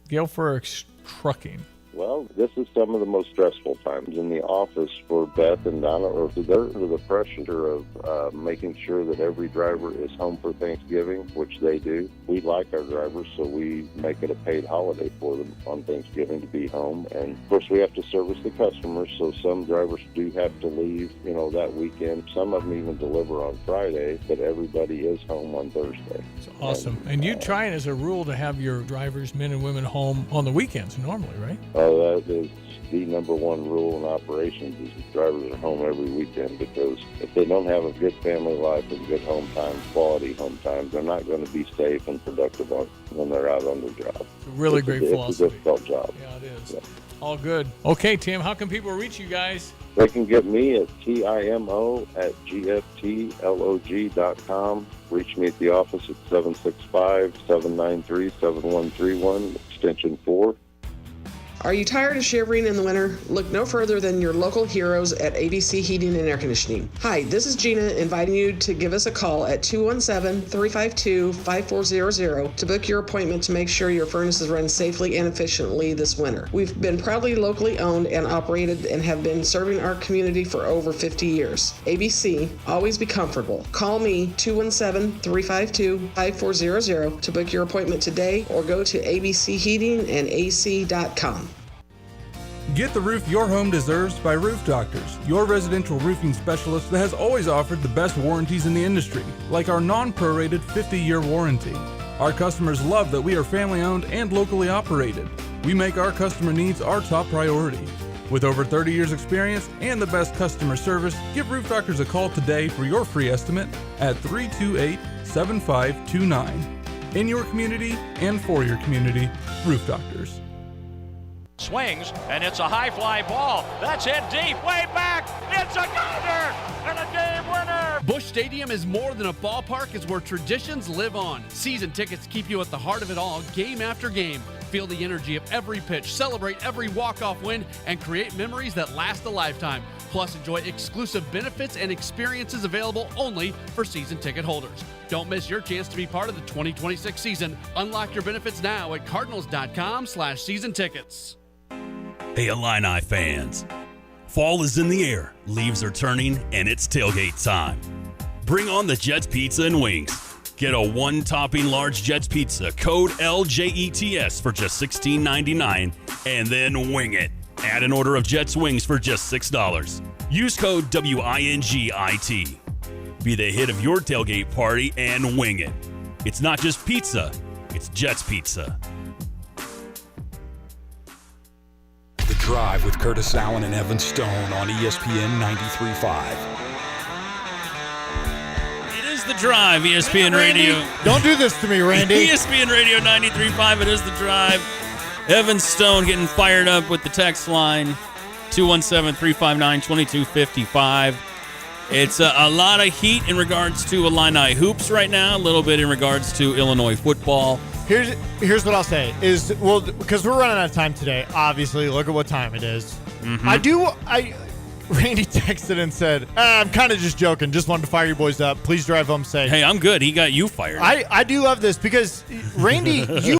Gale Ferrick's Trucking. Well, this is some of the most stressful times in the office for Beth and Donna, or they're under the pressure of making sure that every driver is home for Thanksgiving, which they do. We like our drivers, so we make it a paid holiday for them on Thanksgiving to be home. And, of course, we have to service the customers, so some drivers do have to leave, that weekend. Some of them even deliver on Friday, but everybody is home on Thursday. It's awesome. And you try it as a rule to have your drivers, men and women, home on the weekends normally, right? That is the number one rule in operations is the drivers are home every weekend, because if they don't have a good family life and good home time, quality home time, they're not going to be safe and productive when they're out on their job. It's a really great philosophy. It's a difficult job. Yeah, it is. Yeah. All good. Okay, Tim, how can people reach you guys? They can get me at TIMO@GFTLOG.com. Reach me at the office at 765-793-7131, extension 4. Are you tired of shivering in the winter? Look no further than your local heroes at ABC Heating and Air Conditioning. Hi, this is Gina inviting you to give us a call at 217-352-5400 to book your appointment to make sure your furnaces run safely and efficiently this winter. We've been proudly locally owned and operated and have been serving our community for over 50 years. ABC, always be comfortable. Call me 217-352-5400 to book your appointment today or go to abcheatingandac.com. Get the roof your home deserves by Roof Doctors, your residential roofing specialist that has always offered the best warranties in the industry, like our non-prorated 50-year warranty. Our customers love that we are family-owned and locally operated. We make our customer needs our top priority. With over 30 years experience and the best customer service, give Roof Doctors a call today for your free estimate at 328-7529. In your community and for your community, Roof Doctors. Swings, and it's a high fly ball. That's hit deep, way back. It's a goner and a game winner. Busch Stadium is more than a ballpark. It's where traditions live on. Season tickets keep you at the heart of it all, game after game. Feel the energy of every pitch, celebrate every walk-off win, and create memories that last a lifetime. Plus, enjoy exclusive benefits and experiences available only for season ticket holders. Don't miss your chance to be part of the 2026 season. Unlock your benefits now at cardinals.com/season tickets. Hey, Illini fans. Fall is in the air, leaves are turning, and it's tailgate time. Bring on the Jets Pizza and Wings. Get a one-topping large Jets Pizza, code LJETS for just $16.99, and then wing it. Add an order of Jets Wings for just $6. Use code WINGIT. Be the hit of your tailgate party and wing it. It's not just pizza, it's Jets Pizza. The Drive with Curtis Allen and Evan Stone on ESPN 93.5. It is The Drive, ESPN Radio. Don't do this to me, Randy. ESPN Radio 93.5, it is The Drive. Evan Stone getting fired up with the text line, 217-359-2255. It's a lot of heat in regards to Illini hoops right now, a little bit in regards to Illinois football. Here's what I'll say is, well, because we're running out of time today, obviously, look at what time it is. Randy texted and said, I'm kind of just joking, just wanted to fire you boys up. Please drive home safe. Hey, I'm good. He got you fired. I do love this because, Randy, you